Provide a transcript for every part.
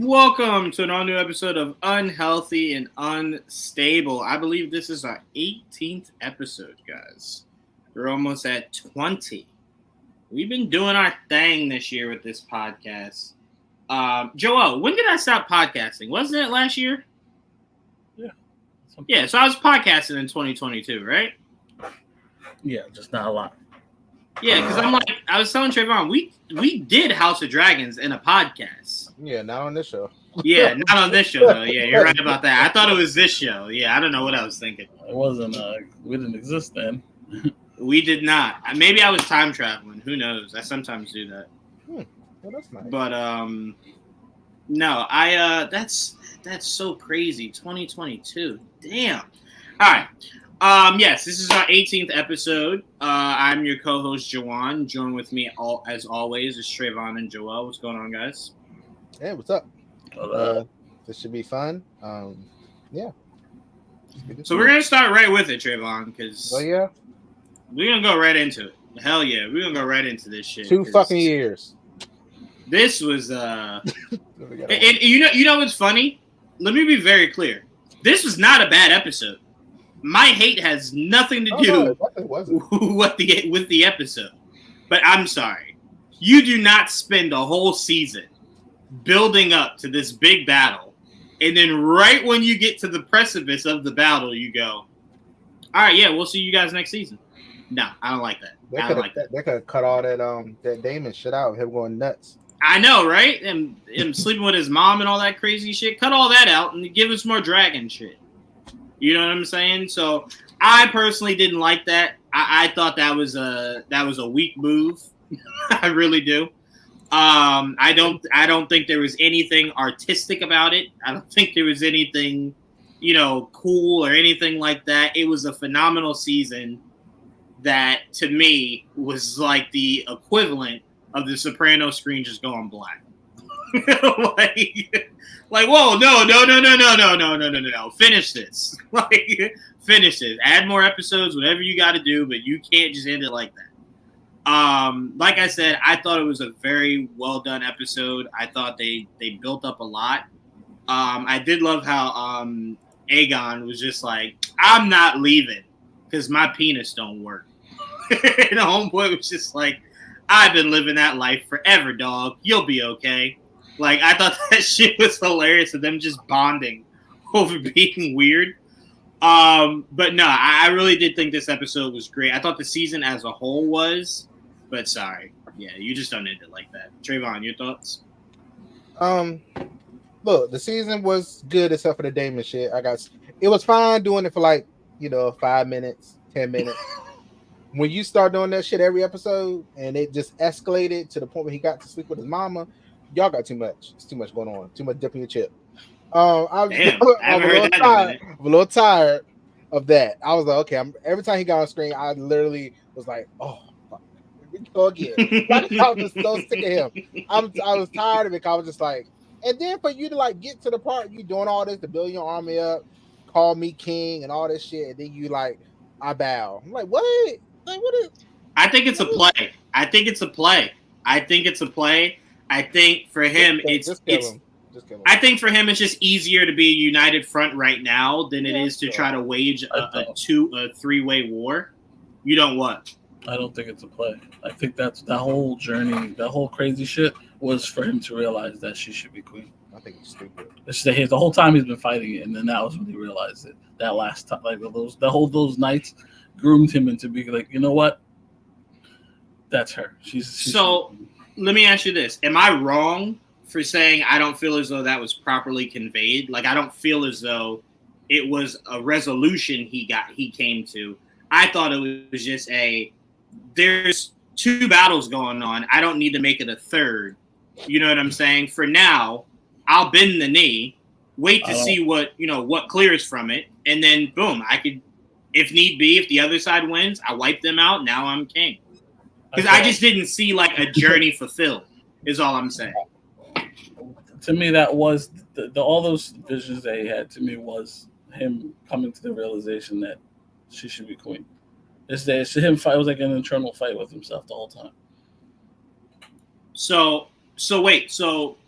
Welcome to an all-new episode of Unhealthy and Unstable. I believe this is our 18th episode, guys. We're almost at 20. We've been doing our thing this year with this podcast. Joel, when did I stop podcasting? Wasn't it last year? Yeah. Yeah, so I was podcasting in 2022, right? Yeah, just not a lot. Yeah, because I was telling Trevon, we did House of Dragons in a podcast. Yeah, not on this show. Yeah, not on this show though. Yeah, you're right about that. I thought it was this show. Yeah, I don't know what I was thinking. It wasn't. We didn't exist then. We did not. Maybe I was time traveling. Who knows? I sometimes do that. Well, that's nice. But no, that's so crazy. 2022. Damn. All right. Yes, this is our 18th episode. I'm your co-host Juwaan. Join with me as always is Trevon and Joel. What's going on, guys? Hey, what's up? But, This should be fun. Yeah. So we're gonna start right with it, Trevon, because yeah, we're gonna go right into it. Hell yeah, we're gonna go right into this shit. 2 fucking years. This was and you know what's funny? Let me be very clear. This was not a bad episode. My hate has nothing to do with the episode. But I'm sorry. You do not spend a whole season building up to this big battle, and then right when you get to the precipice of the battle, you go, all right, yeah, we'll see you guys next season. No, I don't like that. They could have cut all that Damon shit out, him going nuts. I know, right? And him sleeping with his mom and all that crazy shit. Cut all that out and give us more dragon shit. You know what I'm saying? So I personally didn't like that. I thought that was a weak move. I really do. I don't think there was anything artistic about it. I don't think there was anything, cool or anything like that. It was a phenomenal season that to me was like the equivalent of the Sopranos screen just going black. like, whoa, no. Finish this. Finish it. Add more episodes, whatever you got to do, but you can't just end it like that. Like I said, I thought it was a very well done episode. I thought they built up a lot. I did love how Aegon was just like, I'm not leaving because my penis don't work. And the homeboy was just like, I've been living that life forever, dog. You'll be okay. Like, I thought that shit was hilarious of them just bonding over being weird. But no, I really did think this episode was great. I thought the season as a whole was, but sorry. Yeah, you just don't end it like that. Trevon, your thoughts? Look, the season was good except for the Damon shit. It was fine doing it for 5 minutes, 10 minutes. When you start doing that shit every episode and it just escalated to the point where he got to sleep with his mama, y'all got too much. It's too much going on. Too much dipping your chip. I'm a little tired of that. I was like, okay. Every time he got on screen, I literally was like, oh, fuck. Here we go again. I was just so sick of him. I was tired of it. I was just like, and then for you to get to the part you doing all this to build your army up, call me king and all this shit, and then you I bow. I'm like, what? What is? I think it's a play. I think for him, I think for him it's just easier to be a united front right now than it is to try to wage a 3-way war. You don't what? I don't think it's a play. I think that's that whole journey, that whole crazy shit was for him to realize that she should be queen. I think it's stupid. The whole time he's been fighting it, and then that was when he realized it. That last time, those nights groomed him into being like, you know what? That's her. So let me ask you this: am I wrong for saying I don't feel as though that was properly conveyed? Like, I don't feel as though it was a resolution he came to. I thought it was just there's 2 battles going on. I don't need to make it a third. You know what I'm saying? For now, I'll bend the knee, wait to see what clears from it, and then boom, I could, if need be, if the other side wins, I wipe them out. Now I'm king. Because I just didn't see a journey fulfilled, is all I'm saying. To me, that was all those visions that he had. To me, was him coming to the realization that she should be queen. It's him fight. It was like an internal fight with himself the whole time. So wait. So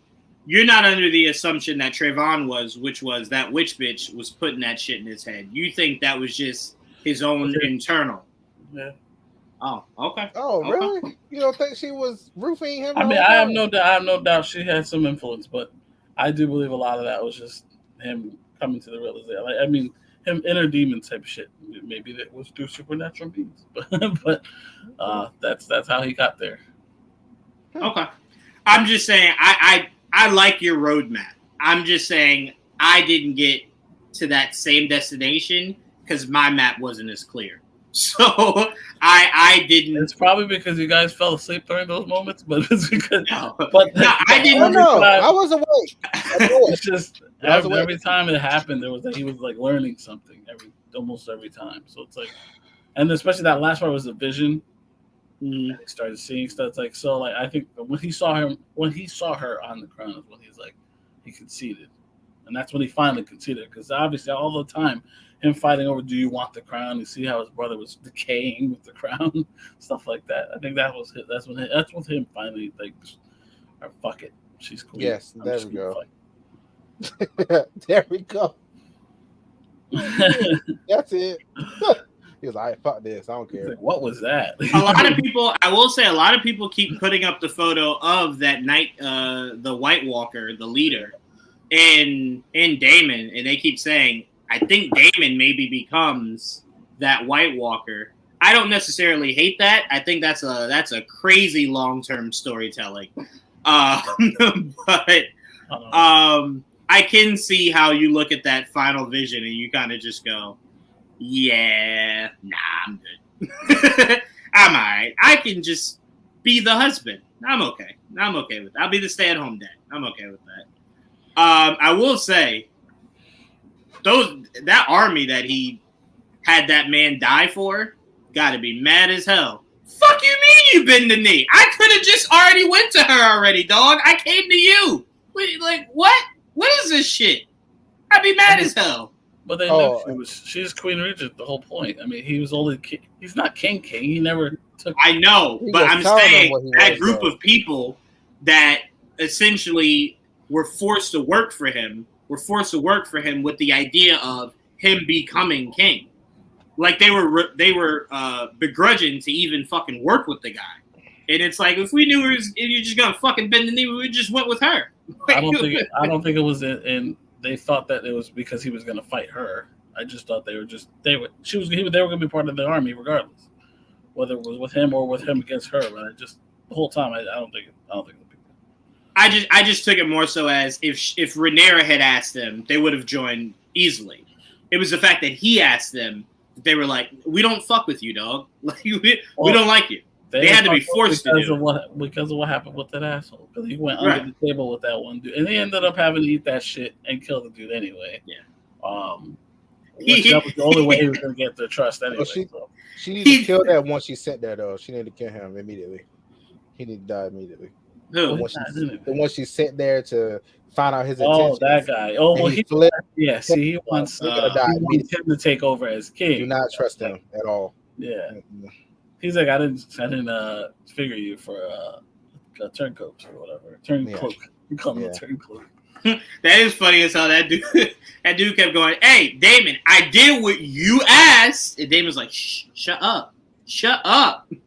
you're not under the assumption that Trevon was, which was that witch bitch was putting that shit in his head. You think that was just his own internal. Yeah. Oh, okay. Oh, Okay. really? You don't think she was roofing him? I mean, I have no doubt she had some influence, but I do believe a lot of that was just him coming to the realization. Like, I mean, him inner demon type shit. Maybe that was through supernatural beings, but that's how he got there. Okay. I'm just saying, I like your roadmap. I'm just saying I didn't get to that same destination because my map wasn't as clear. So I didn't. It's probably because you guys fell asleep during those moments, but it's because. No, I didn't. No, I was awake. It's just every time it happened, there was he was like learning something almost every time. So it's like, and especially that last part was the vision. He started seeing stuff like so. Like I think when he saw her on the crown is when he's like he conceded, and that's when he finally conceded because obviously all the time him fighting over do you want the crown? You see how his brother was decaying with the crown, stuff like that. I think that was that's when him finally like, fuck it, she's cool. Yes, there we go. There we go. That's it. He was like, fuck this. I don't care. Like, what was that? A lot of people, I will say, a lot of people keep putting up the photo of that night, the White Walker, the leader, in Damon, and they keep saying, I think Damon maybe becomes that White Walker. I don't necessarily hate that. I think that's a crazy long-term storytelling. But I can see how you look at that final vision and you kind of just go, yeah, nah, I'm good. I'm all right. I can just be the husband. I'm okay. I'm okay with that. I'll be the stay-at-home dad. I'm okay with that. I will say, that army that he had that man die for, got to be mad as hell. Fuck you mean you bend the knee? I could have just already went to her already, dog. I came to you. Wait, like, what? What is this shit? I'd be mad as hell. But they knew she's Queen Regent the whole point. I mean, he was only king. He's not king. He never took. I know, but I'm saying that group of people that essentially were forced to work for him with the idea of him becoming king. Like they were begrudging to even fucking work with the guy. And it's like, if we knew you're just gonna fucking bend the knee, we just went with her. I don't think it was in. They thought that it was because he was going to fight her. I just thought they were going to be part of the army regardless, whether it was with him or with him against her. But the whole time I don't think it would be good. I just took it more so as if Rhaenyra had asked them, they would have joined easily. It was the fact that he asked them. They were like, we don't fuck with you, dog. Like we don't like you. They had to be forced to do it. Because of what happened with that asshole. Because he went under the table with that one dude. And they ended up having to eat that shit and kill the dude anyway. Yeah. That was the only way he was going to get their trust anyway. Well, she needed to kill that once she sent there, though. She needed to kill him immediately. He needed to die immediately. Who? The one she sent there to find out his intentions. Oh, that guy. Oh, well, he flipped. Yeah, see, he wants him to take over as king. Do not trust him at all. Yeah. He's like, I didn't figure you for a turncoat or whatever. Turncloak. You call him a turncoat. That is funny as hell. That dude kept going, hey, Damon, I did what you asked. And Damon's like, shh, shut up.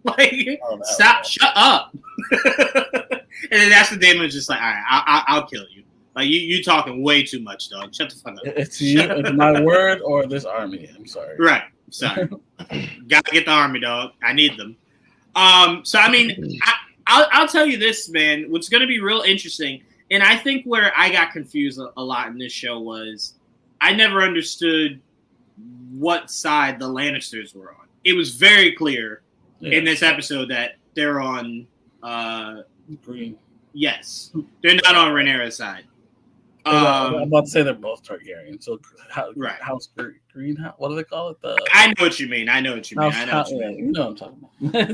Like, stop, shut up. And then that's when Damon's just like, all right, I'll kill you. Like, you talking way too much, dog. Shut the fuck up. It's you, it's my word or this army. I'm sorry. Right. Sorry. Gotta get the army, dog. I need them. So, I mean, I'll tell you this, man. What's going to be real interesting, and I think where I got confused a lot in this show was I never understood what side the Lannisters were on. It was very clear in this episode that they're on green. Yes. They're not on Rhaenyra's side. I'm about to say they're both Targaryen. So, House Green. What do they call it? I know what you mean. You know what I'm talking about.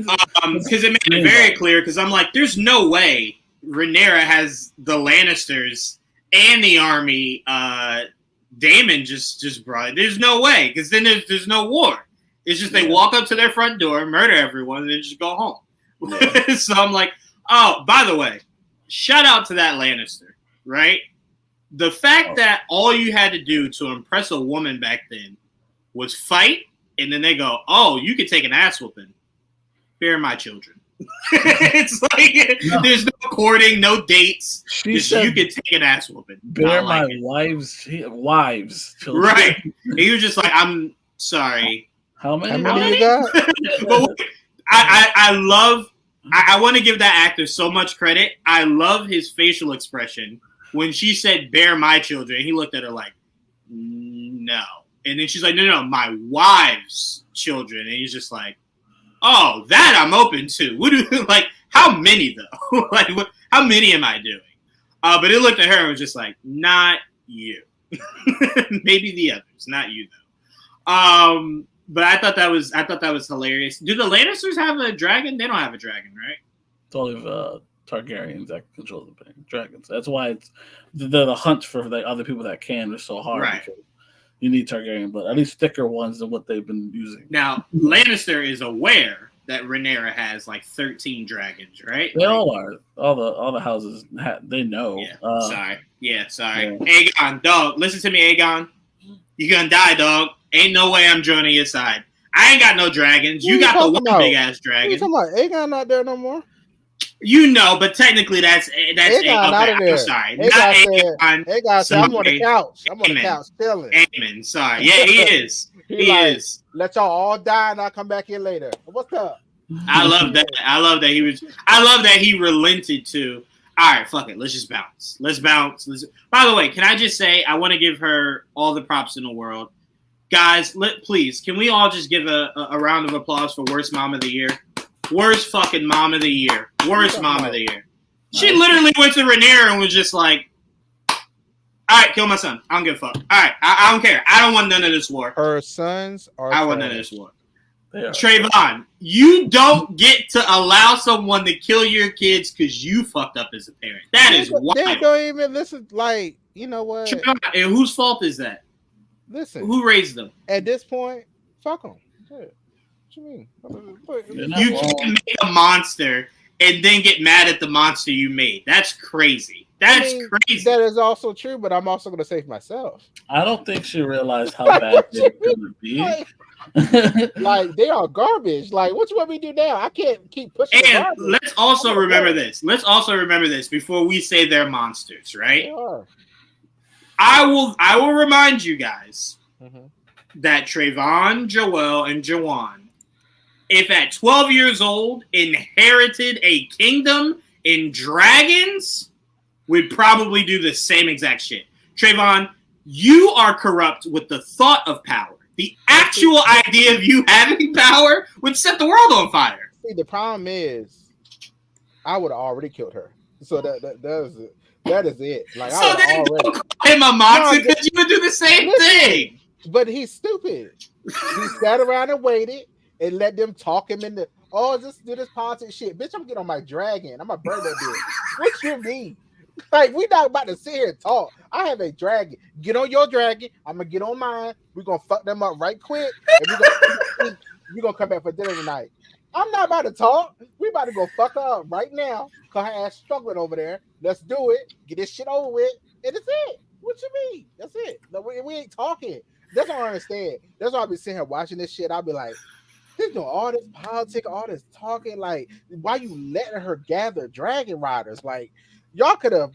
Because it made it very clear. Because I'm like, there's no way Rhaenyra has the Lannisters and the army. Daemon just brought it. There's no way. Because then there's no war. It's just they walk up to their front door, murder everyone, and then just go home. So I'm like, oh, by the way, shout out to that Lannister. right? The fact that all you had to do to impress a woman back then was fight, and then they go, "Oh, you could take an ass whooping. Bear my children." It's like there's no courting, no dates. She said, you could take an ass whooping. Bear my wives' children. Right. And he was just like, "I'm sorry." How many you got? But I want to give that actor so much credit. I love his facial expression when she said "bear my children." He looked at her like, "No," and then she's like, "No, my wife's children." And he's just like, "Oh, that I'm open to." What do like? How many though? Like, how many am I doing? But it looked at her and was just like, "Not you." Maybe the others, not you though. But I thought that was hilarious. Do the Lannisters have a dragon? They don't have a dragon, right? It's only Targaryens that control the dragons. That's why it's the hunt for the other people that can is so hard. Right. Because you need Targaryen, but at least thicker ones than what they've been using. Now, Lannister is aware that Rhaenyra has like 13 dragons, right? They all are. All the houses they know. Yeah. Sorry. Aegon, dog. Listen to me, Aegon. You're gonna die, dog. Ain't no way I'm joining your side. I ain't got no dragons. You got the one big ass dragon. You talking about Aegon not there no more? You know, but technically that's Aegon out of there. I'm sorry. Aegon said, I'm on the couch. I'm on the couch chilling. Amen. Sorry. Yeah, he is. he is. Let y'all all die and I'll come back here later. What's up? I love that. I love that he relented to. All right, fuck it. Let's just bounce. Let's bounce. By the way, can I just say I want to give her all the props in the world. Guys, please, can we all just give a round of applause for worst mom of the year? Worst fucking mom of the year. Worst mom of the year. She literally went to Rhaenyra and was just like, all right, kill my son. I don't give a fuck. All right, I don't care. I don't want none of this war. Her sons are I want none of this war. Trevon, you don't get to allow someone to kill your kids because you fucked up as a parent. That is wild. They don't even listen. Like, you know what? Trevon, and whose fault is that? Listen. Who raised them? At this point, fuck them. What you mean? You can't make a monster and then get mad at the monster you made. That's crazy. That's crazy. That is also true, but I'm also going to save myself. I don't think she realized how bad they're going to be. Like, they are garbage. Like, what you want me to do now? I can't keep pushing. And let's also remember this. Let's also remember this before we say they're monsters, right? They are. I will remind you guys that Trevon, Joel, and Juwaan, if at 12 years old inherited a kingdom in dragons, would probably do the same exact shit. Trevon, you are corrupt with the thought of power. The actual idea of you having power would set the world on fire. See, the problem is, I would have already killed her. So that is it. Like, so then don't call him a monster because you would do the same thing. But he's stupid. He sat around and waited and let them talk him into, just do this politics shit. Bitch, I'm getting on my dragon. I'm gonna burn that bitch. What you mean? Like, we not about to sit here and talk. I have a dragon. Get on your dragon. I'm gonna get on mine. We're gonna fuck them up right quick. And we're gonna come back for dinner tonight. I'm not about to talk. We about to go fuck her up right now. Cause her ass struggling over there. Let's do it. Get this shit over with. And that's it. What you mean? That's it. No, we ain't talking. That's what I understand. That's why I be sitting here watching this shit. I'll be like, they're doing all this politics, all this talking. Like, why you letting her gather dragon riders? Like, y'all could have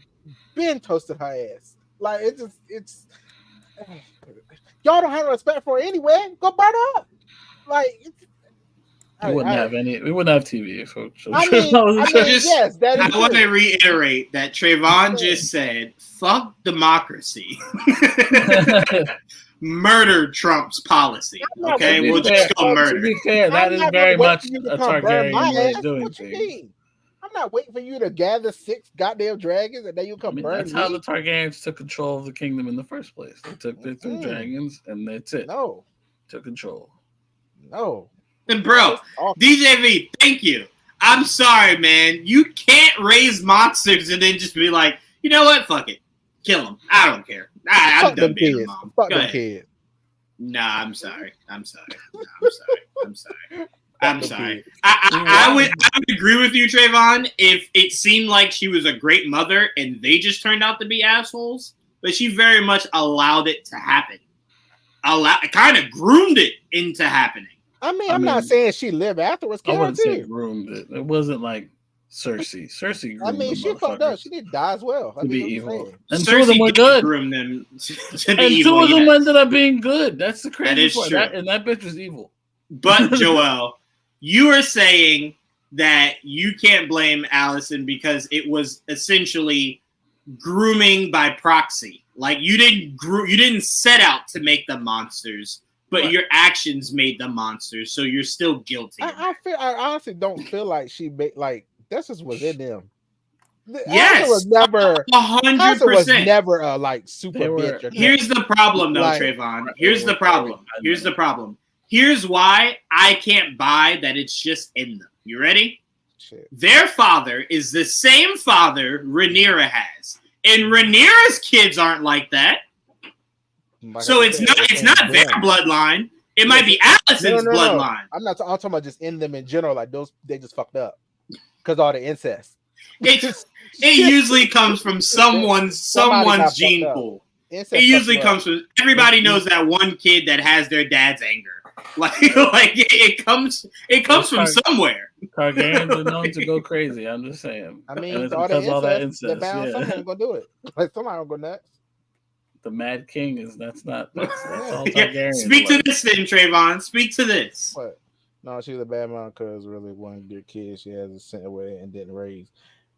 been toasted her ass. Like, it's y'all don't have no respect for her anyway. Go burn her up. Like, we wouldn't have TV. Yes, that is I want to reiterate that Trevon just said, fuck democracy. Murder Trump's policy. Okay, we'll just go murder. To be fair, that is very much a Targaryen way of doing things. I'm not waiting for you to gather 6 goddamn dragons and then you come burn That's how the Targaryens took control of the kingdom in the first place. They took their 3 dragons and that's it. No. Took control. No. And bro, DJV, thank you. I'm sorry, man. You can't raise monsters and then just be like, you know what? Fuck it. Kill them. I don't care. I'm done being a mom. Fuck them kids. Nah, I'm sorry. I'm sorry. I would agree with you, Trevon, if it seemed like she was a great mother and they just turned out to be assholes. But she very much allowed it to happen. Kind of groomed it into happening. I mean, I'm not saying she lived afterwards. I wouldn't say groomed it. It wasn't like Cersei. Cersei groomed. I mean, she fucked up. She did die as well. To be evil. And Cersei 2 of them were good. Groom them and evil, 2 of them ended up being good. That's the crazy that is part. True. And that bitch was evil. But Joel, you are saying that you can't blame Allison because it was essentially grooming by proxy. Like you didn't set out to make them monsters, but right. Your actions made them monsters, so you're still guilty. I honestly don't feel like she made this is within them. Yes, was never 100%. Was never a super bitch. Here's the problem, though, Trevon. Here's the problem. Here's why I can't buy that it's just in them. You ready? Shit. Their father is the same father Rhaenyra has. And Rhaenyra's kids aren't like that. So it's not their bloodline. It might be Allison's bloodline. I'm talking about just in them in general. Like they just fucked up because all the incest. It usually comes from someone's gene pool. It usually comes from everybody knows that one kid that has their dad's anger. Like it comes from somewhere. Targaryens are known to go crazy. I'm just saying. I mean, it's all that incest. Someone's gonna do it. Like somebody will go nuts. The Mad King is that's all Targaryens. Speak to this then, Trevon. Speak to this. What? No, she was a bad mom because really one good kid she has sent away and didn't raise.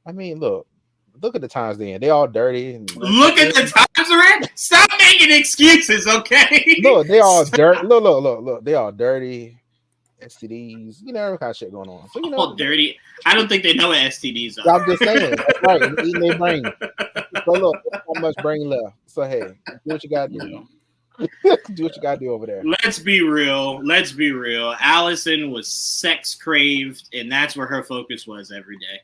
I mean, look at the times then. They all dirty. Look at the times we're in. Stop making excuses, okay? Look, they all dirty. Look. They all dirty. STDs, every kind of shit going on. So, all dirty. I don't think they know what STDs are. I'm just saying. That's right. Eating their brain. So look, how much brain left. So hey, do what you gotta do. Do what you gotta do over there. Let's be real. Allison was sex craved, and that's where her focus was every day.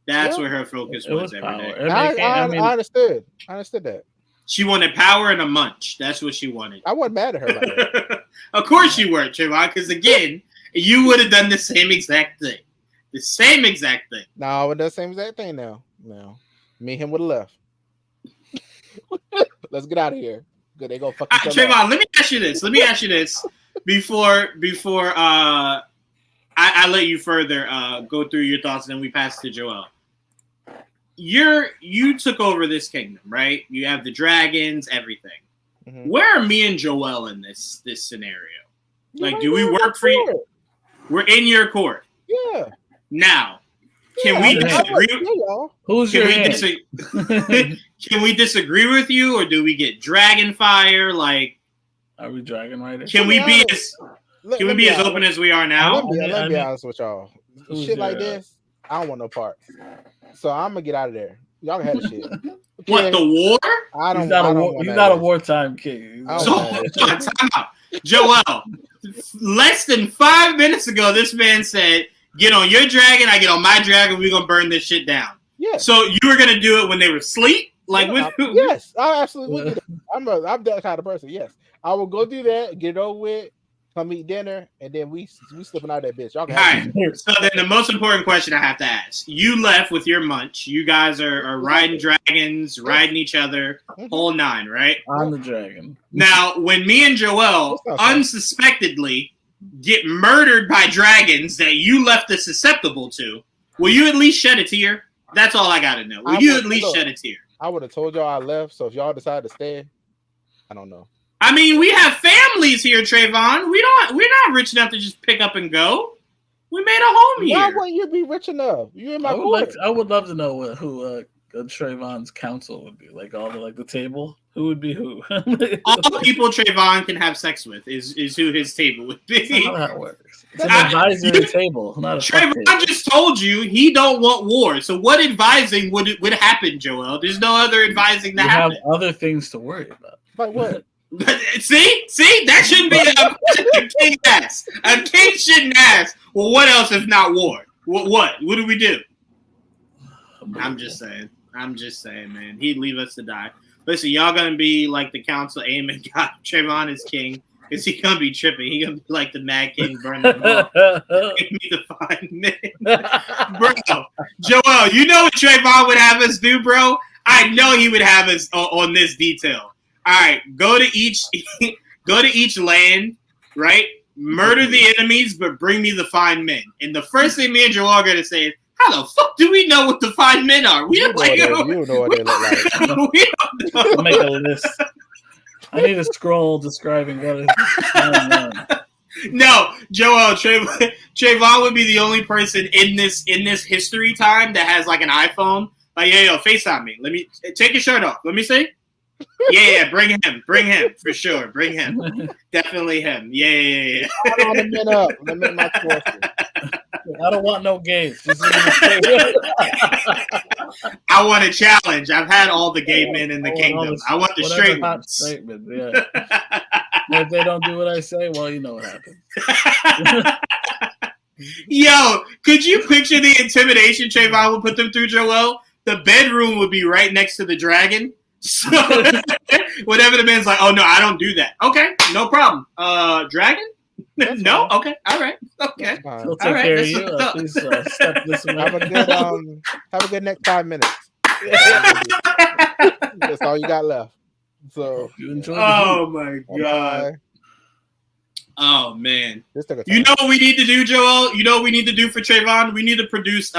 That's where her focus was every day. I understood. I understood that. She wanted power and a munch. That's what she wanted. I wasn't mad at her about that. Of course you weren't, Trevon, because again, you would have done the same exact thing. The same exact thing. No, I would do the same exact thing now. No. Me and him would have left. Let's get out of here. Good, they go fuck each other. Trevon, let me ask you this. Before I let you further go through your thoughts, and then we pass to Joel. You took over this kingdom, right? You have the dragons, everything. Mm-hmm. Where are me and Joel in this scenario? Like, do we work for you? We're in your court. Yeah. Now, can we disagree? Who's your Can we disagree with you, or do we get dragon fire? Like, are we dragon riders? Can we be as open as we are now? Let me be honest with y'all. Shit like this, I don't want no parts. So I'm gonna get out of there. Y'all can have the shit. What, the war? He's not a wartime king. Time out. Joel, less than 5 minutes ago, this man said, "Get on your dragon, I get on my dragon. We're gonna burn this shit down." Yeah. So you were gonna do it when they were asleep? Like, yes, I absolutely would. I'm that kind of person. Yes, I will go do that, get it over with, come eat dinner, and then we slipping out of that bitch. Y'all can have it. So then the most important question I have to ask: you left with your munch. You guys are riding dragons, riding each other, whole nine, right? I'm the dragon. Now, when me and Joel unsuspectedly get murdered by dragons that you left us susceptible to, will you at least shed a tear? That's all I gotta know. Will you at least shed a tear? I would have told y'all I left, so if y'all decide to stay, I don't know. I mean, we have families here, Trevon. We're not rich enough to just pick up and go. We made a home here. Why wouldn't you be rich enough? You in my court. I would love to know who Trevon's counsel would be. Like all the table. Who would be who? All the people Trevon can have sex with is who his table would be. That's not how that works. It's an advisory table, not a Trevon table. Just told you he don't want war. So what advising would happen, Joel? There's no other advising that happen. Have other things to worry about. Like what? See, that shouldn't be a question a king asks. A king shouldn't ask, well, what else if not war? What do we do? I'm just saying, man. He'd leave us to die. Listen, y'all gonna be like the council. Aemon got Trevon is king. Is he gonna be tripping? He gonna be like the Mad King burning them all. Give me the 5 minutes. Bro, Joel, you know what Trevon would have us do, bro? I know he would have us on this detail. All right, go to each land, right? Murder the enemies, but bring me the fine men. And the first thing me and Joel are gonna say is, how the fuck do we know what the fine men are? We don't you don't know what they look like. We don't know. I'll make a list. I need a scroll describing what is fine men. No, Joel, Trevon would be the only person in this history time that has like an iPhone. Like, yo, FaceTime me. Let me take your shirt off. Let me see. Yeah, bring him for sure. Bring him, definitely him. Yeah. All the men up. Let me my choices. I don't want no gays. I want a challenge. I've had all the gay men in the kingdom. I want the straight ones. Statement, yeah. If they don't do what I say, well, you know what happens. Yo, could you picture the intimidation Trevon would put them through, Joel? The bedroom would be right next to the dragon. So whatever the man's like, oh no, I don't do that. Okay, no problem. Dragon? No? Okay. All right. Okay. He'll take care of you. Please step this way. Have a good next 5 minutes. That's all you got left. So you enjoy my god. Bye. Oh man. You know what we need to do, Joel? You know what we need to do for Trevon? We need to produce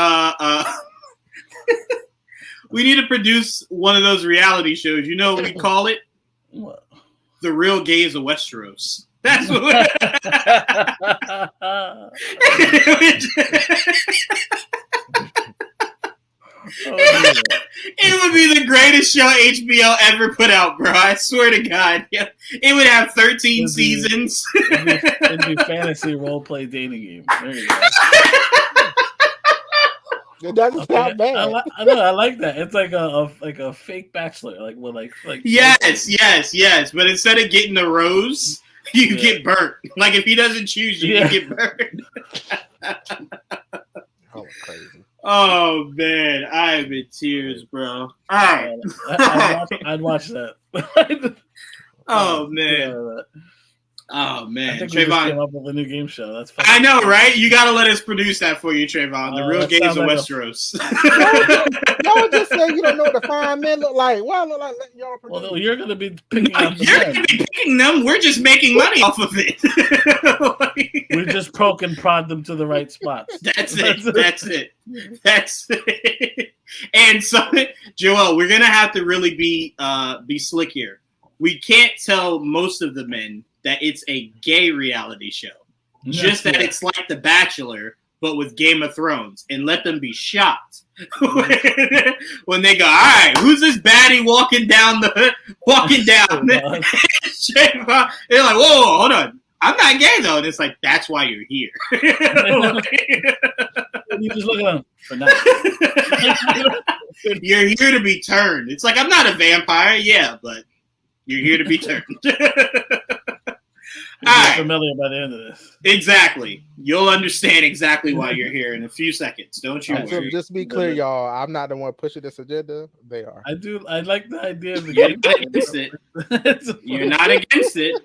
we need to produce one of those reality shows. You know what we call it? What? The Real Gays of Westeros. That's what it would be the greatest show HBO ever put out, bro. I swear to God. Yeah. It would have 13 seasons. It'd be fantasy role play dating game. There you go. It doesn't sound bad. I know. I like that. It's like a fake bachelor, like with like. Yes. But instead of getting a rose, you get burnt. Like if he doesn't choose you, you get burnt. Oh, crazy. Oh man, I'm in tears, bro. All right, I'd watch that. Oh man. Oh man, I think Trevon we just came up with a new game show. That's fine. I know, right? You got to let us produce that for you, Trevon. The Real Gays of Westeros. Y'all just say you don't know what the fine men look like. Well, look like y'all produce. Well, you're going to be picking them. You're going to be picking them. We're just making money off of it. We just poke and prod them to the right spots. That's it. And so, Joel, we're going to have to really be slick here. We can't tell most of the men that it's a gay reality show. Just that it's like The Bachelor, but with Game of Thrones, and let them be shocked when they go, all right, who's this baddie walking down? They're like, whoa, hold on. I'm not gay, though. And it's like, that's why you're here. You just look at them for now. You're here to be turned. It's like, I'm not a vampire, yeah, but you're here to be turned. Right. Familiar by the end of this. Exactly. You'll understand exactly why you're here in a few seconds. Don't you worry. So just to be clear, y'all, I'm not the one pushing this agenda. They are. I do. I like the idea of the You're game. not against it. You're not against it.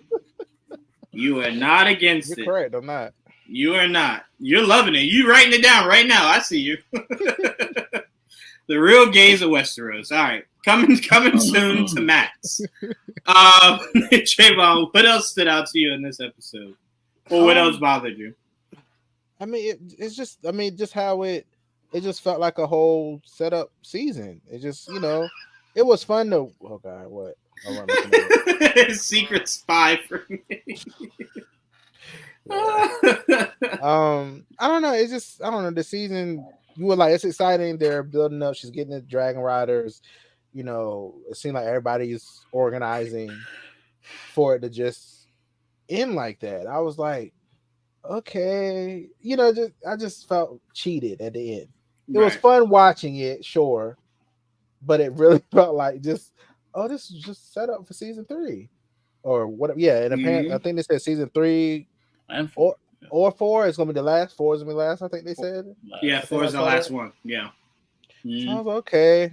You are not against it. You're correct. I'm not. You are not. You're loving it. You writing it down right now. I see you. The Real Gays of Westeros. All right. Coming soon to Max. Trevon, what else stood out to you in this episode? Or what else bothered you? I mean, it's just, just how it just felt like a whole setup season. It just, it was fun to, oh God, what? Secret spy for me. I don't know. It's just, I don't know. The season, you were like, it's exciting. They're building up. She's getting the Dragon Riders. It seemed like everybody's organizing for it to just end like that. I was like, okay, I just felt cheated at the end. It was fun watching it, sure, but it really felt like this is just set up for season 3 or whatever. Yeah, and apparently, I think they said season 3 and 4 or 4 is going to be the last. 4 is going to be the last. I think they said. Yeah, 4 is the last one. Yeah. So I was okay.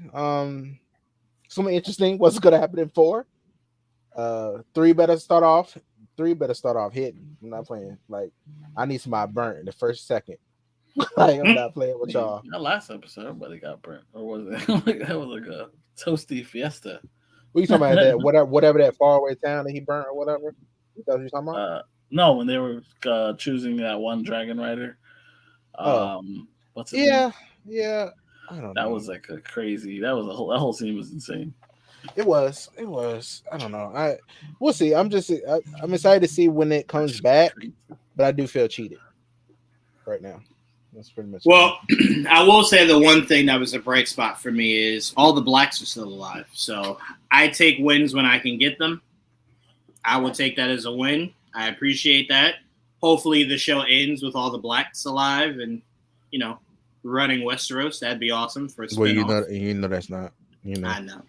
Something interesting. What's going to happen in 4? 3 better start off 3 better start off hitting. I'm not playing. Like, I need somebody burnt in the first second. Like, I'm not playing with y'all. That last episode, everybody got burnt, or was it? That was like a toasty fiesta. What you talking about? That whatever that faraway town that he burnt or whatever. That's what you talking about? No, when they were choosing that one dragon rider. What's his name? Yeah. I don't know. That was like a crazy. That whole scene was insane. It was. I don't know. We'll see. I'm excited to see when it comes back, but I do feel cheated right now. That's pretty much. Well, I will say the one thing that was a bright spot for me is all the blacks are still alive. So I take wins when I can get them. I will take that as a win. I appreciate that. Hopefully the show ends with all the blacks alive and, running Westeros. That'd be awesome for a spin-off. Well, you know that's not. I know.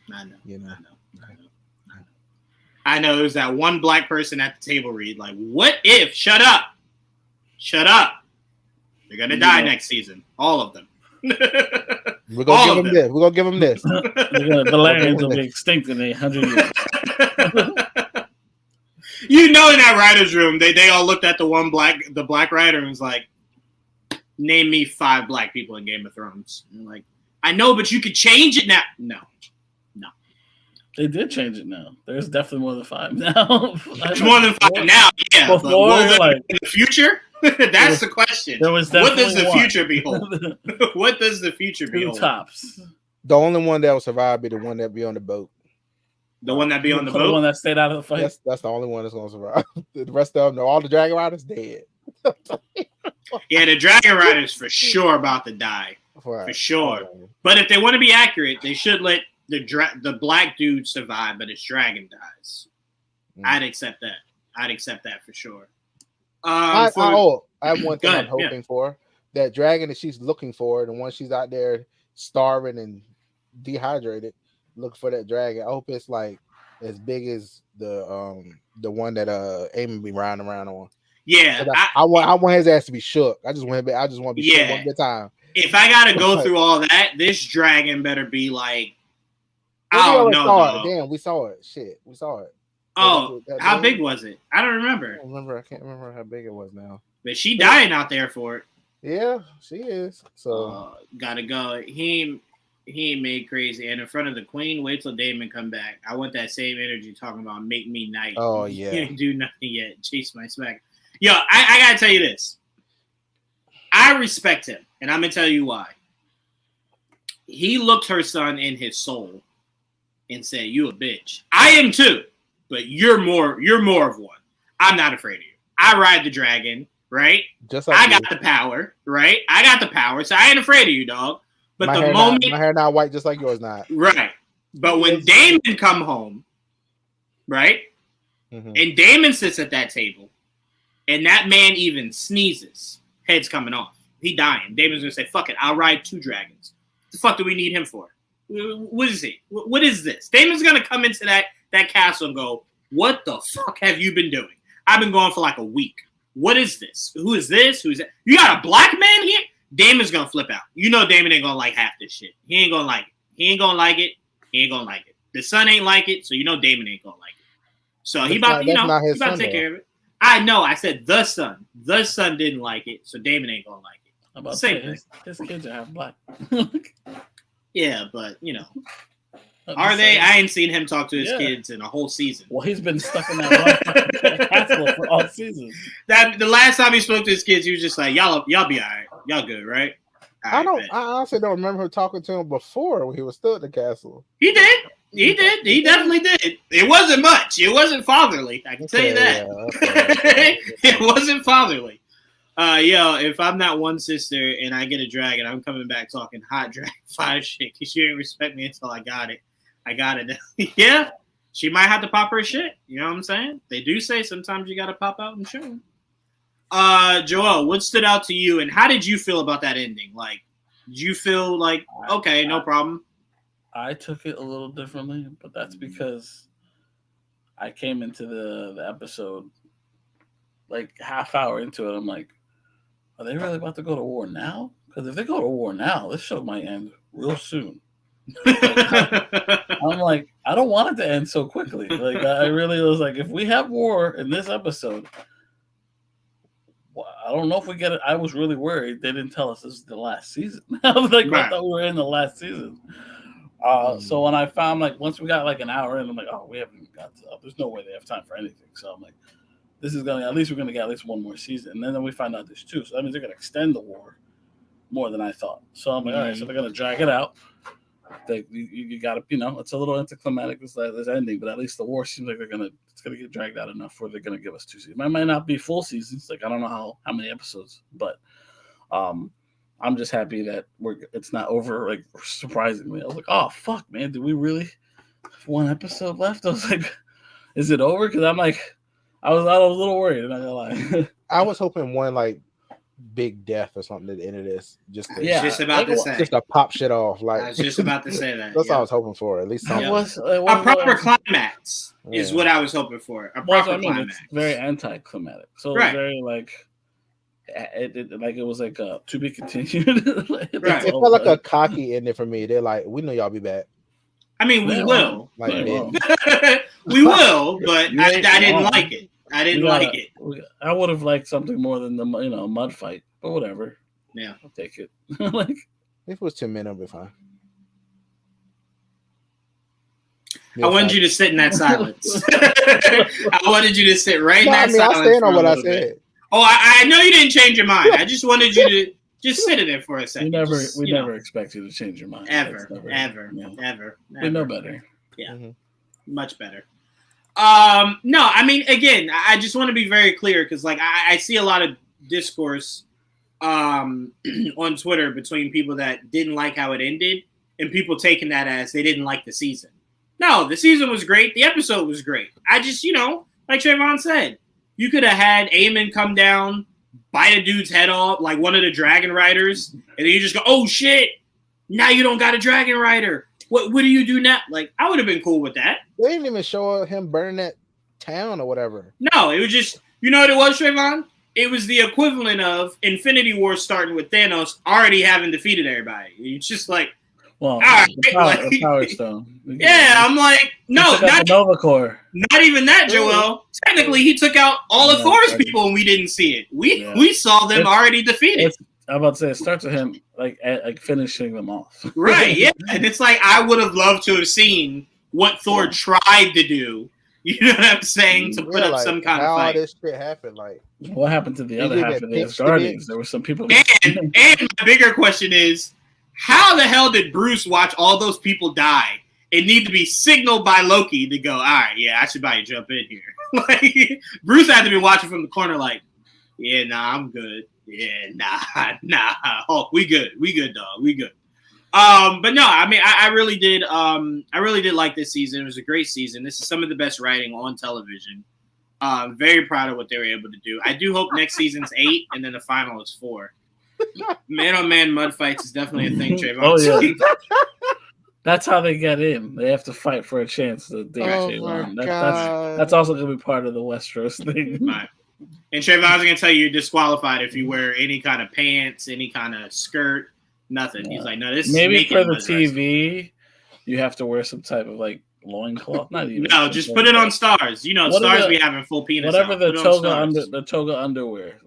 I know. It was that one black person at the table read like, "What if? Shut up! They're gonna die next season, all of them." We're gonna give them this. We're gonna give them this. The Valerians will be extinct in 100 years. In that writers' room, they all looked at the black writer and was like, "Name me 5 black people in Game of Thrones." And like, I know, but you could change it now. No. They did change it now. There's definitely more than 5 now. There's more than 5 now. Yeah, before, but will there in the future? That's the question. There was what does the one. future behold? What does the future 2 behold? tops. The only one that will survive be the one that be on the boat. The one that be on the boat? The one that stayed out of the fight? That's the only one that's going to survive. The rest of them, all the Dragon Riders, dead. Yeah, the Dragon Riders for sure about to die. For sure. But if they want to be accurate, they should let the black dude survive, but his dragon dies. I'd accept that. I'd accept that for sure. I have one thing I'm hoping for. That dragon that she's looking for, the one she's out there starving and dehydrated, looking for that dragon. I hope it's like as big as the one that Aemon be riding around on. Yeah, I want his ass to be shook. I just want to be shook one good time. If I gotta go through all that, this dragon better be like, I don't know. Damn, we saw it. Shit, we saw it. Oh, how big was it? I don't remember. I can't remember how big it was now. But she dying out there for it. Yeah, she is. So gotta go. He ain't made crazy. And in front of the queen, wait till Damon come back. I want that same energy talking about make me knight. Oh yeah. He didn't do nothing yet. Chase my smack. Yo, I gotta tell you this. I respect him, and I'm gonna tell you why. He looked her son in his soul and said, "You a bitch. I am too, but you're more of one. I'm not afraid of you. I ride the dragon, right? Just like I got the power, right? I got the power, so I ain't afraid of you, dog. But my hair not white, just like yours not. Right. But when Damon come home, right? Mm-hmm. And Damon sits at that table, and that man even sneezes, head's coming off. He dying. Damon's gonna say, "Fuck it, I'll ride 2 dragons. What the fuck do we need him for? What is he? What is this?" Damon's gonna come into that castle and go, "What the fuck have you been doing? I've been going for like a week. What is this? Who is this? Who's that? You got a black man here?" Damon's gonna flip out. You know Damon ain't gonna like half this shit. He ain't gonna like it. He ain't gonna like it. The son ain't like it, so you know Damon ain't gonna like it. So he about to take care of it. I know. I said the son. The son didn't like it, so Damon ain't gonna like it. About same thing. His kids are half black. Yeah, but are they? I ain't seen him talk to his kids in a whole season. Well, he's been stuck in that one castle for all season. The last time he spoke to his kids, he was just like, "Y'all be all right. Y'all good, right?" I honestly don't remember her talking to him before when he was still at the castle. He did. He definitely did. It wasn't much. It wasn't fatherly. I can tell you that. Yeah, it wasn't fatherly. If I'm not one sister and I get a dragon, I'm coming back talking hot Dragon 5 shit because you didn't respect me until I got it. I got it. Yeah, she might have to pop her shit. You know what I'm saying? They do say sometimes you got to pop out and show them. Joel, what stood out to you, and how did you feel about that ending? Like, did you feel like, okay, no problem? I took it a little differently, but that's because I came into the episode like half hour into it. I'm like, are they really about to go to war now? Because if they go to war now, this show might end real soon. I'm like, I don't want it to end so quickly. Like, I really was like, if we have war in this episode, well, I don't know if we get it. I was really worried they didn't tell us this is the last season. I was like, I thought we were in the last season. So when I found, like, once we got like an hour in, I'm like, oh, we haven't even got to. There's no way they have time for anything. So I'm like, this is gonna, at least we're gonna get at least one more season. And then we find out there's two. So that means they're gonna extend the war more than I thought. So I'm like, all right, so they're gonna drag it out. You got to, it's a little anticlimactic this ending, but at least the war seems like it's gonna get dragged out enough where they're gonna give us 2 seasons. It might not be full seasons, like I don't know how many episodes, but I'm just happy that it's not over. Like, surprisingly, I was like, oh fuck, man, did we really have 1 episode left? I was like, is it over? Because I'm like, I was a little worried. I'm not gonna lie. I was hoping one like big death or something at the end of this. Just to pop shit off. Like, I was just about to say that. That's all I was hoping for. At least something. A proper climax is what I was hoping for. A proper climax. It's very anticlimactic. So it's very like it was like to be continued. It felt like a cocky ending for me. They're like, we know y'all be back. I mean, we will. Like, we will, but I didn't like it. I didn't like it. I would have liked something more than the mud fight, but whatever. Yeah, I'll take it. Like, if it was 2 men, I'll be fine. I wanted you to sit in that silence. I wanted you to sit right in that silence. I stand on what I said. Oh, I know you didn't change your mind. I just wanted you to just sit in it for a second. We never expect you to change your mind. Ever. We know better. Yeah, much better. No, I mean, again, I just want to be very clear because, like, I see a lot of discourse on Twitter between people that didn't like how it ended and people taking that as they didn't like the season. No, the season was great. The episode was great. I just, like Trevon said, you could have had Aemon come down, bite a dude's head off, like one of the dragon riders, and then you just go, oh, shit, now you don't got a dragon rider. What do you do now? Like, I would have been cool with that. They didn't even show him burning that town or whatever. No, it was just, you know what it was, Trevon? It was the equivalent of Infinity War starting with Thanos already having defeated everybody. It's just like, well, the Power Stone. Yeah, I'm like, no, not Nova Corps. Not even that, Joel. Technically, he took out all of Thor's people and we didn't see it. We saw them already defeated. I'm about to say, it starts with him like finishing them off. Right, yeah. And it's like, I would have loved to have seen what Thor tried to do. You know what I'm saying? To put up some kind of fight. How this shit happened? Like, what happened to the other half of the Asgardians? There were some people. And my bigger question is, how the hell did Bruce watch all those people die and need to be signaled by Loki to go, all right, yeah, I should probably jump in here? Like, Bruce had to be watching from the corner like, yeah, nah, I'm good. Yeah, nah. Oh, we good, dog. We good. But no, I mean, I really did like this season. It was a great season. This is some of the best writing on television. Very proud of what they were able to do. I do hope next season's 8 and then the final is 4. Man-on-man mud fights is definitely a thing, Trevon. Oh, yeah. That's how they get in. They have to fight for a chance to date Juwaan. That's also going to be part of the Westeros thing. Right. And Trevon's going to tell you you're disqualified if you wear any kind of pants, any kind of skirt, nothing. He's like, no, this maybe is for the TV, you have to wear some type of like loincloth. Not even. No, just put it on Stars. Stars be having full penis. Whatever the toga underwear.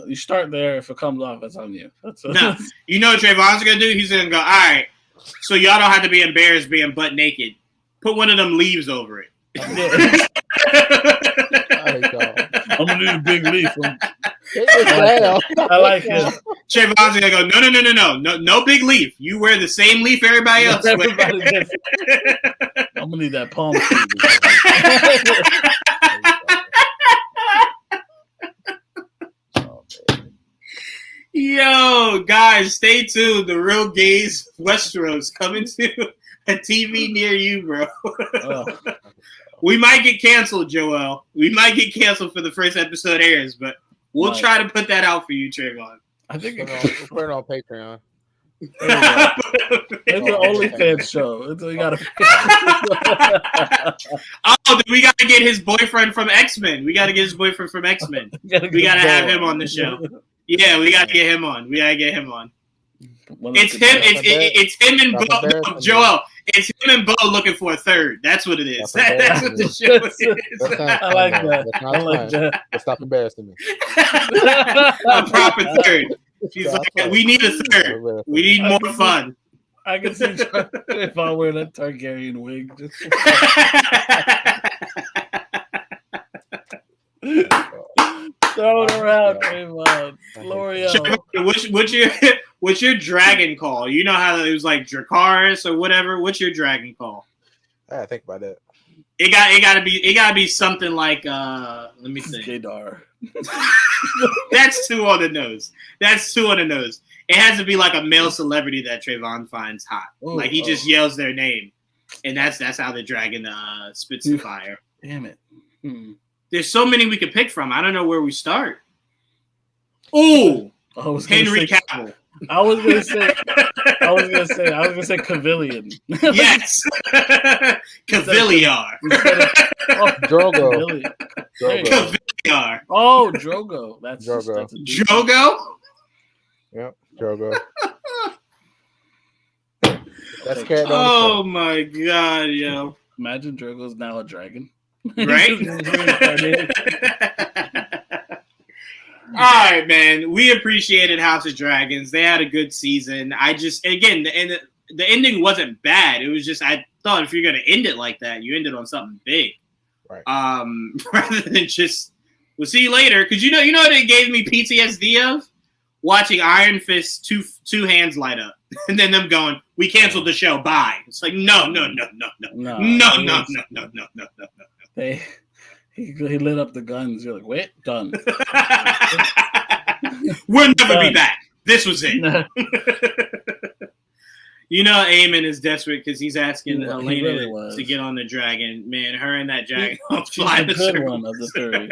You start there. If it comes off, it's on you. No, you know what Trevon's going to do? He's going to go, all right, so y'all don't have to be embarrassed being butt naked. Put one of them leaves over it. I'm gonna need a big leaf. I like it. Trevon's gonna go, no big leaf. You wear the same leaf everybody else wears. I'm gonna need that palm tree. Yo, guys, stay tuned. The Real Gays Westeros coming to a TV near you, bro. We might get canceled, Joel. We might get canceled for the first episode airs, but we'll try to put that out for you, Trevon. I think we'll put it on Patreon. It's an OnlyFans show. We gotta. We gotta get his boyfriend from X-Men. We gotta have him on the show. Yeah, we gotta get him on. It's him and Joel. It's him and Bo looking for a third. That's what it is. That's what the show is. I like that. I like that. Stop embarrassing me. A proper third. She's like, we need a third. We need more fun. I can see if I wear that Targaryen wig. Just throw it around, Trevon. L'Oreal. What's your dragon call? You know how it was like Dracarys or whatever. What's your dragon call? I gotta think about that. It gotta be something like let me think. Jadar. That's two on the nose. It has to be like a male celebrity that Trevon finds hot. Like he just yells their name, and that's how the dragon spits the fire. Damn it. There's so many we could pick from. I don't know where we start. Oh, Henry Cavill. I was gonna say Cavillion. Yes, Cavilliar. Drogo. Cavilliar. Oh, Drogo. That's Drogo. Drogo. Yep, Drogo. That's character. Oh my god, yo! Imagine Drogo's now a dragon. Right? All right, man. We appreciated House of Dragons. They had a good season. The ending wasn't bad. It was just I thought if you're gonna end it like that, you end it on something big, right? Rather than just we'll see you later. Because you know what it gave me PTSD of watching Iron Fist two hands light up and then them going, "We canceled the show. Bye." It's like no. He lit up the guns. You're like, wait, done. We'll never be back. This was it. You know, Eamon is desperate because he's asking Helena to get on the dragon. Man, her and that dragon fly the good one of the three.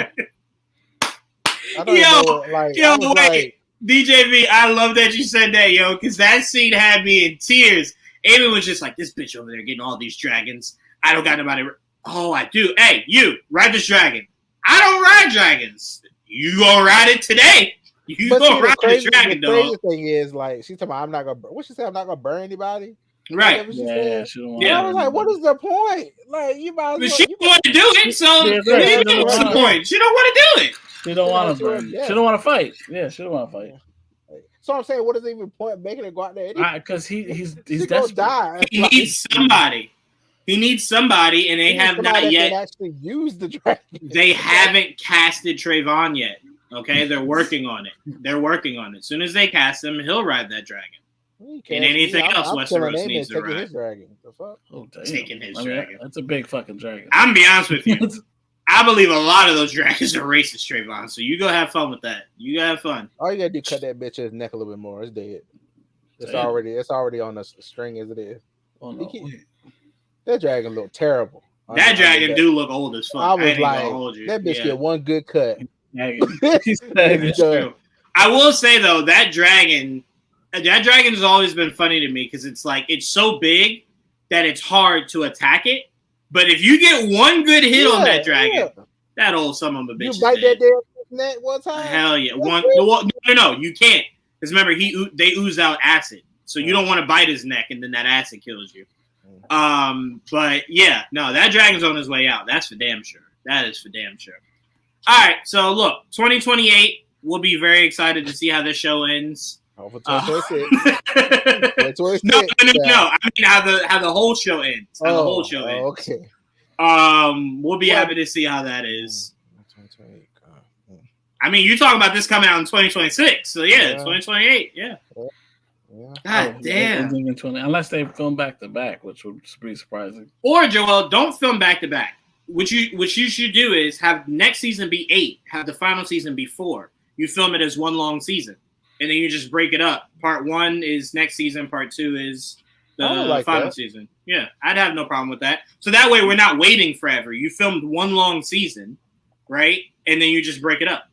Wait. DJV, I love that you said that, yo, because that scene had me in tears. Eamon was just like, this bitch over there getting all these dragons. I don't got nobody. Oh, I do. Hey, you, ride this dragon. I don't ride dragons. You gonna ride it today. You gonna ride the dragon, though. The crazy thing is, like, she's talking about, I'm not gonna, what she said, I'm not gonna burn anybody? Right. Yeah, I was like, what is the point? Like, you might as well. She don't want to do it, so what's the point? She don't want to do it. She don't want to burn. She don't want to fight. Yeah, she don't want to fight. So I'm saying, what is the even point making her go out there? Because he's desperate. Die. He needs somebody. He needs somebody, and they have not yet actually used the dragon. They haven't casted Trevon yet. Okay, they're working on it. As soon as they cast him, he'll ride that dragon. And anything else Westeros needs to ride. His dragon. The fuck? Oh, damn. Taking his dragon. That's a big fucking dragon. I'm gonna be honest with you. I believe a lot of those dragons are racist, Trevon. So you go have fun with that. You go have fun. All you gotta do is cut that bitch's neck a little bit more. It's dead. It's already on the string as it is. Oh no. That dragon look terrible. That dragon do look old as fuck. I was like, that bitch get one good cut. It's true. I will say though, that dragon has always been funny to me because it's like it's so big that it's hard to attack it. But if you get one good hit on that dragon, that old son of a bitch. You bite that damn neck one time? Hell yeah! No, you can't. Because remember, they ooze out acid, so you don't want to bite his neck, and then that acid kills you. But yeah, no, that dragon's on his way out. That's for damn sure. That is for damn sure. All right, so look, 2028. We'll be very excited to see how this show ends. No. I mean how the whole show ends. How the whole show ends. Okay. We'll be happy to see how that is. I mean, you're talking about this coming out in 2026, so yeah. 2028, yeah. God damn. Unless they've filmed back to back, which would be surprising. Or Joel, don't film back to back. What you should do is have next season be 8, have the final season be 4. You film it as one long season, and then you just break it up. Part 1 is next season. Part 2 is the final season. Yeah, I'd have no problem with that. So that way we're not waiting forever. You filmed one long season, right? And then you just break it up.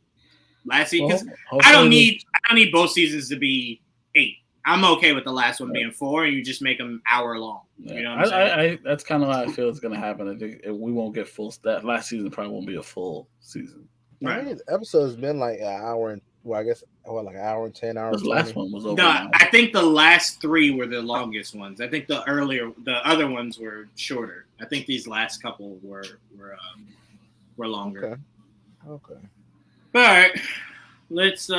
Last season, because I don't need both seasons to be 8. I'm okay with the last one being 4, and you just make them hour long. Yeah. You know what I'm saying? That's kind of how I feel it's going to happen. I think we won't get full. That last season probably won't be a full season. Right. The episode's been like an hour and Well, I guess like an hour and 10 hours. This last one was over. No, I think the last 3 were the longest ones. I think the other ones were shorter. I think these last couple were longer. Okay. All right, let's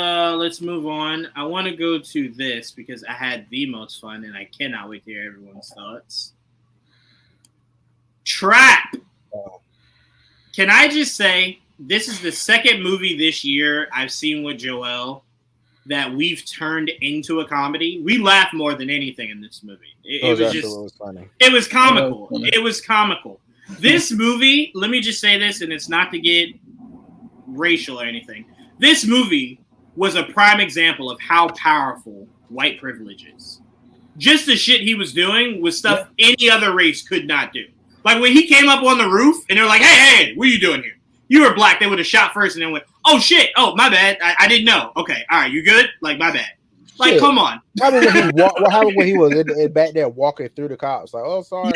move on. I want to go to this because I had the most fun, and I cannot wait to hear everyone's thoughts. Trap. Oh. Can I just say this is the second movie this year I've seen with Joel that we've turned into a comedy. We laughed more than anything in this movie. It was just funny. It was comical. It was comical. This movie, let me just say this, and it's not to get racial or anything. This movie was a prime example of how powerful white privilege is. Just the shit he was doing was stuff any other race could not do. Like when he came up on the roof and they're like, hey, what are you doing here? You were black. They would have shot first and then went, oh, shit. Oh, my bad. I didn't know. Okay. All right. You good? Like, my bad. Like, come on. What happened when he was back there walking through the cops? Like, oh, sorry.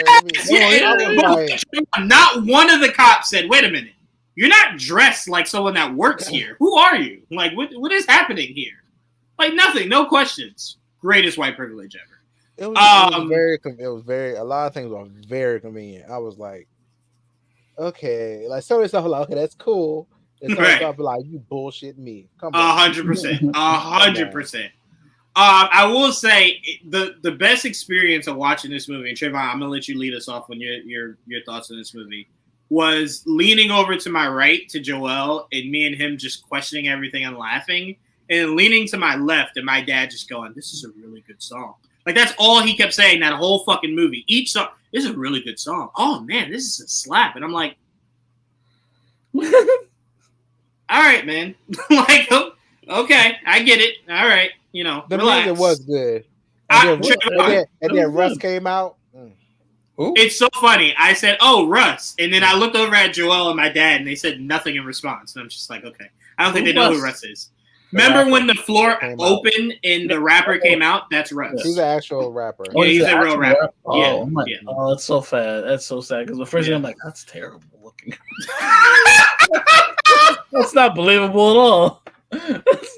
Not one of the cops said, wait a minute. You're not dressed like someone that works here. Who are you? Like, what is happening here? Like, nothing. No questions. Greatest white privilege ever. It was very, a lot of things were very convenient. I was like, okay, like some of the stuff, like, okay, that's cool. And some stuff, like, you bullshit me. Come on. 100%. 100%. I will say the best experience of watching this movie, and Trevon, I'm gonna let you lead us off on your thoughts on this movie, was leaning over to my right to Joel and me and him just questioning everything and laughing, and leaning to my left and my dad just going, "This is a really good song." Like, that's all he kept saying that whole fucking movie. Each song, this is a really good song. Oh, man, this is a slap. And I'm like, all right, man. Like, okay, I get it. All right, the relax. music was good. And then Russ came out. It's so funny. I said, oh, Russ. And then I looked over at Joel and my dad, and they said nothing in response. And I'm just like, okay. I don't think they know who Russ is. Remember when the floor opened and the rapper came out? That's Russ. He's an actual rapper. Yeah, he's a real rapper. Oh, yeah. Oh, that's so sad. That's so sad. Because the first thing I'm like, that's terrible looking. That's not believable at all.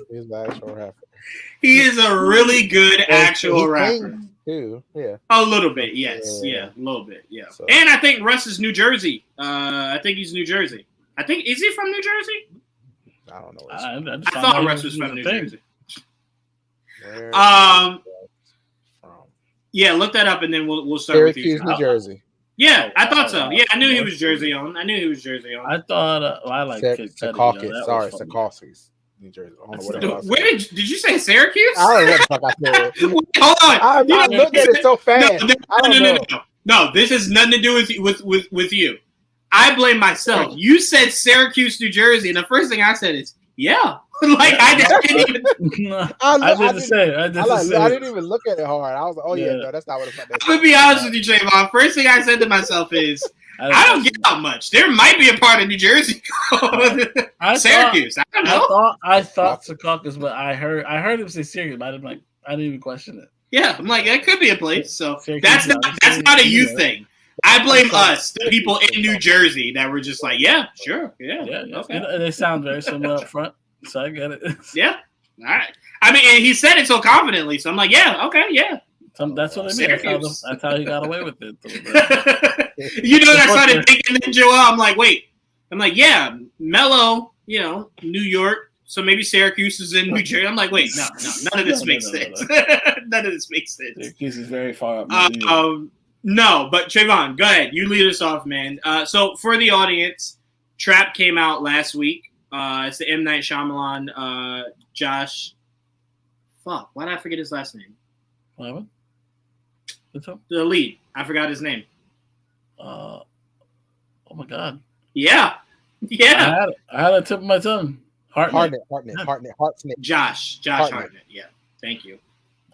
He's an actual rapper. He is a really good actual rapper. Too. Yeah. A little bit, yes. Yeah, a little bit, yeah. So. And I think Russ is New Jersey. I think he's New Jersey. Is he from New Jersey? I don't know. I thought Russ was from New Jersey. Yeah, look that up and then we'll start with you. New Jersey. Yeah, I thought so. Yeah, I knew he was Jersey on. I thought I like Secaucus. Sorry, Secaucus, New Jersey. Where did you say Syracuse? I don't know what the fuck I said. Hold on. I looked at it so fast. No, this has nothing to do with you. I blame myself. You said Syracuse, New Jersey, and the first thing I said is, yeah. Like, I didn't even. I didn't even look at it hard. I was like, oh, yeah, no, that's not what it's like. I'm going to be honest with you, Trevon. First thing I said to myself is, I don't get out much. There might be a part of New Jersey called Syracuse. I don't know. I thought Secaucus, but I heard him say Syracuse, but I didn't even question it. Yeah, I'm like, that could be a place. So that's not a you thing. I blame us, the people in New Jersey, that were just like, yeah, sure, yeah. Okay. They sound very similar up front, so I get it. Yeah, all right. I mean, and he said it so confidently, so I'm like, yeah, okay, yeah. That's what I mean. That's how he got away with it. I started thinking then, Joel, I'm like, wait. I'm like, yeah, Mello, New York, so maybe Syracuse is in New Jersey. I'm like, wait, no, none of this makes sense. None of this makes sense. Syracuse is very far up. No, but Trevon, go ahead. You lead us off, man. So for the audience, Trap came out last week. It's the M. Night Shyamalan, Josh. Fuck, why did I forget his last name? What? What's up? The lead. I forgot his name. Oh my God. Yeah. I had a tip of my tongue. Hartnett. Josh Hartnett. Yeah. Thank you.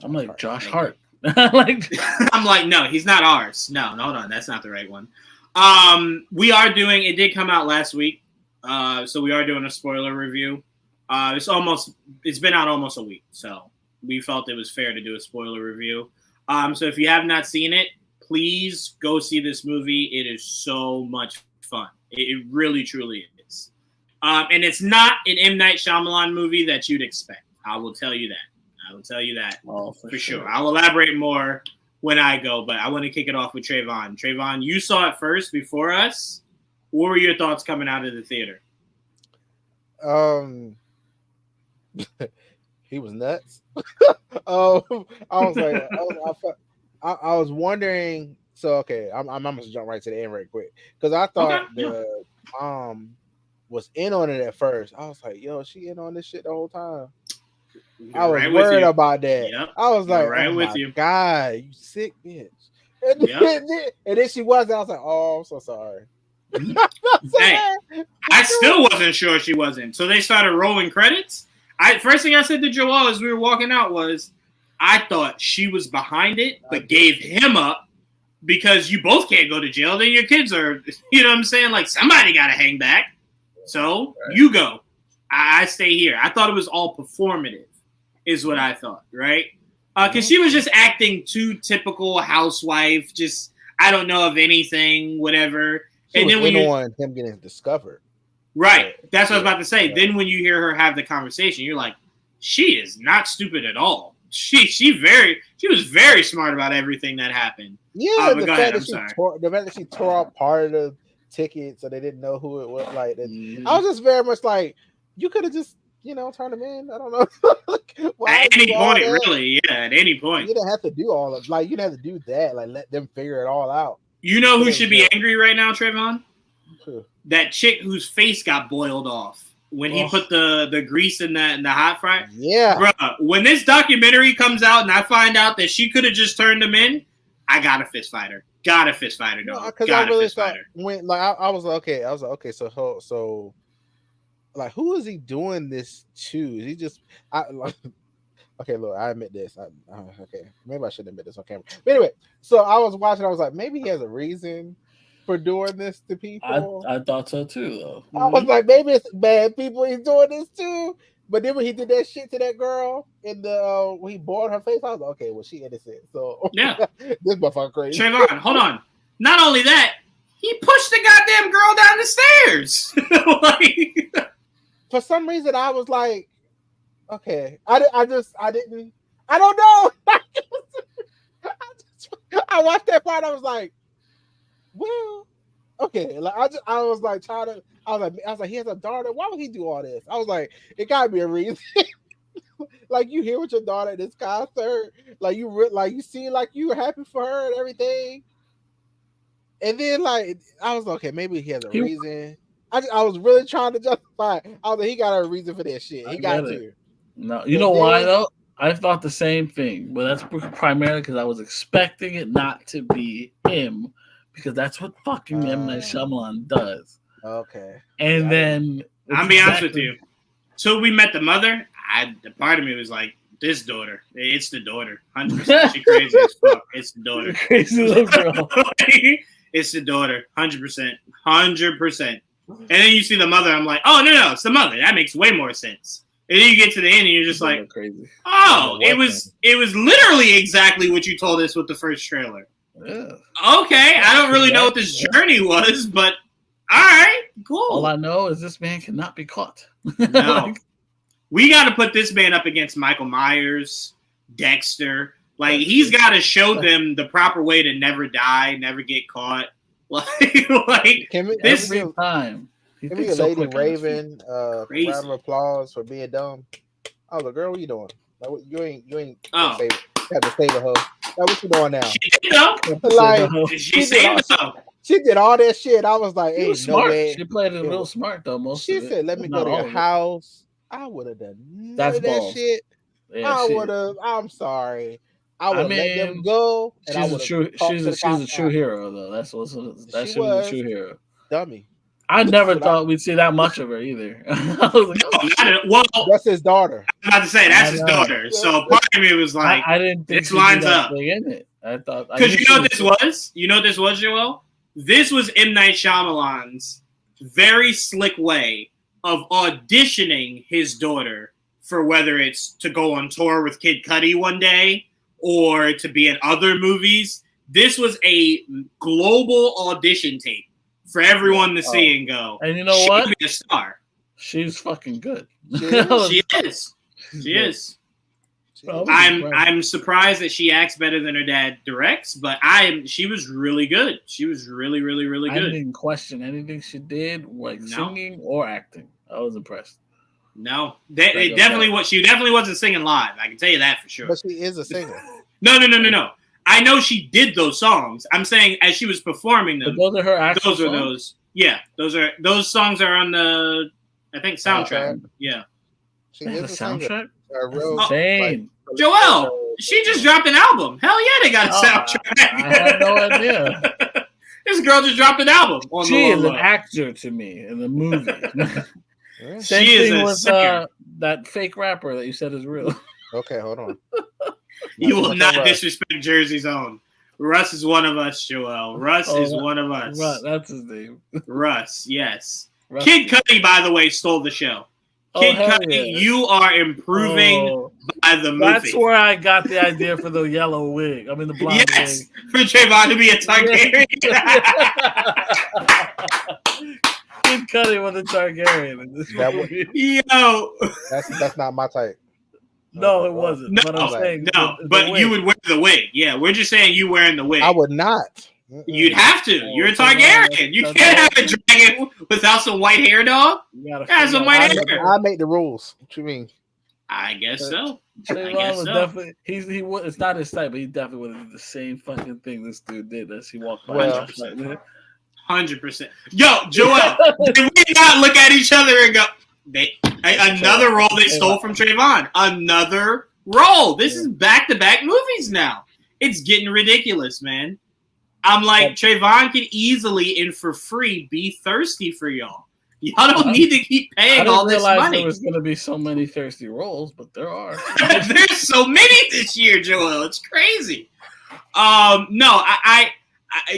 I'm like Josh Hart. I'm like, no, he's not ours. No, hold on, that's not the right one. It did come out last week, so we are doing a spoiler review. It's been out almost a week, so we felt it was fair to do a spoiler review. So if you have not seen it, please go see this movie. It is so much fun. It really, truly is. And it's not an M. Night Shyamalan movie that you'd expect. I will tell you that. For sure. I'll elaborate more when I go, but I want to kick it off with Trevon. Trevon, you saw it first before us. What were your thoughts coming out of the theater? He was nuts. I was like, I was wondering. So okay, I'm gonna jump right to the end right quick because I thought the mom was in on it at first. I was like, yo, she in on this shit the whole time. I was worried about that. Yep. I was like, right oh with my you. God, you sick bitch. And then she wasn't. I was like, oh, I'm so sorry. Hey, I still wasn't sure she wasn't. So they started rolling credits. First thing I said to Joel as we were walking out was, I thought she was behind it, but gave him up because you both can't go to jail. Then your kids are, you know what I'm saying? Like, somebody got to hang back. So you go. I stay here. I thought it was all performative, is what I thought, right? Because she was just acting too typical housewife, just, I don't know of anything, whatever. And then when on him getting discovered. Right. That's what I was about to say. Yeah. Then when you hear her have the conversation, you're like, she is not stupid at all. She was very smart about everything that happened. Yeah, the fact that she tore out part of the ticket so they didn't know who it was. Like, I was just very much like, you could have just, turned them in. I don't know. At any point, really. Yeah, at any point. You didn't have to do all of, like, you didn't have to do that. Like, let them figure it all out. You know who should be angry right now, Trevon? Who? That chick whose face got boiled off when he put the grease in the hot fryer. Yeah. Bruh, when this documentary comes out and I find out that she could have just turned him in, I got a fist fighter. Got a fist fighter, dog. Because I really thought when I was like, okay, so like, who is he doing this to? Is he just okay, look, I admit this. Okay, maybe I shouldn't admit this on camera. But anyway, so I was watching. I was like, maybe he has a reason for doing this to people. I thought so too, though. I was like, maybe it's bad people he's doing this to. But then when he did that shit to that girl in the when he boiled her face, I was like, okay, well, she innocent. So yeah, this motherfucker crazy. Trevon, hold on. Not only that, he pushed the goddamn girl down the stairs. Like, for some reason, I was like, okay, I don't know. I watched that part. I was like, well, okay. Like I was like, he has a daughter. Why would he do all this? I was like, it gotta be a reason. Like, you here with your daughter at this concert, like you see, like, you were happy for her and everything. And then, like, I was like, okay, maybe he has a reason. I was really trying to justify it. I was like, he got a reason for that shit. He got to. No, you know why though? I thought the same thing, but that's primarily because I was expecting it not to be him, because that's what fucking M. Night Shyamalan does. Okay. And then I'll be honest with you. So we met the mother. The part of me was like, this daughter. It's the daughter. 100%. She crazy as fuck. It's the daughter. Crazy little girl. It's the daughter. 100%. 100%. And then you see the mother. I'm like, oh no, it's the mother. That makes way more sense. And then you get to the end and you're just like, crazy. Oh, it was literally exactly what you told us with the first trailer. Yeah. Okay, I don't really know what this journey was, but all right, cool. All I know is this man cannot be caught. No. We got to put this man up against Michael Myers, Dexter. Like, he's got to show them the proper way to never die, never get caught. Like this every time. Can we a Lady Raven round of applause for being dumb? I was like, girl, what you doing? Like, you ain't have to save her. Like, what you doing now? She did though. Like, she saved though. She did all that shit. I was like, she was smart. She played it real smart though. She said, let me go to your house. I would have done none of that shit. Yeah, I'm sorry. I would let them go. And she's a true hero though. She was a true hero. Dummy. I never thought we'd see that much of her either. I was like, well, that's his daughter. I'm about to say that's his daughter. So part of me was like, I didn't think this lines up in it. I thought, because you know what this was. You know what this was, Joel. This was M. Night Shyamalan's very slick way of auditioning his daughter for whether it's to go on tour with Kid Cudi one day or to be in other movies. This was a global audition tape for everyone to see and go, and you know what? She could be a star. She's fucking good. She is. Bro, I'm surprised that she acts better than her dad directs, but she was really good. She was really good. I didn't question anything she did, like singing or acting. I was impressed. No, she definitely wasn't singing live. I can tell you that for sure. But she is a singer. No. I know she did those songs. I'm saying as she was performing them. But those are her actual songs? Those. Yeah, those songs are on the I think soundtrack. Yeah. She is a soundtrack. Insane. Joelle, she just dropped an album. Hell yeah, they got a soundtrack. I had no idea. This girl just dropped an album. She is an actor to me in the movie. Same she thing is a with singer. That fake rapper that you said is real. Okay, hold on. You will not disrespect Jersey's own. Russ is one of us, Joelle. Russ is one of us. Russ, that's his name. Russ, yes. Russ. Kid Cudi, by the way, stole the show. Kid Cudi, you are improving by the movie. That's where I got the idea for the yellow wig. I mean, the blonde wig. For Trevon to be a Targaryen. Kid Cudi with a Targaryen in this movie. Yo. That's not my type. No, it wasn't. No, but I'm saying but you would wear the wig. Yeah, we're just saying you wearing the wig. I would not. You'd have to. You're a Targaryen. You can't have a dragon without some white hair, dog. Have some white hair. I make the rules. What you mean? I guess so. Definitely. It's not his type, but he definitely would have did the same fucking thing this dude did as he walked by. 100%. Yo, Joel, did we not look at each other and go, another role they stole from Trevon? Another role. This is back-to-back movies now. It's getting ridiculous, man. I'm like, Trevon can easily and for free be thirsty for y'all. Y'all don't need to keep paying all this money. There was going to be so many thirsty roles, but there are. There's so many this year, Joel. It's crazy. No, I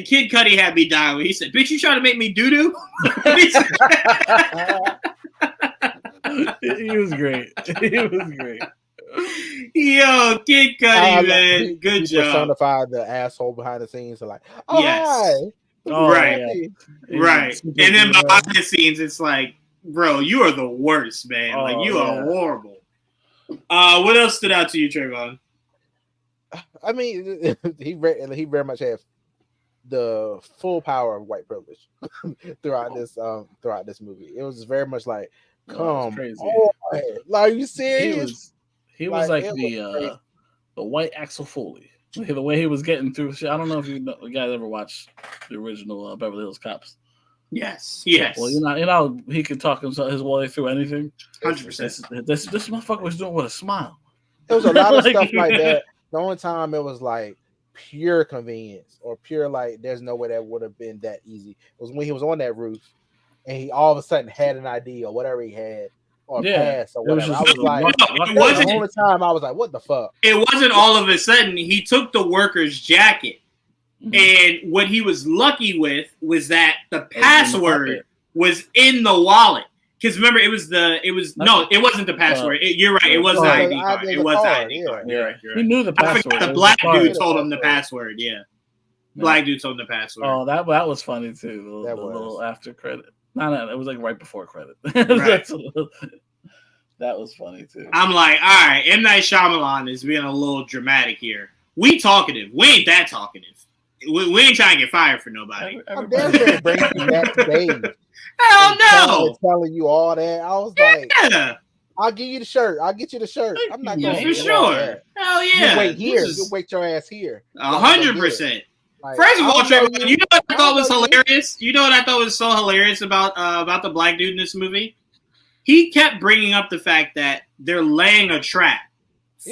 Kid Cudi had me dying when he said, "Bitch, you trying to make me doo-doo?" He was great. He was great. Yo, Kid Cudi, man, good job. Personified the asshole behind the scenes, like, yes. Right. And then behind the scenes, it's like, bro, you are the worst, man. Like, you are horrible. What else stood out to you, Trevon? I mean, he very much has the full power of white privilege throughout this movie. It was very much like, come on, like, are you serious? He was like the white Axel Foley. The way he was getting through shit. I don't know if you guys ever watched the original Beverly Hills Cops. Yes. Well, you know, he could talk his way through anything. 100%. This motherfucker was doing with a smile. There was a lot of stuff like that. The only time it was like pure convenience or pure like there's no way that would have been that easy was when he was on that roof and he all of a sudden had an idea or whatever he had. Or pass or whatever. I was like, the only time I was like, what the fuck? It wasn't all of a sudden. He took the worker's jacket, and what he was lucky with was that the password was in the wallet. Because remember, it wasn't the password. You're right. It was the ID card. It was the ID card. You're right. He knew the password. I forgot the black dude told him the password. Yeah. Black dude told him the password. Oh, that was funny too. The little after credit. No, it was like right before credit. Right. That was funny too. I'm like, all right, M. Night Shyamalan is being a little dramatic here. We talkative. We ain't that talkative. We ain't trying to get fired for nobody. I'm damn sure bringing you back today. Hell no! Telling you all that. I was like, I'll give you the shirt. I'll get you the shirt. I'm not going for sure. Hell yeah! You wait here. You wait your ass here. 100%. First of all, Trevor, you know what I thought was hilarious? You know what I thought was so hilarious about the black dude in this movie? He kept bringing up the fact that they're laying a trap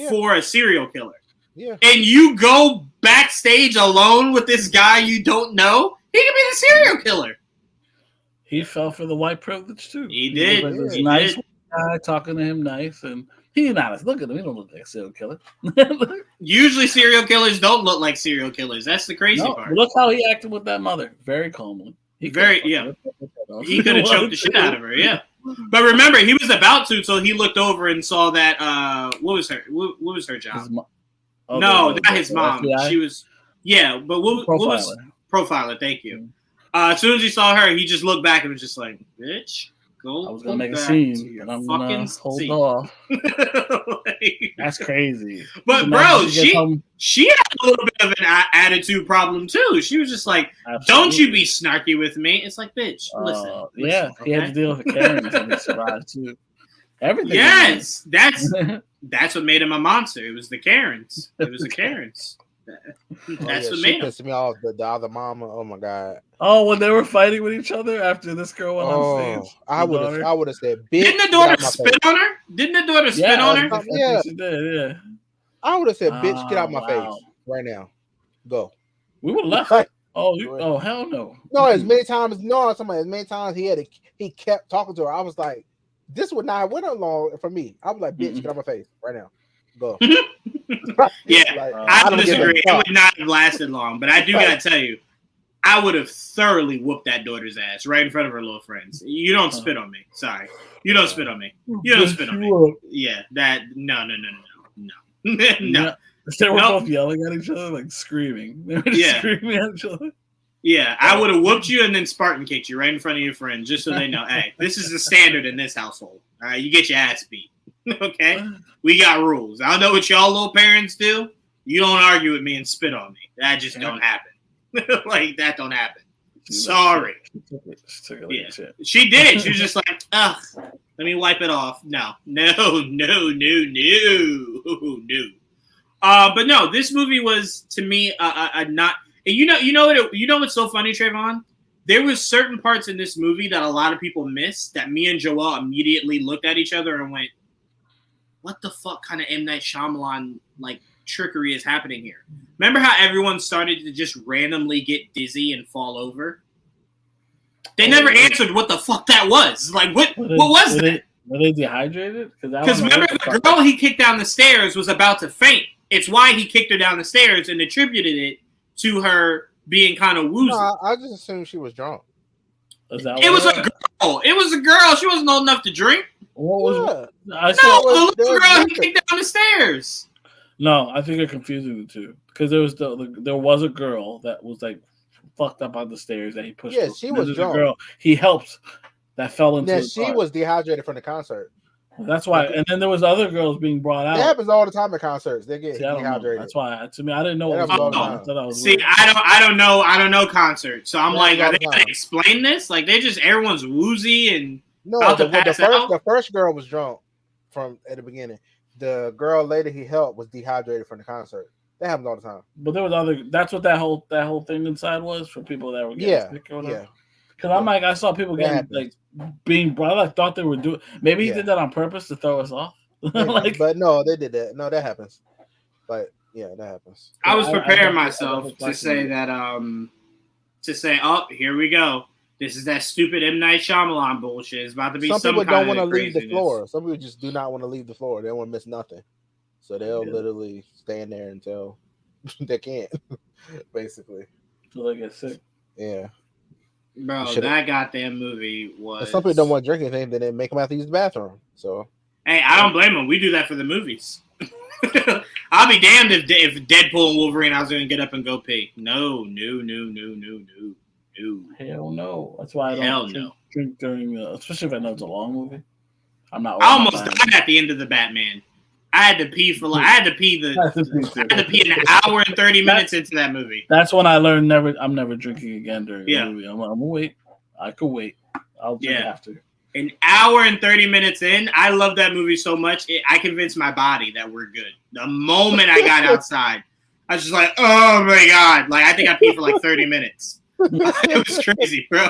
for a serial killer. Yeah. And you go backstage alone with this guy you don't know? He could be the serial killer. He fell for the white privilege too. He did. This nice guy talking to him nice, and he's not. Look at him. He don't look like a serial killer. Usually serial killers don't look like serial killers. That's the crazy part. Look how he acted with that mother. Very calmly. He could have choked the shit out of her, yeah. But remember, he was about to, so he looked over and saw that. What was her job? Not his mom. FBI? She was, but what was Profiler? Thank you. As soon as he saw her, he just looked back and was just like, "Bitch, Go I was gonna make a scene, but I'm gonna hold off. That's crazy. But bro, she had a little bit of an attitude problem too. She was just like, "Don't you be snarky with me." It's like, bitch, listen. Yeah, okay? He had to deal with the Karens and he survived too. Everything. Yes, that's what made him a monster. It was the Karens. It was the Karens. That's what made him. Pissed me off. The other mama. Oh my god. Oh, when they were fighting with each other after this girl went on stage. I would have said, "Bitch." Didn't the daughter spit on her? Didn't the daughter spit on her? Yeah, she did. Yeah. I would have said, "Bitch, get out my face right now. Go." We would have left. Oh hell no. No, as many times he kept talking to her. I was like, this would not have went along for me. I was like, bitch, get out my face right now. Go. Yeah, I disagree. It would not have lasted long, but I do gotta tell you, I would have thoroughly whooped that daughter's ass right in front of her little friends. You don't spit on me. Sorry. You don't spit on me. You don't spit on me. Yeah, no. No. They were both yelling at each other, like screaming. They were just screaming at each other. Yeah, I would have whooped you and then Spartan kicked you right in front of your friends just so they know, hey, this is the standard in this household. All right, you get your ass beat. Okay? We got rules. I don't know what y'all little parents do. You don't argue with me and spit on me. That just don't happen. Like, that don't happen. Sorry. She did. She was just like, ugh, let me wipe it off. No. But no, this movie was, to me, not... And you know what's so funny, Trevon? There was certain parts in this movie that a lot of people missed that me and Joel immediately looked at each other and went, what the fuck kind of M. Night Shyamalan like trickery is happening here? Remember how everyone started to just randomly get dizzy and fall over? They never answered what the fuck that was. Like, what was that? Were they dehydrated? Because remember, the girl he kicked down the stairs was about to faint. It's why he kicked her down the stairs and attributed it to her being kind of woozy. No, I just assumed she was drunk. It was a girl. It was a girl. She wasn't old enough to drink. What was the little girl he kicked down the stairs. No, I think you're confusing the two. Because there was a girl that was like fucked up on the stairs that he pushed. Yeah, she was drunk. Girl he helped that fell into. Yeah, she was dehydrated from the concert. That's why, and then there was other girls being brought out. It happens all the time at concerts. They get dehydrated. That's why. To me, I didn't know what was going on. See, I don't know concerts. So I'm like, are they gonna explain this? Like, they just everyone's woozy and about to pass out. The first girl was drunk from at the beginning. The girl later he helped was dehydrated from the concert. That happens all the time. But there was other. That's what that whole thing inside was for people that were getting sick or whatever. Because I'm like, I saw people getting like being brought. I thought they were doing. Maybe he did that on purpose to throw us off. Like, but no, they did that. No, that happens. But yeah, that happens. I was preparing myself to say that. Oh, here we go. This is that stupid M. Night Shyamalan bullshit. It's about to be some people don't want to leave the floor. Some people just do not want to leave the floor. They don't want to miss nothing. So they'll literally stand there until they can't, basically. Until they get sick. Yeah. Bro, that goddamn movie was... Some people don't want to drink anything, then they make them have to use the bathroom. So, hey, I don't blame them. We do that for the movies. I'll be damned if Deadpool and Wolverine, I was going to get up and go pee. No. Hell no. That's why I don't drink during, especially if I know it's a long movie. I'm not. I almost died at the end of the Batman. I had to pee an hour and 30 minutes into that movie. That's when I learned I'm never drinking again during a movie. I'm gonna wait. I could wait. I'll drink after. An hour and 30 minutes in, I love that movie so much. I convinced my body that we're good. The moment I got outside, I was just like, oh my God. Like, I think I peed for like 30 minutes. It was crazy, bro.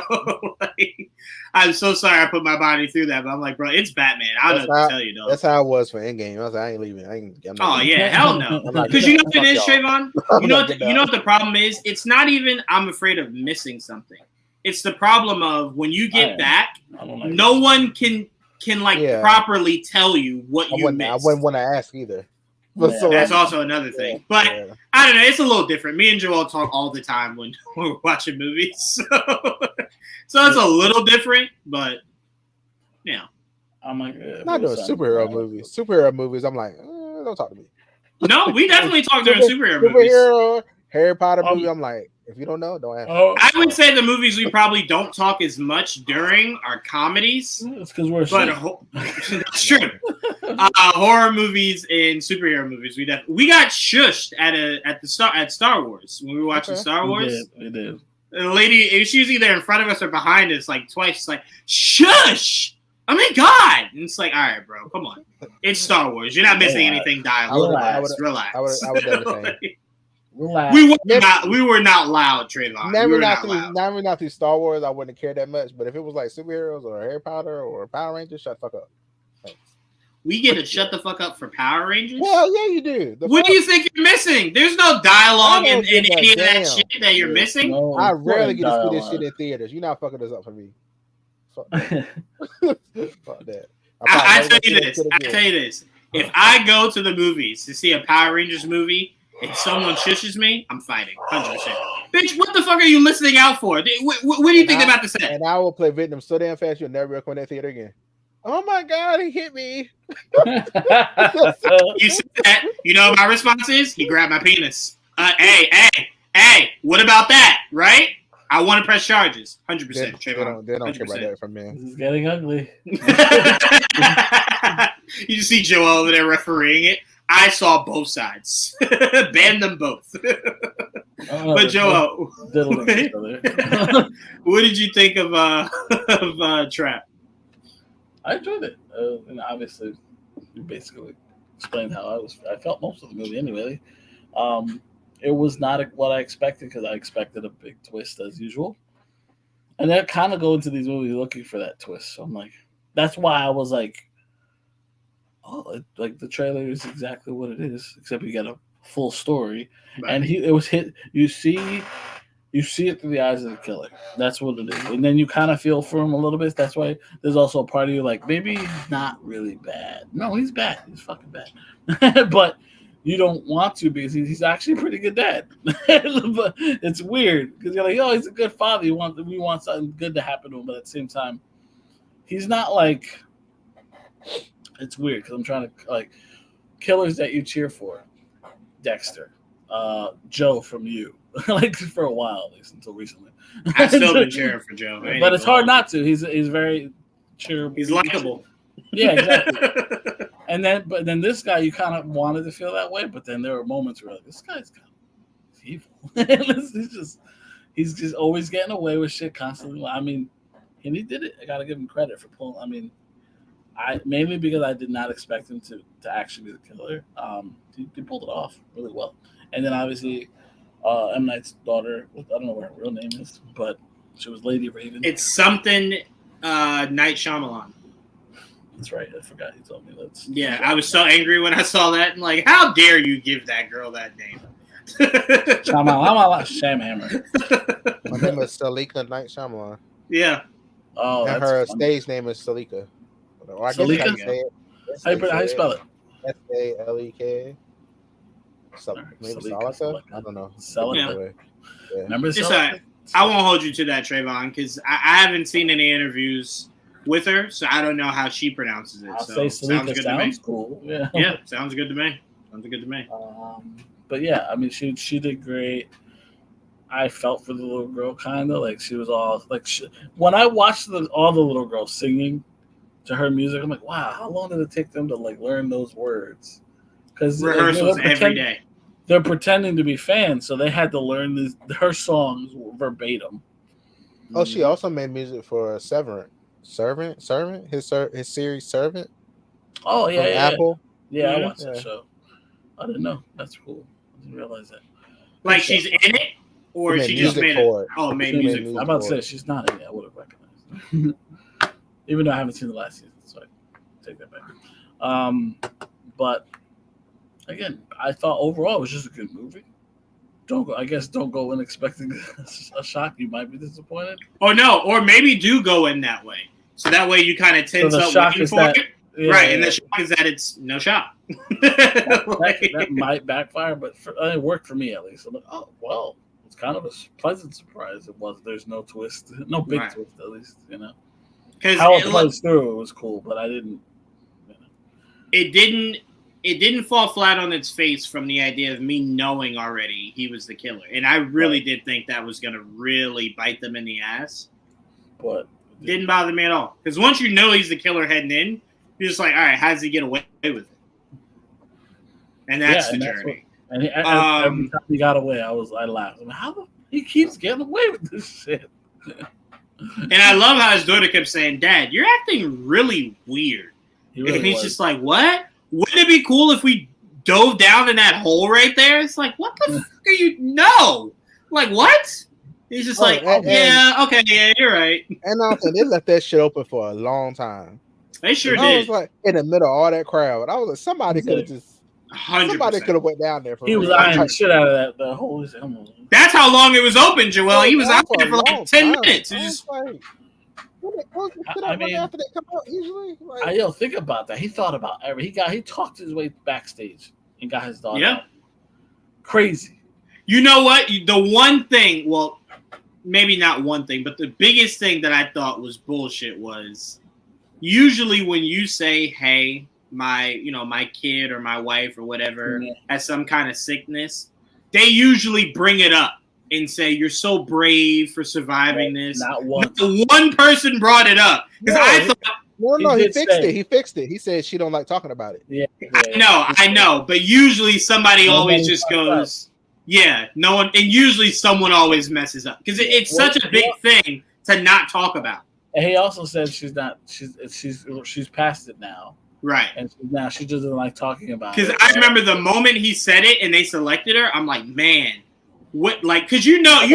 Like, I'm so sorry I put my body through that, but I'm like, bro, it's Batman. I don't know what to tell you, though. That's how it was for Endgame. I was like, I ain't leaving. Hell no. Because you know what it is, Trevon? You know what the problem is? It's not even I'm afraid of missing something. It's the problem of when you get back, no one can properly tell you what you missed. I wouldn't want to ask either. That's also another thing. But I don't know. It's a little different. Me and Joel talk all the time when we're watching movies. So it's a little different, but I'm like, not doing superhero movies. Superhero movies, I'm like, don't talk to me. No, we definitely talk during superhero movies. Harry Potter movie, I'm like, If you don't know, don't ask. I would say the movies we probably don't talk as much during are comedies. It's because we're that's true. Horror movies and superhero movies. We got shushed at Star Wars when we were watching Star Wars. We did. The lady, she was either in front of us or behind us, like twice. She's like, "Shush! Oh my god!" And it's like, all right, bro, come on. It's Star Wars. You're not missing anything. Relax. I would do the same. Relax. We were not loud, Trevon. Never not through Star Wars. I wouldn't care that much. But if it was like superheroes or Harry Potter or Power Rangers, shut the fuck up. Thanks. We get to shut the fuck up for Power Rangers? Well, yeah, you do. What do you think you're missing? There's no dialogue in any of that shit that you're missing. No, I rarely get to see this shit in theaters. You're not fucking this up for me. Fuck that. Fuck that. I tell you this. If I go to the movies to see a Power Rangers movie and someone shushes me, I'm fighting. 100%. Bitch, what the fuck are you listening out for? What do you think they're about to say? And I will play Vietnam so damn fast you'll never come in that theater again. Oh my god, he hit me. You see that? You know what my response is? He grabbed my penis. Hey, what about that? Right? I want to press charges. 100%. They don't care about that from me. This is getting ugly. You just see Joel over there refereeing it. I saw both sides. Ban them both. But Joel, what did you think of Trap? I enjoyed it, and obviously, you basically explained how I felt most of the movie anyway. It was not what I expected because I expected a big twist as usual, and I kind of go into these movies looking for that twist. So I'm like, that's why I was like, oh, like the trailer is exactly what it is, except you get a full story, right. And it was hit. You see it through the eyes of the killer. That's what it is. And then you kind of feel for him a little bit. That's why there's also a part of you like, maybe he's not really bad. No, he's bad. He's fucking bad. But you don't want to because he's actually a pretty good dad. But it's weird because you're like, oh, he's a good father. We want something good to happen to him. But at the same time, he's not like, it's weird because I'm trying to, like, killers that you cheer for. Dexter. Joe from You. Like for a while, at least until recently. I've still been cheering for Joe, but it's hard not to. He's very cheerful. He's likable. Yeah, exactly. But then this guy, you kind of wanted to feel that way, but then there were moments where like, this guy's kind of evil. he's just always getting away with shit constantly. I mean, and he did it. I gotta give him credit for pulling. I mean, mainly because I did not expect him to actually be the killer. He pulled it off really well, and then obviously. M. Night's daughter, I don't know what her real name is, but she was Lady Raven. It's something Night Shyamalan. That's right. I forgot you told me that. Yeah, I was so angry when I saw that. And like, how dare you give that girl that name? Shamhammer. My name is Salika Night Shyamalan. Yeah. Oh, and her stage name is Salika. Or I guess Salika? How you spell it? Salek. Maybe Salika? I don't know. Salika. Yeah. Remember Salika? I won't hold you to that, Trevon, because I haven't seen any interviews with her, so I don't know how she pronounces it. I'll say Salika sounds cool. Yeah, sounds good to me. But yeah, I mean, she did great. I felt for the little girl, kind of like she was all like. When I watched all the little girls singing to her music, I'm like, wow, how long did it take them to like learn those words? Because rehearsals every day. They're pretending to be fans, so they had to learn her songs verbatim. Oh, she also made music for Servant, his series Servant. Oh yeah, Apple. Yeah, I watched that show. I didn't know. That's cool. I didn't realize that. Like she's in it, or she just made it. Oh, made music. I'm about to say she's not in it. I would have recognized her. Even though I haven't seen the last season, so I take that back. But again, I thought overall it was just a good movie. Don't go in expecting a shock. You might be disappointed. Or no, or maybe do go in that way. So that way you kind of tense up waiting for it. Yeah, right, and the shock is that it's no shock. that might backfire, but it worked for me at least. I'm like, oh, well, it's kind of a pleasant surprise. It was. There's no twist. No big twist, at least, How it plays through, it was cool, but I didn't. It didn't it didn't fall flat on its face from the idea of me knowing already he was the killer. And I really did think that was going to really bite them in the ass. But didn't bother me at all. Because once you know he's the killer heading in, you're just like, all right, how does he get away with it? And that's the journey. Every time he got away, I laughed. I mean, how he keeps getting away with this shit? And I love how his daughter kept saying, Dad, you're acting really weird. And he's just like, what? Wouldn't it be cool if we dove down in that hole right there? It's like, what the fuck are you? No. Like, what? He's just okay, yeah, you're right. And also, they left that shit open for a long time. They sure did. I was like, in the middle of all that crowd. I was like, somebody could have just 100%. Somebody could have went down there for He was eyeing the shit out of that the whole. That's how long it was open, Joel. He was out there for like 10 minutes. After they come out usually. Think about that. He thought about he talked his way backstage and got his daughter. Yeah, out. Crazy. You know what? The one thing, well, maybe not one thing, but the biggest thing that I thought was bullshit was usually when you say, "Hey, my kid or my wife or whatever has some kind of sickness," they usually bring it up and say, "You're so brave for surviving this." Not one. The one person brought it up because I thought. No, he fixed it. He fixed it. He said she don't like talking about it. Yeah. I know, but usually somebody always just goes, "Yeah, no one," and usually someone always messes up because it's such a big thing to not talk about. And he also said she's past it now. Right. And now she doesn't like talking about it. Because I remember the moment he said it and they selected her, I'm like, man, what? Like, because you know,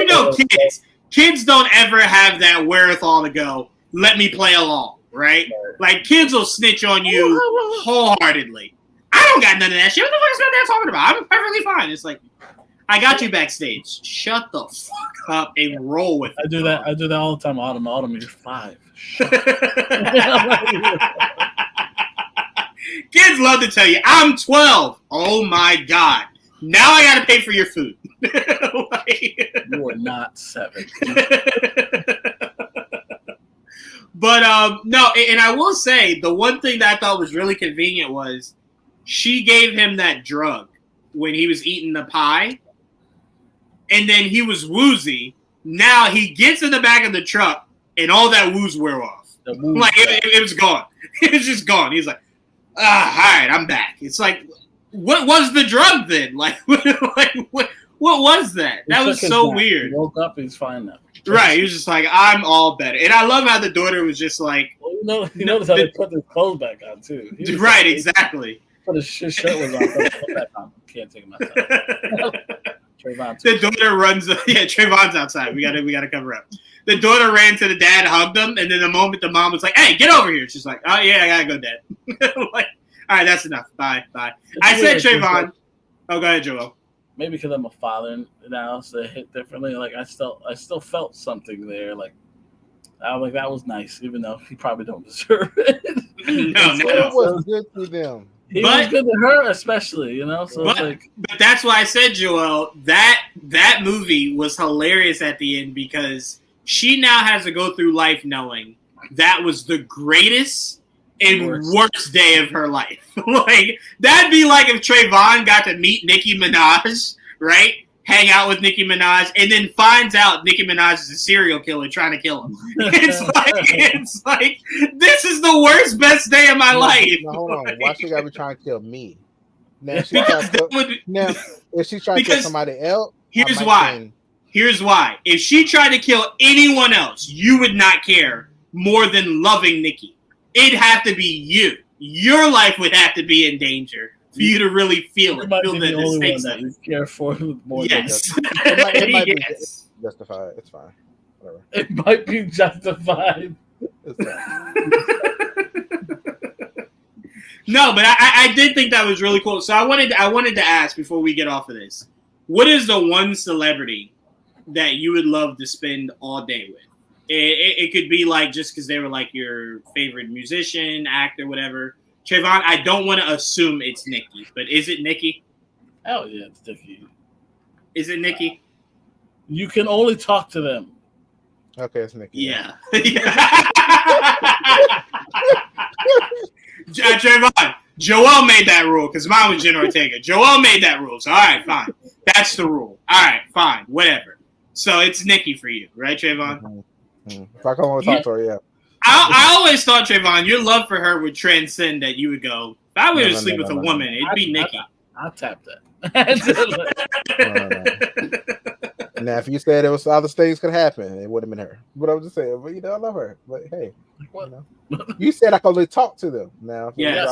kids don't ever have that wherewithal to go, let me play along, right? Like, kids will snitch on you wholeheartedly. I don't got none of that shit. What the fuck is that talking about? I'm perfectly fine. It's like, I got you backstage. Shut the fuck up and roll with it. I do that all the time. Autumn, you're 5. Kids love to tell you, I'm 12. Oh my God. Now I got to pay for your food. You are not 7. But no, and I will say, the one thing that I thought was really convenient was she gave him that drug when he was eating the pie. And then he was woozy. Now he gets in the back of the truck and all that wooze wear off. It was gone. It was just gone. He's like, all right, I'm back. It's like, what was the drug then? Like what was that? That was so weird. He woke up, he's fine now. Right, he was just like, I'm all better. And I love how the daughter was just like... Well, you notice how they put his clothes back on, too. Right, exactly. Put his shirt was on, put it back on. Can't take him outside. Trevon. The daughter runs... Trevon's outside. We gotta cover up. The daughter ran to the dad, hugged him, and then the moment the mom was like, hey, get over here. She's like, oh, yeah, I gotta go, Dad. Like, all right, that's enough. Bye. I said Trevon. Oh, go ahead, Joel. Maybe because I'm a father now, so it hit differently. Like I still felt something there. Like I was like, that was nice, even though he probably don't deserve it. No. It was good to them. He was good to her, especially, you know. So but that's why I said, Joel, that movie was hilarious at the end because she now has to go through life knowing that was the greatest and worst day of her life. Like, that'd be like if Trevon got to meet Nicki Minaj, right? Hang out with Nicki Minaj, and then finds out Nicki Minaj is a serial killer trying to kill him. It's like this is the worst, best day of my life. No, hold on. Why she gotta be trying to kill me? Now, if she tries to kill somebody else, here's why. Here's why. If she tried to kill anyone else, you would not care more than loving Nicki. It'd have to be you. Your life would have to be in danger for you to really feel it. Feel the only one that you care for more than it might be justified. It's fine. Whatever. It might be justified. It's fine. No, but I did think that was really cool. So I wanted to ask before we get off of this, what is the one celebrity that you would love to spend all day with? It could be like just because they were like your favorite musician, actor, whatever. Trevon, I don't want to assume it's Nicki, but is it Nicki? Oh yeah, it's Nicki. Is it Nicki? You can only talk to them. Okay, it's Nicki. Yeah. Trevon, Joel made that rule because mine was Jen Ortega. Joel made that rule. So, all right, fine. That's the rule. All right, fine. Whatever. So, it's Nikki for you, right, Trevon? Mm-hmm. If I come on and talk to her, yeah. I always thought, Trevon, your love for her would transcend that you would go, if I were to sleep with a woman, it'd be Nikki. I'll tap that. Now, if you said there was other things could happen, it would have been her. But I was just saying, but I love her. But hey, you said I could only talk to them. Now, yes.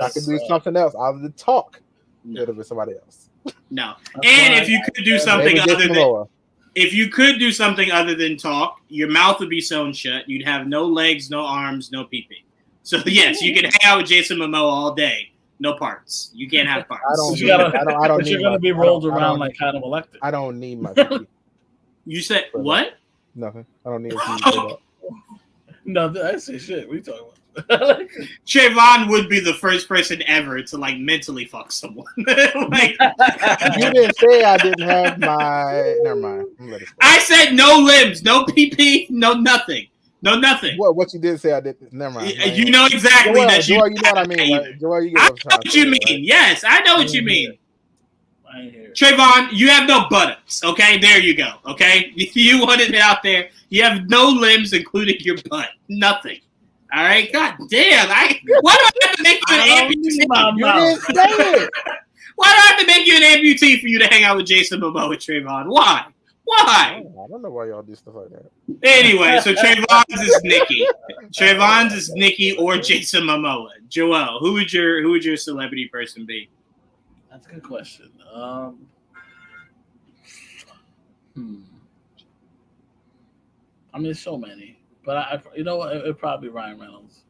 I could do something else other than talk. It would have been somebody else. No. And if you could do something other than talk, your mouth would be sewn shut. You'd have no legs, no arms, no pee-pee. So yes, you can hang out with Jason Momoa all day. No parts. You can't have parts. You're gonna be rolled around like Hannibal Lecter. I don't need my pee-pee. You said what? Nothing. I don't need a pee-pee for that. No, I say shit. What are you talking about? Trevon would be the first person ever to like mentally fuck someone. Like, you didn't say I didn't have my. Never mind. I said no limbs, no pee-pee, no nothing. No, nothing. What you did say I did. Never mind. You know exactly that you. Joel, you know what I mean. Right? Joel, you I know what you mean. Right? Yes, I know what you mean. Trevon, you have no buttocks. Okay, there you go. Okay, you wanted it out there. You have no limbs, including your butt. Nothing. All right. God damn. Why do I have to make you an amputee? You didn't say it. Why do I have to make you an amputee for you to hang out with Jason Momoa, Trevon? Why? Why? I don't know why y'all do stuff like that. Anyway, so Trevon's is Nikki. Trevon's is Nikki or Jason Momoa. Joel, who would your celebrity person be? That's a good question. I mean, so many, but you know what? It'd probably be Ryan Reynolds.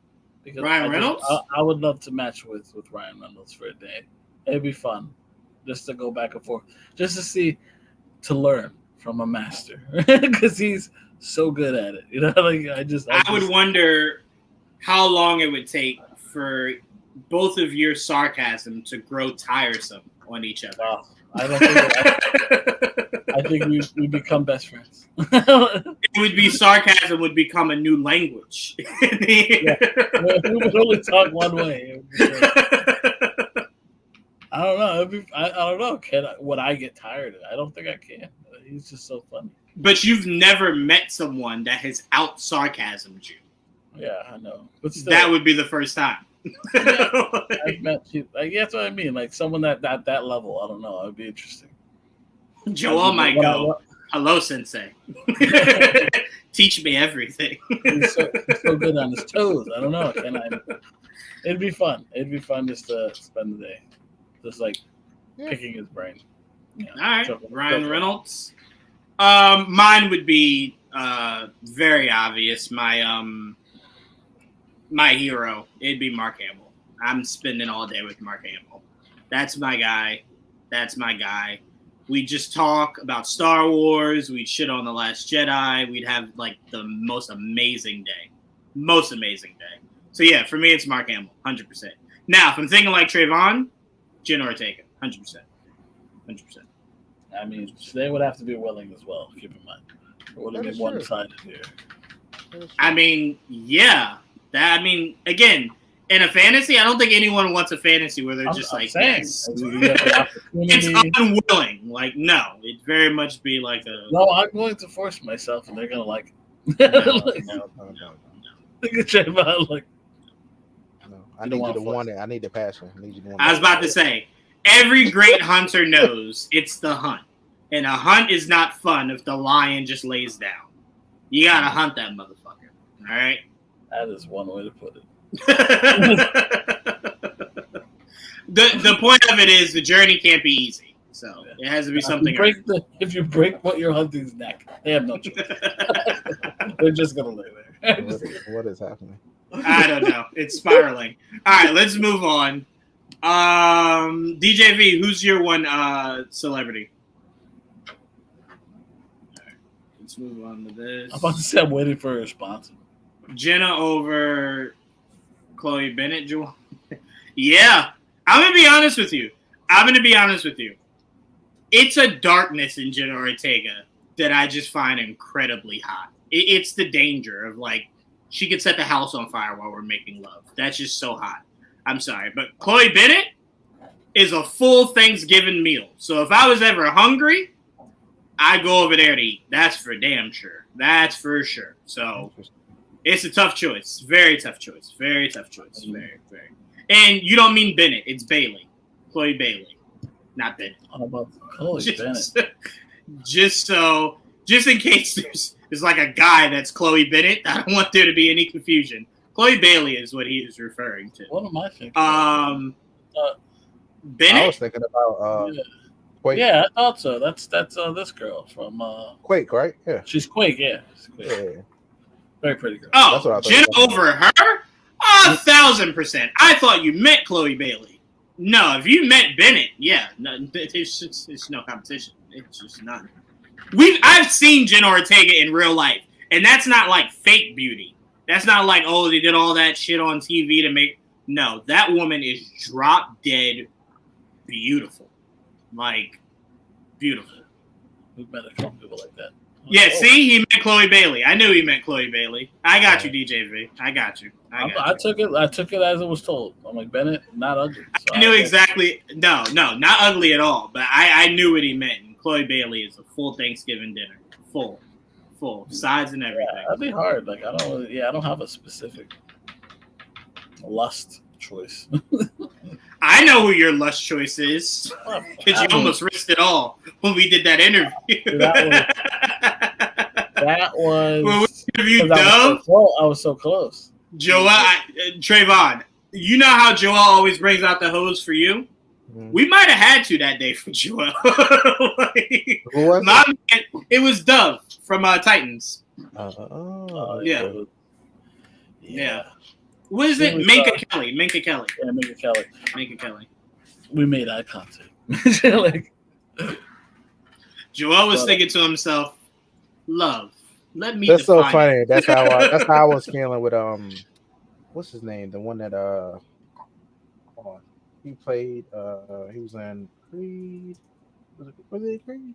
Because Ryan Reynolds? I would love to match with Ryan Reynolds for a day. It'd be fun, just to go back and forth, just to learn from a master, because he's so good at it. You know, like I would wonder how long it would take for both of your sarcasm to grow tiresome on each other. Oh, I don't think. I think we become best friends. It would be sarcasm would become a new language. Yeah. We would only talk one way. I don't know. I don't know. Would I get tired of it? I don't think I can. He's just so funny. But you've never met someone that has out sarcasmed you. Yeah, I know. But still, that would be the first time. Yeah, I've met you. Like, that's what I mean. Like someone that level. I don't know. It would be interesting. Joel might go, "Hello, Sensei. Teach me everything." He's so good on his toes. I don't know. It'd be fun. It'd be fun just to spend the day, just like picking his brain. Yeah. All right, Ryan Reynolds. Mine would be very obvious. My hero. It'd be Mark Hamill. I'm spending all day with Mark Hamill. That's my guy. We'd just talk about Star Wars. We'd shit on The Last Jedi. We'd have like the most amazing day. So yeah, for me, it's Mark Hamill, 100%. Now, if I'm thinking like Trevon, Jen Ortega, 100%. I mean, they would have to be willing as well. Keep in mind, it wouldn't be one-sided here. I mean, yeah. Again, in a fantasy, I don't think anyone wants a fantasy where they're yes. It's unwilling. Like, no, it'd very much be like a. No, I'm going to force myself, and they're gonna like it. No. Look at Trevon, like. No, I need you to want it. I need the passion. I was about to say, every great hunter knows it's the hunt, and a hunt is not fun if the lion just lays down. You gotta hunt that motherfucker. All right. That is one way to put it. The point of it is the journey can't be easy, so it has to be something. If you break what you're hunting's neck, they have no choice. They're just gonna lay there. What is happening? I don't know. It's spiraling. All right, let's move on. DJV, who's your one celebrity? All right, let's move on to this. I'm about to say I'm waiting for a response. Jenna over Chloe Bennett, Juwaan. Yeah, I'm gonna be honest with you. It's a darkness in Jenna Ortega that I just find incredibly hot. It's the danger of like she could set the house on fire while we're making love. That's just so hot. I'm sorry, but Chloe Bennett is a full Thanksgiving meal. So if I was ever hungry, I'd go over there to eat. That's for damn sure. That's for sure. So it's a tough choice. Very tough choice. Very tough choice. Very, very. And you don't mean Bennett. It's Bailey. Chloe Bailey. Not Bennett. How about Chloe Bennett? Just in case there's like a guy that's Chloe Bennett, I don't want there to be any confusion. Chloe Bailey is what he is referring to. What am I thinking? Bennett? I was thinking about Quake. Yeah, I thought so. That's this girl from Quake, right? Yeah. She's Quake, yeah. She's Quake. Yeah. Very pretty girl. Oh, That's what I thought Jenna about. over her? 1,000%. I thought you meant Chloe Bailey. No, if you meant Bennett, yeah, no, it's no competition. It's just none. I've seen Jenna Ortega in real life, and that's not like fake beauty. That's not like, oh, they did all that shit on TV to make. No, that woman is drop dead beautiful. Like, beautiful. We've met a couple people like that. Yeah, see? He meant Chloe Bailey. I knew he meant Chloe Bailey. I got you, DJV. I got you. I took it as it was told. I'm like, Bennett, not ugly. So I knew exactly. No, not ugly at all. But I knew what he meant. And Chloe Bailey is a full Thanksgiving dinner. Full. Sides and everything. Yeah, that'd be hard. Like, I don't have a specific lust choice. I know who your lust choice is. Because you almost risked it all when we did that interview. That was when we interviewed Dove. I was so close. Trevon, you know how Joel always brings out the hose for you? Mm-hmm. We might have had to that day for Joel. Who was it? It was Dove from Titans. Yeah. What is it? Minka Kelly. Yeah, Minka Kelly. We made eye contact. Like, Joel was thinking to himself, "Love, let me." That's so funny. It. That's how I was feeling with what's his name? The one that hold on. He played. He was in Creed. Was it Creed?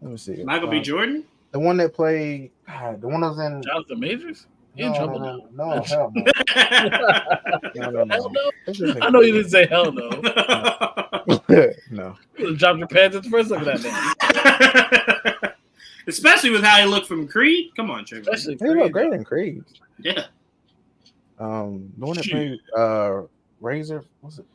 Let me see. Michael B. Jordan. The one that played. God, the one that was in Jonathan Majors. In trouble now. No, hell no. No. Hell no. I know you didn't say hell no. No. You dropped your pants at the first look at that man. Especially with how he looked from Creed. Come on, Trevor. He looked great in Creed. Yeah. The one that played Razor. Was it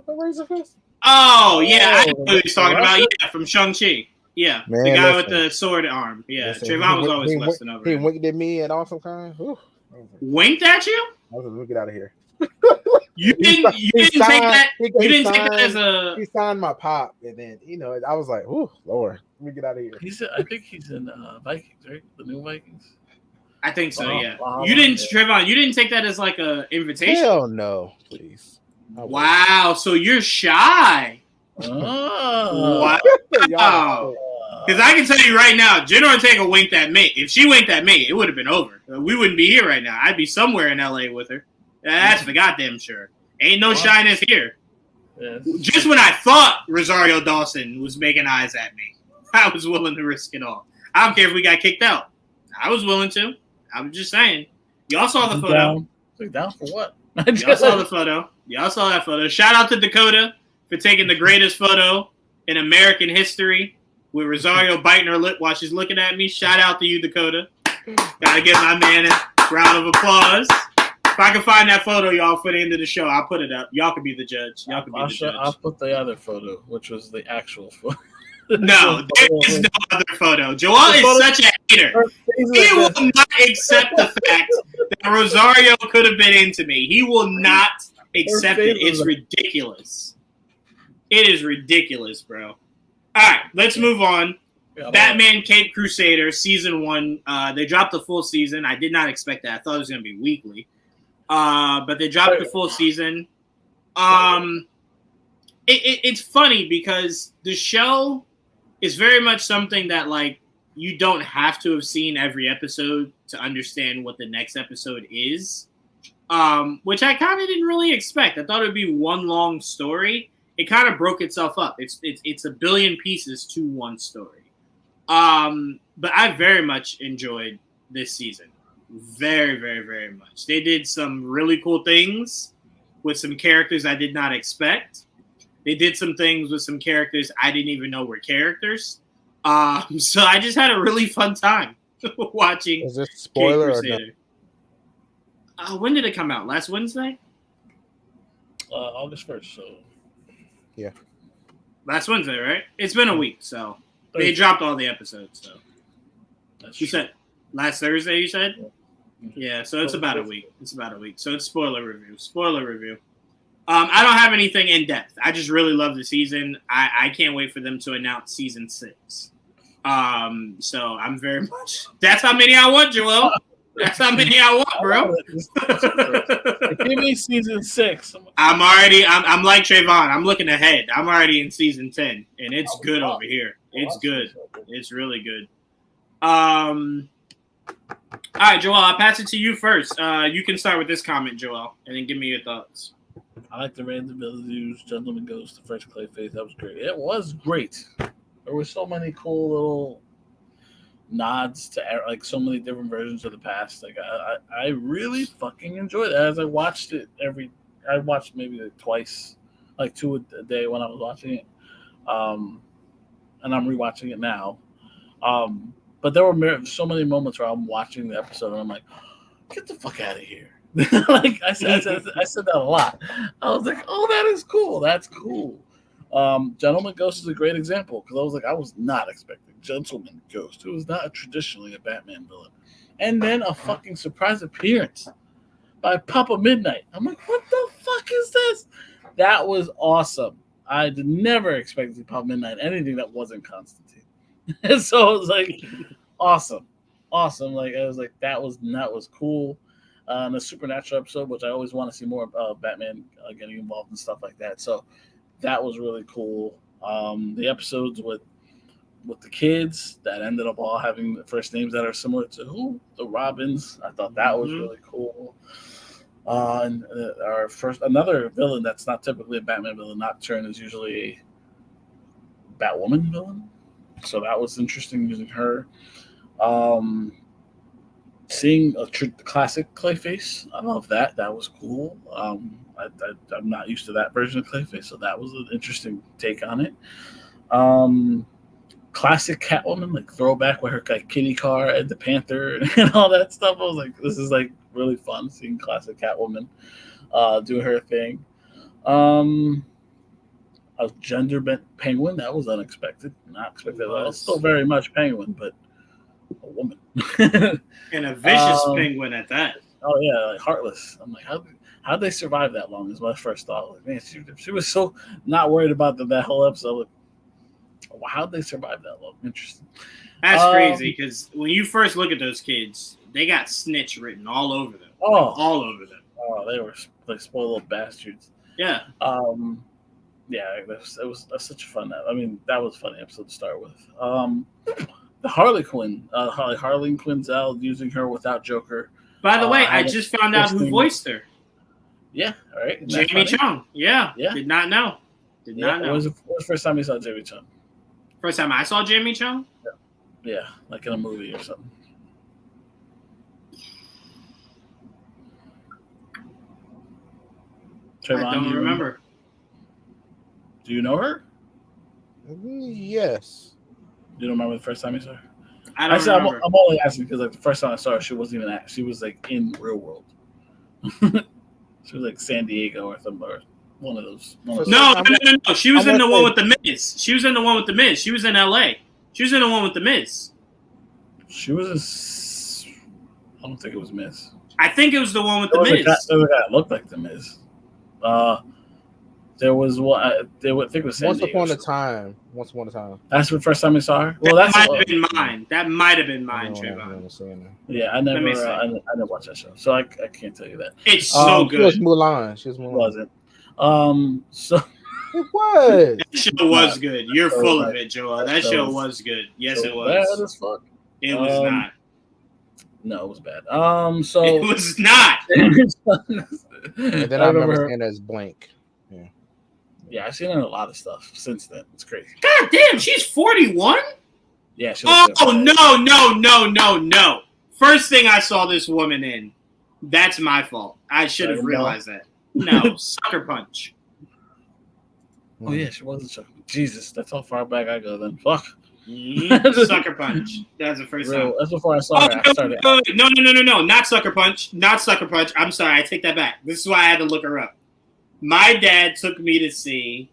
Razor Fist? Oh yeah, I know what he's talking about. Yeah, from Shang-Chi. Yeah, man, the guy with the sword arm. Yeah, Trevon was always lusting over. He winked at me at awesome kind. Winked at you? I was like, get out of here. You didn't take that. You didn't take that as a. He signed my pop, and then I was like, "Ooh, Lord, let me get out of here." I think he's in Vikings, right? The new Vikings. I think so. Yeah. You didn't, Trevon. You didn't take that as like a invitation. Hell no, please. Wow. So you're shy. Oh. Wow. Because I can tell you right now, Jenna Ortega winked at me. If she winked at me, it would have been over. We wouldn't be here right now. I'd be somewhere in LA with her. That's for goddamn sure. Ain't no shyness here. Yes. Just when I thought Rosario Dawson was making eyes at me, I was willing to risk it all. I don't care if we got kicked out. I was willing to. I'm just saying. Y'all saw the photo. Down for what? Y'all saw the photo. Y'all saw that photo. Shout out to Dakota for taking the greatest photo in American history with Rosario biting her lip while she's looking at me. Shout out to you, Dakota. Gotta give my man a round of applause. If I can find that photo, y'all, for the end of the show, I'll put it up. Y'all can be the judge. I'll put the other photo, which was the actual photo. No, there is no other photo. Joel is such a hater. He will not accept the fact that Rosario could have been into me. He will not accept it. It's ridiculous. It is ridiculous, bro. All right, let's move on. Batman Cape Crusader season 1. They dropped the full season. I did not expect that. I thought it was going to be weekly. But they dropped the full season. It's funny because the show is very much something that, like, you don't have to have seen every episode to understand what the next episode is, which I kind of didn't really expect. I thought it would be one long story. It kind of broke itself up. It's a billion pieces to one story. But I very much enjoyed this season. Very, very, very much. They did some really cool things. with some characters I did not expect. They did some things with some characters I didn't even know were characters. So I just had a really fun time watching. Is this spoiler or no? When did it come out? Last Wednesday? August 1st. So yeah, last Wednesday, right? It's been a week, so they dropped all the episodes. So you said last Thursday. You said, yeah. So it's about a week. So it's spoiler review. I don't have anything in depth. I just really love the season. I can't wait for them to announce season 6. So I'm very much. That's how many I want, Joel. That's how many I want, bro. Give me season 6. I'm like Trevon. I'm looking ahead. I'm already in season 10, and it's good over here. It's good. It's really good. All right, Joel. I'll pass it to you first. You can start with this comment, Joel, and then give me your thoughts. I like the random use. Gentleman Goes to Fresh Clayface. That was great. It was great. There were so many cool little nods to like so many different versions of the past. Like I really fucking enjoyed it. As I watched it I watched maybe like twice, like 2 a day when I was watching it. And I'm rewatching it now. But there were so many moments where I'm watching the episode and I'm like, get the fuck out of here. Like I said that a lot. I was like, oh, that is cool. That's cool. Gentleman Ghost is a great example because I was not expecting Gentleman Ghost, who is not traditionally a Batman villain, and then a fucking surprise appearance by Papa Midnight. I'm like, what the fuck is this? That was awesome. I did never expect to see Papa Midnight anything that wasn't Constantine. And so it was like awesome. Like I was like, that was cool. And the Supernatural episode, which I always want to see more of Batman getting involved in stuff like that. So that was really cool. The episodes with the kids that ended up all having first names that are similar to the Robins. I thought that was really cool. And another villain that's not typically a Batman villain, Nocturne, is usually a Batwoman villain. So that was interesting using her. Seeing a classic Clayface, I love that. That was cool. I'm not used to that version of Clayface, so that was an interesting take on it. Classic Catwoman, like throwback with her like kitty car and the Panther and all that stuff. I was like, this is like really fun seeing classic Catwoman do her thing. A gender bent Penguin, that was unexpected. Not expected at all. Still very much Penguin, but a woman. And a vicious penguin at that. Oh yeah, like heartless. I'm like, how'd they survive that long? Is my first thought. Like, man, she was so not worried about that whole episode. Like, how'd they survive that long? Interesting. That's crazy because when you first look at those kids, they got snitch written all over them. Oh, all over them. Oh, they were like spoiled little bastards. Yeah. Yeah, it was such a fun. I mean, that was a funny episode to start with. The Harley Quinn, Harley Quinzel using her without Joker. By the way, I just found out who voiced her. Yeah, all right. Jamie Chung. Yeah. Did not know. Not know. What was the first time you saw Jamie Chung? First time I saw Jamie Chung? Yeah, like in a movie or something. Trevon, I don't remember. Do you know her? Yes. You don't remember the first time you saw her? I don't remember. I'm only asking because like the first time I saw her, she wasn't even she was like in real world. She was like San Diego or something, or one of those. No. She was in the one with the Miz. She was in the one with the Miz. She was in LA. She was in the one with the Miz. She was I don't think it was Miz. I think it was the one with the Miz. There was a guy that looked like the Miz. There was one. I think it was San Diego. Once upon a time. That's the first time we saw her. Well, that might have been mine. That might have been mine, Trevon. Yeah, I never watched that show, so I can't tell you that. It's so good. She was Mulan. Wasn't. So it was. That show was good. You're full of it, Joel. That show was good. Yes, it was. Bad as fuck. It was not. No, it was bad. So it was not. And then I remember seeing as Blank. Yeah, I've seen her in a lot of stuff since then. It's crazy. God damn, she's 41? Yeah. No. First thing I saw this woman in, that's my fault. I should have realized that. No, Sucker Punch. Oh yeah, she was a Sucker Punch. Jesus, that's how far back I go then. Fuck. Sucker Punch. That's the first time. That's before I saw her. I started. No, not Sucker Punch. Not Sucker Punch. I'm sorry, I take that back. This is why I had to look her up. My dad took me to see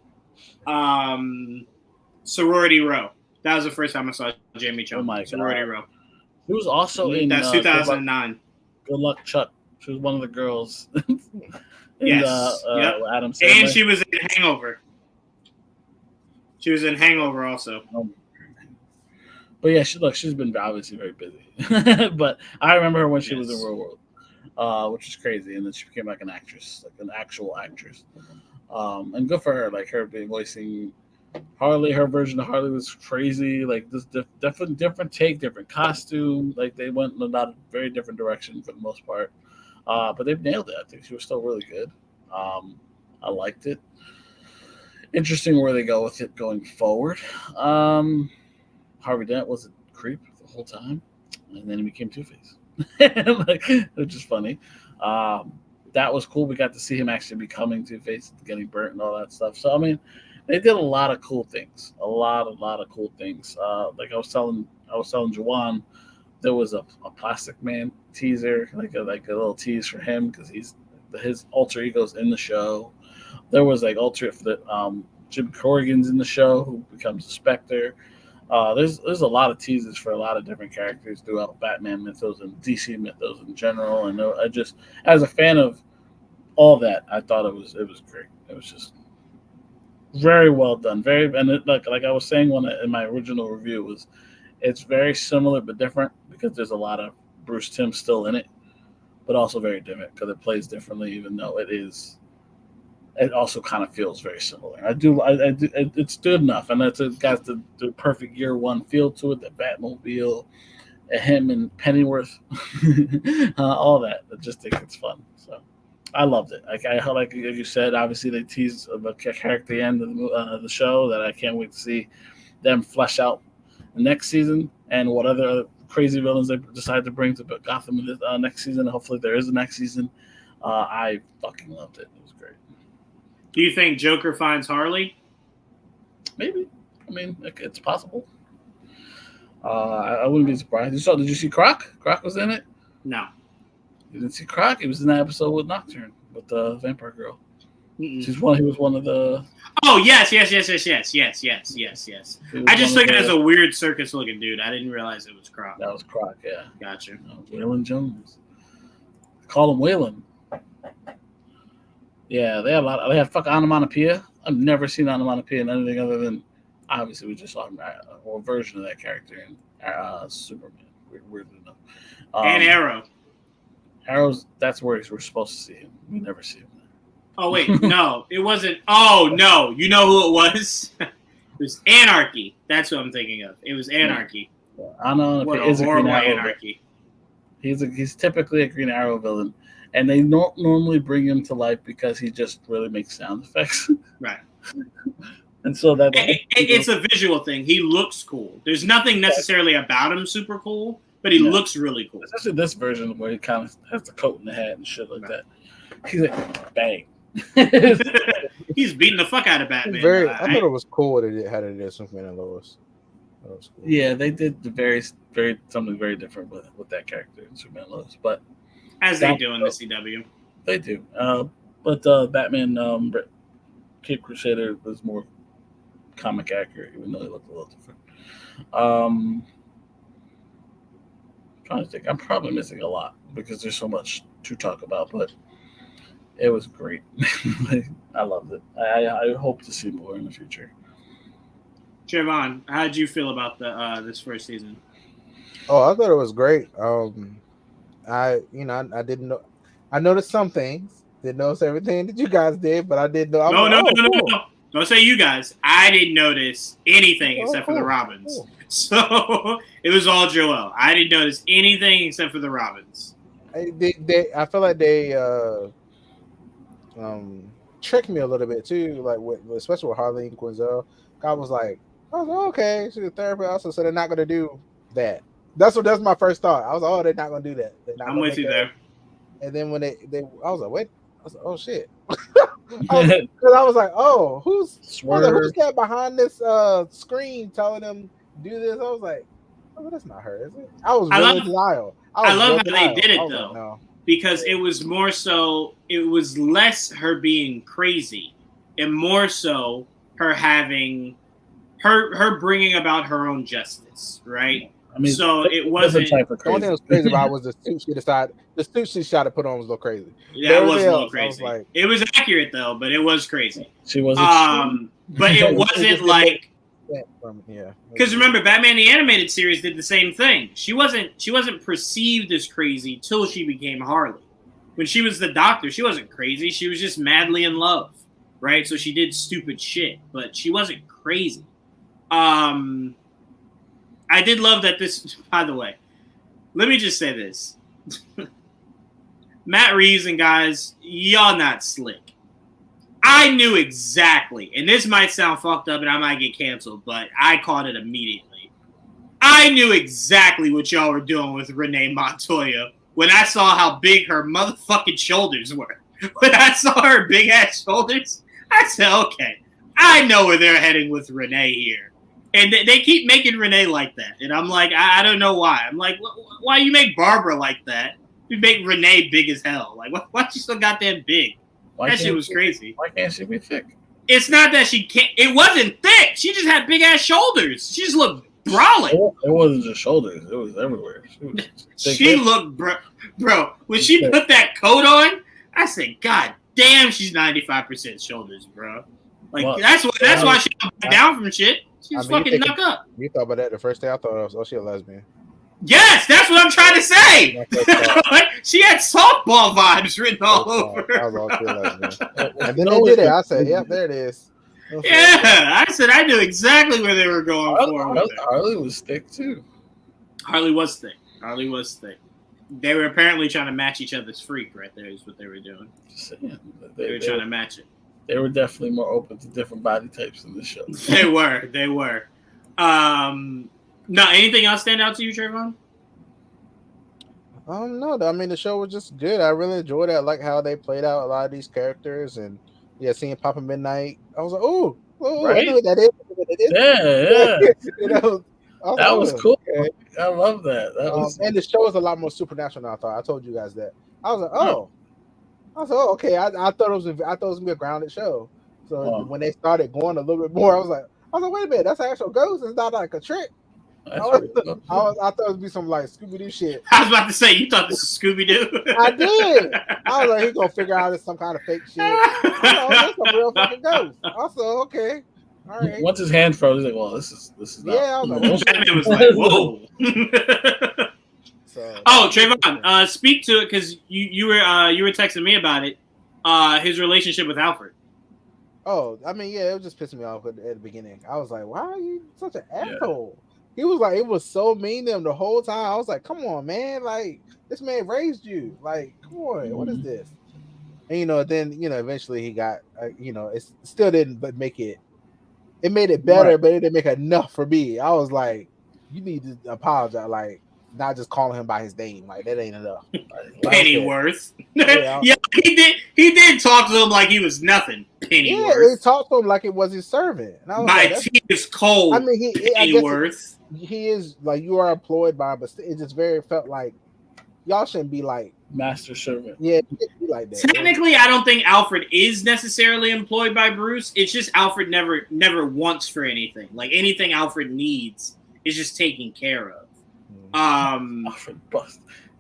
Sorority Row. That was the first time I saw Jamie Chung. Oh my Sorority God. Row. She was also in that's 2009. Good Luck Chuck. She was one of the girls. Yes. Yep. Adam Sandler. And she was in Hangover. She was in Hangover also. But yeah, she's been obviously very busy. But I remember her when she was in Real World, which is crazy. And then she became like an actress, like an actual actress. And good for her. Like her being voicing Harley, her version of Harley was crazy. Like this different take, different costume. Like they went in a very different direction for the most part. But they've nailed it. I think she was still really good. I liked it. Interesting where they go with it going forward. Harvey Dent was a creep the whole time, and then he became Two-Face, which is funny. That was cool. We got to see him actually becoming Two-Face, getting burnt and all that stuff. So I mean, they did a lot of cool things. A lot of cool things. Like I was telling Juwaan, there was a Plastic Man teaser, like a little tease for him because his alter ego's in the show. There was like Jim Corrigan's in the show who becomes the Spectre. There's a lot of teases for a lot of different characters throughout Batman mythos and DC mythos in general. And I just, as a fan of all that, I thought it was great. It was just very well done. Like I was saying in my original review, it's very similar but different because there's a lot of Bruce Timm still in it, but also very different because it plays differently, even though it also kind of feels very similar. It's good enough, and it's got the perfect year one feel to it. The Batmobile, him and Pennyworth, all that. I just think it's fun. So I loved it. Like you said, obviously they teased a character at the end of the show that I can't wait to see them flesh out the next season and what other crazy villains they decide to bring to Gotham in the next season. Hopefully there is a next season. I fucking loved it. It was great. Do you think Joker finds Harley? Maybe. I mean, it's possible. I wouldn't be surprised. Did you see Croc? Croc was in it? No. You didn't see Croc? He was in that episode with Nocturne, with the vampire girl. Mm-mm. He was one of the... Oh, yes. I just took it as a weird circus-looking dude. I didn't realize it was Croc. That was Croc, yeah. Gotcha. Waylon Jones. Call him Waylon. Yeah, they had fuck Onomatopoeia. I've never seen Onomatopoeia in anything other than, obviously, we just saw a version of that character in Superman. Weirdly enough. And Arrow. Arrow's, that's where we're supposed to see him. We never see him there. Oh, wait. No, it wasn't. Oh, no. You know who it was? It was Anarchy. That's what I'm thinking of. It was Anarchy. Yeah. Onomatopoeia is a Green Arrow Anarchy. He's typically a Green Arrow villain. And they don't normally bring him to life because he just really makes sound effects. Right. And so that it's a visual thing. He looks cool. There's nothing necessarily about him super cool, but he looks really cool. Especially this version where he kind of has the coat and the hat and shit like that. He's like, bang. He's beating the fuck out of Batman. I thought it was cool that it had it as Superman and Lois. That was cool. Yeah, they did something very different with that character in Superman and Lois, but as they do in the CW. They do. But Batman Cape Crusader was more comic accurate, even though he looked a little different. I'm trying to think. I'm probably missing a lot because there's so much to talk about, but it was great. I loved it. I hope to see more in the future. Trevon, how did you feel about this first season? Oh, I thought it was great. I didn't know. I noticed some things. Didn't notice everything that you guys did, but I did know. No. Don't say you guys. I didn't notice anything except for the Robins. Cool. So it was all Joel. I didn't notice anything except for the Robins. I feel like they tricked me a little bit too, like especially with Harley and Quinzel. I was like, okay, she's a therapist also, so they're not going to do that. That's my first thought. I was like, they're not going to do that. I'm with you there. And then when I was like, wait, was like, oh shit. Because I was like, oh, who's that behind this screen telling them do this? I was like, oh, that's not her, is it? I was really in denial. I love how they did it though, like, no. Because it was more so, it was less her being crazy and more so her having her bringing about her own justice, right? I mean, so it wasn't. The only thing that was crazy about was the suit she decided. The suit she shot to put on was a little crazy. Yeah, it was a little crazy. Like, it was accurate though, but it was crazy. She wasn't. But it wasn't like. Yeah. Because remember, Batman the Animated Series did the same thing. She wasn't perceived as crazy till she became Harley. When she was the Doctor, she wasn't crazy. She was just madly in love, right? So she did stupid shit, but she wasn't crazy. I did love that this, by the way, let me just say this. Matt Reeves and guys, y'all not slick. I knew exactly, and this might sound fucked up and I might get canceled, but I caught it immediately. I knew exactly what y'all were doing with Renee Montoya when I saw how big her motherfucking shoulders were. When I saw her big ass shoulders, I said, okay, I know where they're heading with Renee here. And they keep making Renee like that. And I'm like, I don't know why. I'm like, why you make Barbara like that? You make Renee big as hell. Like, why she so goddamn big? That shit was crazy. Why can't she be thick? It's not that she can't. It wasn't thick. She just had big ass shoulders. She just looked brawling. It wasn't just shoulders. It was everywhere. She looked, bro. When she put that coat on, I said, God damn, she's 95% shoulders, bro. Like that's why she don't back down from shit. She's fucking knock up. You thought about that the first day? I thought, oh, she a lesbian. Yes, that's what I'm trying to say. She had softball vibes written all over her. And then they did it. I said, yep, there it is. Yeah, I said I knew exactly where they were going for. Harley was thick too. Harley was thick. They were apparently trying to match each other's freak right there is what they were doing. They were trying to match it. They were definitely more open to different body types in the show. They were. No, anything else stand out to you, Trevon? No. I mean, the show was just good. I really enjoyed it. I like how they played out a lot of these characters, and seeing Papa Midnight, I was like, oh, right? I know what that is. Yeah. You know, that was cool. Okay. I love that. And the show is a lot more supernatural than I thought. I told you guys that. I was like, oh. Okay. I thought it was gonna be a grounded show. So when they started going a little bit more, I was like, wait a minute, that's an actual ghost. It's not like a trick. I thought it would be some like Scooby Doo shit. I was about to say, you thought this was Scooby Doo. I did. I was like, he's gonna figure out it's some kind of fake shit. That's a real fucking ghost. Also, okay. All right. Once his hand froze, he's like, well, this is not. Yeah, I was like, Batman was like, whoa. Trayvon, speak to it because you were texting me about it. His relationship with Alfred. Oh, I mean, it was just pissing me off at the beginning. I was like, why are you such an asshole? He was like, it was so mean to him the whole time. I was like, come on, man. Like, this man raised you. Like, come on, what is this? And, then, eventually he got, it still didn't make it. It made it better, right. But it didn't make enough for me. I was like, you need to apologize. Like, not just calling him by his name. Like, that ain't enough. Pennyworth. Yeah, he did talk to him like he was nothing. Pennyworth. Yeah, he talked to him like it was his servant. And I was my tea is cold. I mean, Pennyworth. He is like, you are employed by him, but it just felt like y'all shouldn't be like master servant. Yeah, be like that. Technically, I don't think Alfred is necessarily employed by Bruce. It's just Alfred never wants for anything. Like anything Alfred needs is just taken care of. Alfred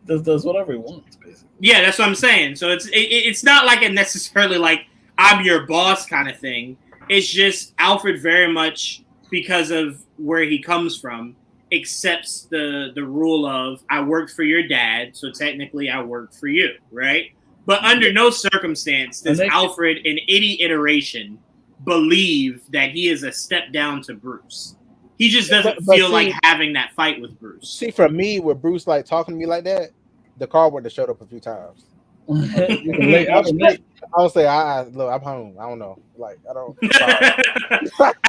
does whatever he wants, basically. Yeah, that's what I'm saying. So it's not like a necessarily like I'm your boss kind of thing. It's just Alfred very much, because of where he comes from, accepts the rule of I worked for your dad, so technically I work for you, right? But under no circumstance does Alfred in any iteration believe that he is a step down to Bruce. He just doesn't feel like having that fight with Bruce. See, for me, with Bruce like talking to me like that, the car would have showed up a few times. I would say, look, I'm home. I don't know. Like, I don't.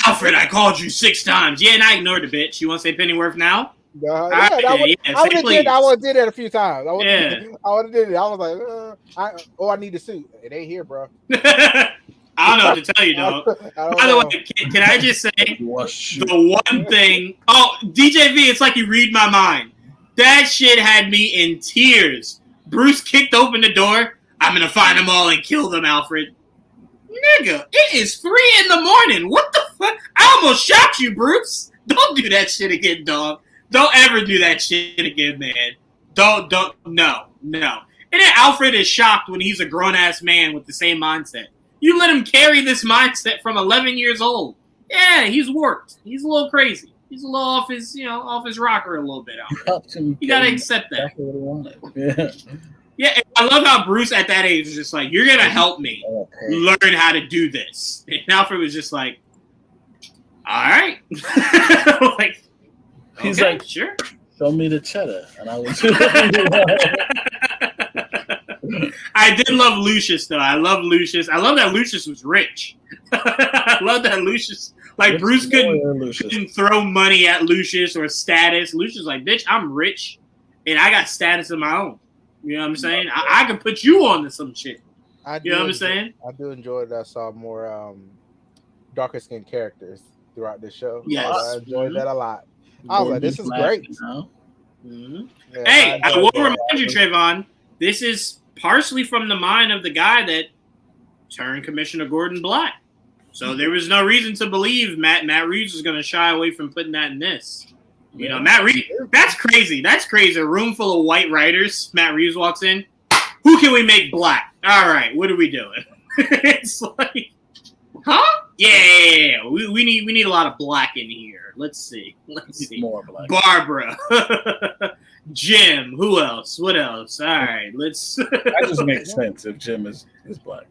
Alfred, I called you 6 times. Yeah, and I ignored the bitch. You want to say Pennyworth now? I would have did that a few times. I would have did it. I was like, I need a suit. It ain't here, bro. I don't know what to tell you, dog. By the way, can I just say the one thing? Oh, DJV, it's like you read my mind. That shit had me in tears. Bruce kicked open the door. I'm gonna find them all and kill them, Alfred. Nigga, it is 3 a.m. What the fuck? I almost shot you, Bruce. Don't do that shit again, dog. Don't ever do that shit again, man. No. And then Alfred is shocked when he's a grown-ass man with the same mindset. You let him carry this mindset from 11 years old. Yeah, he's warped. He's a little crazy. He's a little off his rocker a little bit. You gotta accept that. Yeah, I love how Bruce at that age was just like, "You're gonna help me learn how to do this." And Alfred was just like, "All right." Like, he's okay, like, "Sure." Show me the cheddar, and I was. I did love Lucius, though. I love Lucius. I love that Lucius was rich. I love that Lucius. Like, Bruce couldn't throw money at Lucius or status. Lucius was like, bitch, I'm rich, and I got status of my own. You know what I'm saying? I can put you on to some shit. You know what I'm saying? I do enjoy that I saw more darker skinned characters throughout this show. Yes. I enjoyed that a lot. I was like, this is great. Mm-hmm. Yeah, hey, I will remind you, Trevon, this is partially from the mind of the guy that turned Commissioner Gordon black. So there was no reason to believe Matt Reeves was going to shy away from putting that in this. You know, Matt Reeves, that's crazy. That's crazy. A room full of white writers. Matt Reeves walks in. Who can we make black? All right, what are we doing? It's like, huh? Yeah. We need a lot of black in here. Let's see. More black. Barbara. Jim. Who else? What else? All right, let's. That just makes sense if Jim is black.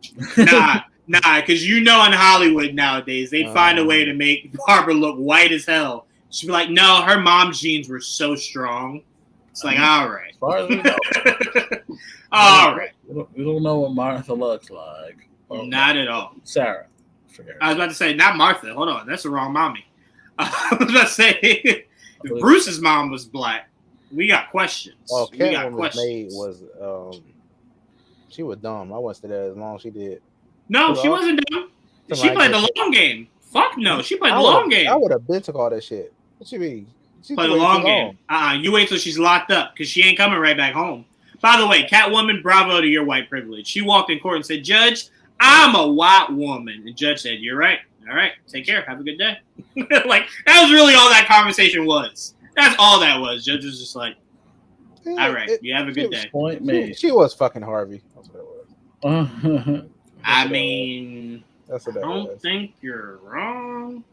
Nah, because in Hollywood nowadays, they'd find a way to make Barbara look white as hell. She'd be like, no, her mom's genes were so strong. It's like, all right. As far as we know. All right. We don't know what Martha looks like. Not at all. Sarah. I was about to say, not Martha. Hold on. That's the wrong mommy. I was about to say, if Bruce's mom was black, we got questions. Oh, Catwoman's maid was, she was dumb. I wasn't there as long as she did. No, she wasn't dumb. She played the long game. Fuck no. She played the long game. I would have been to all that shit. What you mean? She played the long game. You wait till she's locked up because she ain't coming right back home. By the way, Catwoman, bravo to your white privilege. She walked in court and said, Judge, I'm a white woman. And Judge said, you're right. All right. Take care. Have a good day. Like, that was really all that conversation was. That's all that was. Judge was just like, all right. You have a good day. Point made. She was fucking Harvey. That's what it was. I mean, I don't think you're wrong.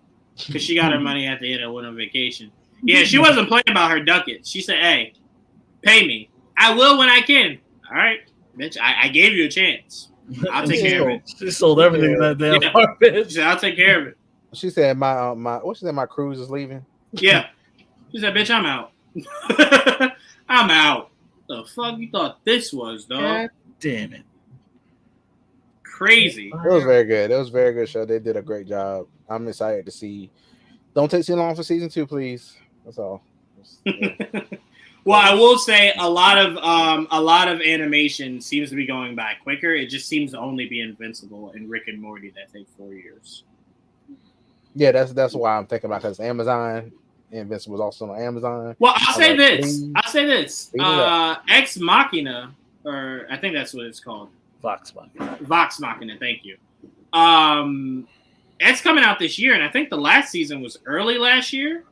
Because she got her money at the end of went on vacation. Yeah, she wasn't playing about her ducats. She said, hey, pay me. I will when I can. All right, bitch, I gave you a chance. I'll take care of it. She sold everything in that damn apartment. She said, I'll take care of it. She said, my cruise is leaving? Yeah. She said, bitch, I'm out. I'm out. The fuck you thought this was, dog? God damn it. Crazy. It was very good. It was a very good show. They did a great job. I'm excited to see. Don't take too long for season 2, please. That's all. Yeah. Well, I will say a lot of animation seems to be going by quicker. It just seems to only be Invincible and Rick and Morty that take 4 years. Yeah, that's why I'm thinking about, because Amazon. Invincible was also on Amazon. Well, I'll say this. Ex Machina, or I think that's what it's called. Vox Machina. Vox Machina, thank you. It's coming out this year, and I think the last season was early last year.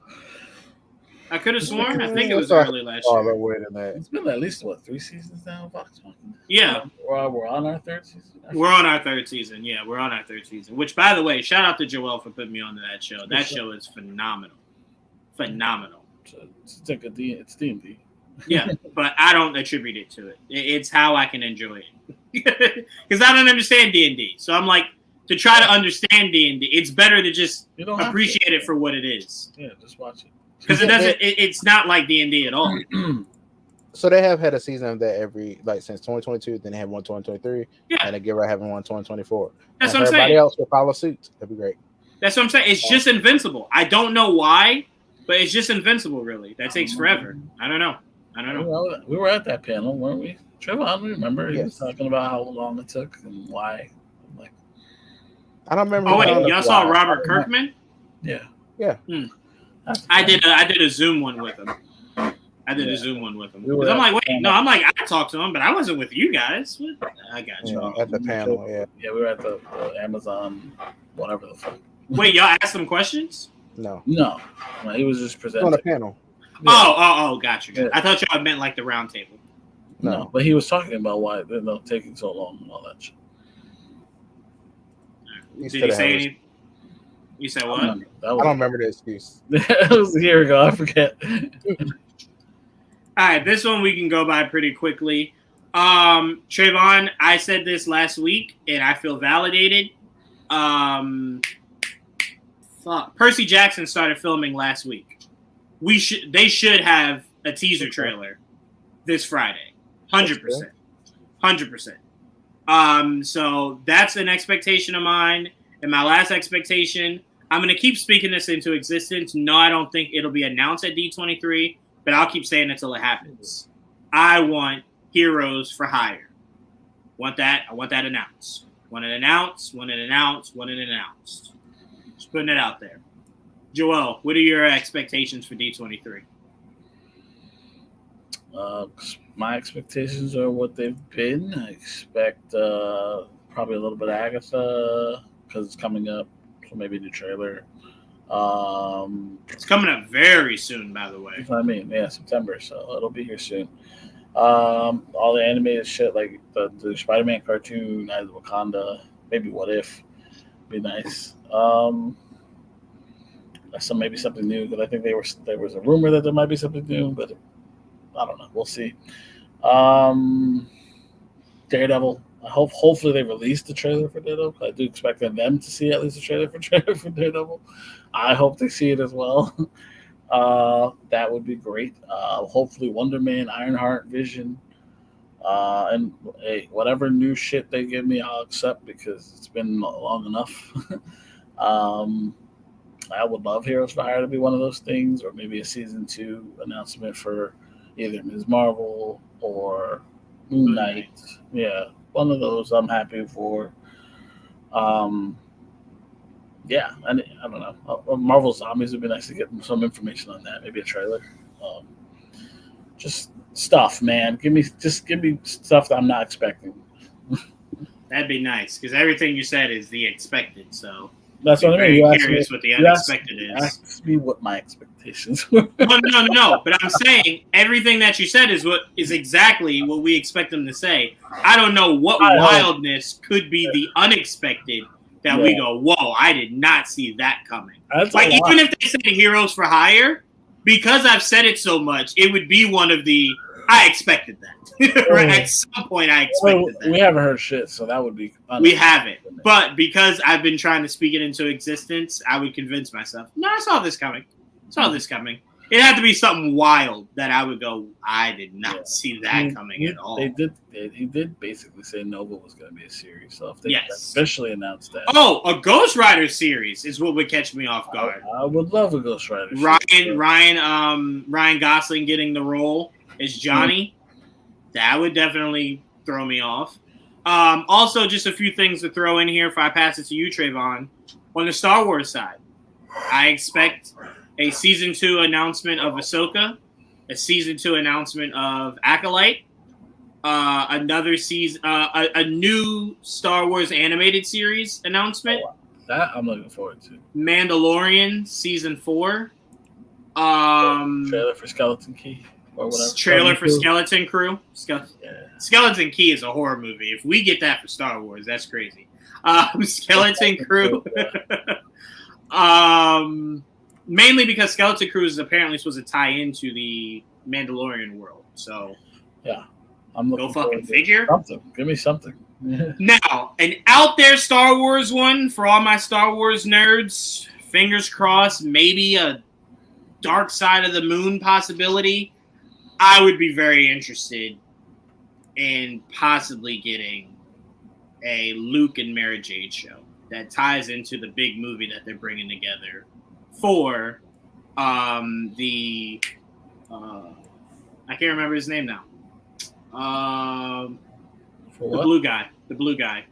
I could have sworn. I think it was early last year. Wait a minute. It's been at least, three seasons now, Vox Machina? Yeah. We're on our third season? We're on our third season. Yeah, we're on our third season. Which, by the way, shout out to Joel for putting me onto that show. That show is phenomenal. Phenomenal. It's like it's D&D. Yeah, but I don't attribute it to it. It's how I can enjoy it. Because I don't understand D&D. So I'm like, to try to understand D&D, it's better to just appreciate it for what it is. Yeah, just watch it. Because it's not like D&D at all. So they have had a season of that since 2022. Then they have one 2023. Yeah. And they give her having one 2024. That's what I'm saying. Everybody else will follow suit. That'd be great. That's what I'm saying. It's just Invincible. I don't know why But it's just Invincible, really. That takes forever. I don't know. We were at that panel, weren't we? Trevon, remember? He was talking about how long it took and why. Like, I don't remember. Oh wait, y'all saw Robert Kirkman? Yeah. I did a Zoom one with him. A Zoom one with him. I'm like, wait, no, I'm like, I talked to him, but I wasn't with you guys. I got you. At the panel, we were at the Amazon, whatever the fuck. Wait, y'all asked him questions? No, he was just presenting on the panel. Yeah. Oh, gotcha. Yeah. I thought y'all meant like the round table. No, but he was talking about why they're not taking so long and all that shit. Did he say anything? You said what? I don't remember the excuse. It was a year ago. I forget. All right, this one we can go by pretty quickly. Trevon, I said this last week, and I feel validated. Percy Jackson started filming last week. They should have a teaser trailer this Friday. 100%. 100%. So that's an expectation of mine. And my last expectation, I'm going to keep speaking this into existence. No, I don't think it'll be announced at D23, but I'll keep saying it until it happens. I want Heroes for Hire. I want that announced. Want it announced. Just putting it out there. Joel, what are your expectations for D23? My expectations are what they've been. I expect probably a little bit of Agatha because it's coming up, so maybe the trailer. It's coming up very soon, by the way. That's what I mean, yeah, September, so it'll be here soon. All the animated shit, like the Spider-Man cartoon, Night of Wakanda, maybe What If, be nice. Maybe something new, because I think there was a rumor that there might be something new, but I don't know. We'll see. Daredevil. Hopefully they release the trailer for Daredevil. I do expect them to see at least a trailer for Daredevil. I hope they see it as well. That would be great. Hopefully Wonder Man, Ironheart, Vision, and whatever new shit they give me, I'll accept because it's been long enough. I would love Heroes for Hire to be one of those things, or maybe a season 2 announcement for either Ms. Marvel or Moon Knight. Yeah, one of those I'm happy for. Yeah, and I don't know. Marvel Zombies would be nice to get some information on that. Maybe a trailer. Just stuff, man. Give me stuff that I'm not expecting. That'd be nice because everything you said is the expected. So that's what I mean. Very curious what the unexpected is. Ask me what my expectations were. No. But I'm saying everything that you said is exactly what we expect them to say. I don't know what wildness could be the unexpected that we go, whoa, I did not see that coming. Like even if they said Heroes for Hire, because I've said it so much, it would be one of the I expected that. Right? At some point, I expected that. We haven't heard shit, so that would be. We haven't, but because I've been trying to speak it into existence, I would convince myself. No, I saw this coming. It had to be something wild that I would go. I did not see that coming at all. He did basically say Nova was going to be a series, so if they officially announced that. Oh, a Ghost Rider series is what would catch me off guard. I would love a Ghost Rider. Ryan Gosling getting the role as Johnny. That would definitely throw me off. Also, just a few things to throw in here if I pass it to you, Trevon. On the Star Wars side, I expect a season 2 announcement of Ahsoka, a season 2 announcement of Acolyte, another season, a new Star Wars animated series announcement. That I'm looking forward to. Mandalorian season 4. Trailer for Skeleton Key. Or whatever. Trailer for Skeleton Crew. Skeleton Key is a horror movie. If we get that for Star Wars, that's crazy. Skeleton Crew. Mainly because Skeleton Crew is apparently supposed to tie into the Mandalorian world. So yeah, I'm looking. Go fucking figure. Something. Give me something. Now, an out there Star Wars one for all my Star Wars nerds. Fingers crossed. Maybe a Dark Side of the Moon possibility. I would be very interested in possibly getting a Luke and Mara Jade show that ties into the big movie that they're bringing together for The I can't remember his name now. The blue guy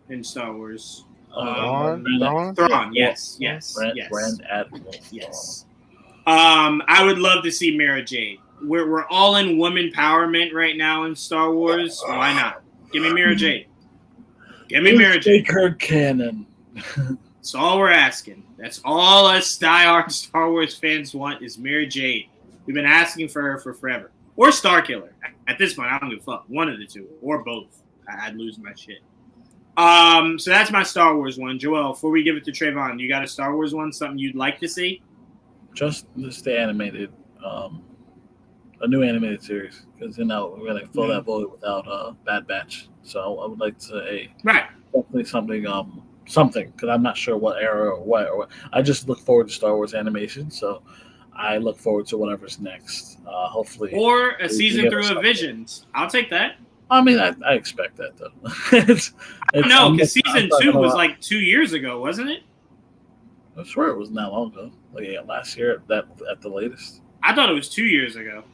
in Star Wars. Thrawn. Yes. Grand Admiral. Yes. I would love to see Mara Jade. We're all in woman empowerment right now in Star Wars. Why not? Give me Mara Jade. Give me Mara Jade. Make her canon. That's all we're asking. That's all us diehard Star Wars fans want is Mara Jade. We've been asking for her for forever. Or Starkiller. At this point, I don't give a fuck. One of the two. Or both. I'd lose my shit. So that's my Star Wars one. Joel, before we give it to Trevon, you got a Star Wars one? Something you'd like to see? Just the animated, a new animated series. Because we're gonna fill that void without Bad Batch. So I would like to say definitely something because I'm not sure what era or what. I just look forward to Star Wars animation. So I look forward to whatever's next. Hopefully, or a season through of Visions. I'll take that. I mean, I expect that though. No, because season 2 was like 2 years ago, wasn't it? I'm sure it was not long ago. Like last year at the latest. I thought it was 2 years ago.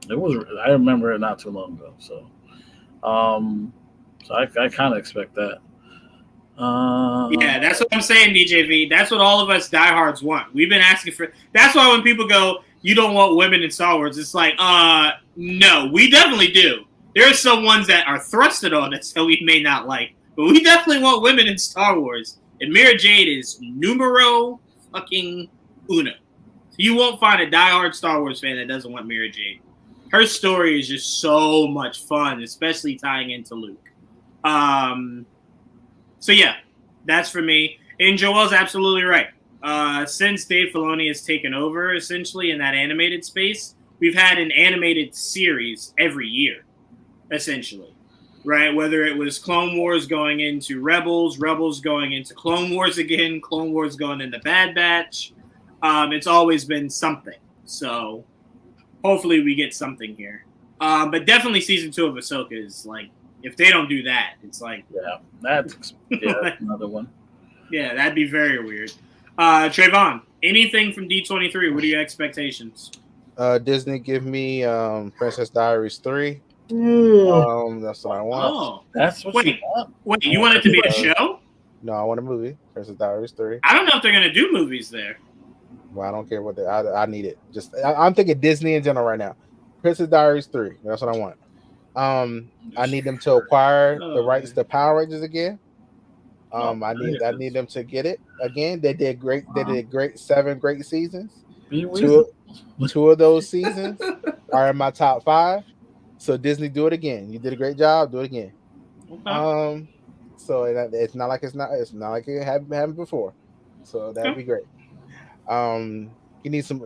It was. I remember it not too long ago. So, I kind of expect that. Yeah, that's what I'm saying, DJV. That's what all of us diehards want. We've been asking for. That's why when people go, "You don't want women in Star Wars," it's like, no, we definitely do. There are some ones that are thrusted on us that we may not like, but we definitely want women in Star Wars. And Mara Jade is numero fucking uno. So you won't find a diehard Star Wars fan that doesn't want Mara Jade. Her story is just so much fun, especially tying into Luke. So yeah, that's for me. And Joel's absolutely right. Since Dave Filoni has taken over, essentially, in that animated space, we've had an animated series every year, essentially. Right? Whether it was Clone Wars going into Rebels, Rebels going into Clone Wars again, Clone Wars going into Bad Batch. It's always been something. So hopefully we get something here. But definitely season 2 of Ahsoka is like, if they don't do that, it's like... Yeah, that's another one. Yeah, that'd be very weird. Trevon, anything from D23? What are your expectations? Disney, give me Princess Diaries 3. That's what I want. Oh, that's what you want? Wait, you want it to be a show? No, I want a movie. Princess Diaries 3. I don't know if they're going to do movies there. Well, I don't care what I need it. I'm thinking Disney in general right now. Princess Diaries 3. That's what I want. I need them to acquire the rights to Power Rangers again. I need them to get it again. They did great. They did great 7 great seasons. Two of those seasons are in my top 5. So Disney, do it again. You did a great job. Do it again. Okay. So it's not like it's not like it happened before. So that'd be great. You need some,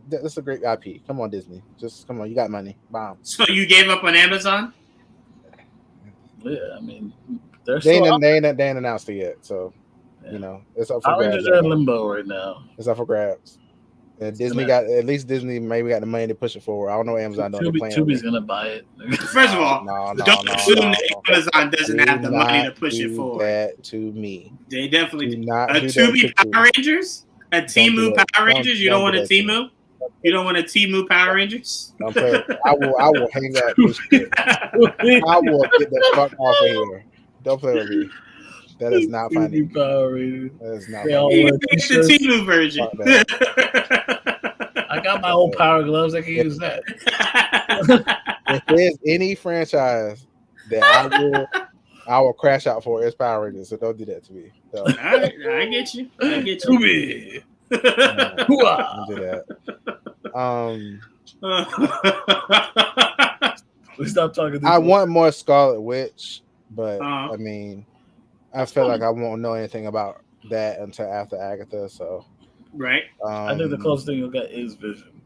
that's a great IP. Come on, Disney. Just come on. You got money. Bomb. So you gave up on Amazon? Yeah, I mean, they ain't announced it yet. So, it's up for grabs. Rangers are in limbo right now. It's up for grabs. And Disney Disney maybe got the money to push it forward. I don't know Amazon doing the plan. Tubi's gonna buy it. First of all, don't assume that Amazon doesn't have the money to push it forward. That to me. They definitely do. Tubi Power Rangers? A Temu Power Rangers? You don't want a Temu? You don't want a Temu Power Rangers? Don't play. I will hang up this shit. I will get the fuck off of here. Don't play with me. That is not funny. That is not funny. It's the Temu version. I got my old Power Gloves. I can use that. If there's any franchise that I will crash out for, it's Power Rangers. So don't do that to me. So, all right, I get you. To me. Don't do that. We stop talking. I want more Scarlet Witch, but I mean, I feel like I won't know anything about that until after Agatha. So, right. I think the closest thing you'll get is Vision.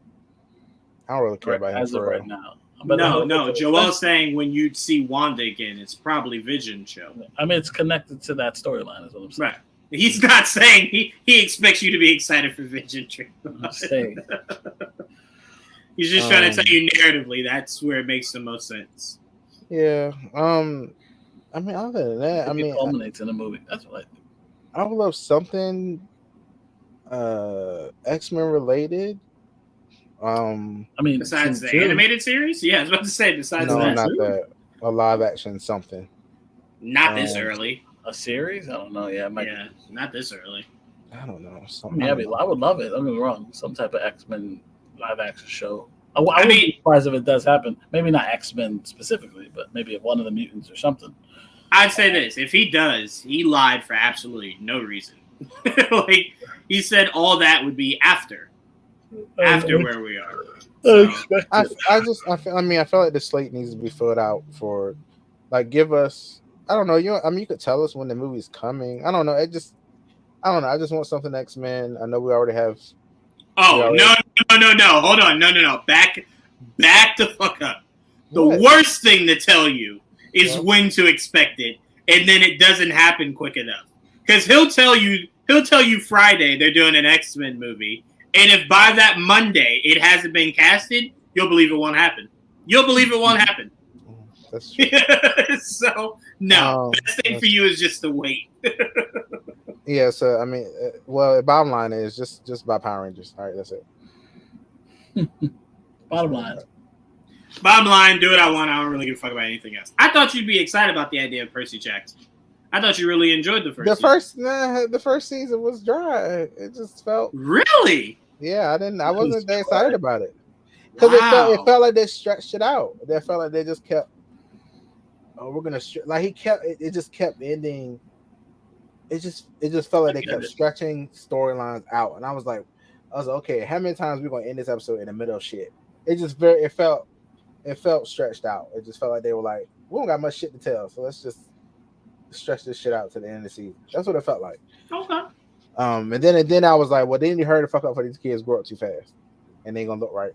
I don't really care about him as of right now. But no. Joel's saying when you see Wanda again, it's probably Vision show. I mean, it's connected to that storyline, is what I'm saying. Right. He's not saying he expects you to be excited for Vision. I'm saying. He's just trying to tell you narratively. That's where it makes the most sense. Yeah. I mean, other than that, it culminates in a movie. That's what I think. I would love something. X-Men related. I mean, besides the animated series, yeah, I was about to say besides no, that. not that. A live action something. Not this early. A series? I don't know. Yeah, not this early. I don't know. I would love it. Don't get me wrong. Some type of X-Men live action show. I wouldn't be surprised if it does happen. Maybe not X-Men specifically, but maybe one of the mutants or something. I'd say this: if he does, he lied for absolutely no reason. Like he said, all that would be after where we are. So. I feel like the slate needs to be filled out for, like, give us. I don't know. You could tell us when the movie's coming. I don't know. I just want something X-Men. I know we already have. Oh, no. Hold on. No. Back the fuck up. The worst thing to tell you is when to expect it, and then it doesn't happen quick enough. Because he'll tell you Friday they're doing an X-Men movie, and if by that Monday it hasn't been casted, you'll believe it won't happen. That's true. So, no. Best thing for you is just to wait. Yeah, so, I mean, the bottom line is just buy Power Rangers. All right, that's it. Bottom line, do what I want. I don't really give a fuck about anything else. I thought you'd be excited about the idea of Percy Jackson. I thought you really enjoyed the first season. The first season was dry. It just felt... Really? Yeah, I wasn't that excited about it. Because it felt like they stretched it out. It felt like they just kept... we're going to... Like, it just kept ending... It just felt like they kept stretching storylines out, and I was like, okay, how many times are we gonna end this episode in the middle of shit? It felt stretched out. It just felt like they were like, we don't got much shit to tell, so let's just stretch this shit out to the end of the season. That's what it felt like. Okay. And then I was like, well, then you hurry the fuck up for these kids grow up too fast, and they ain't gonna look right.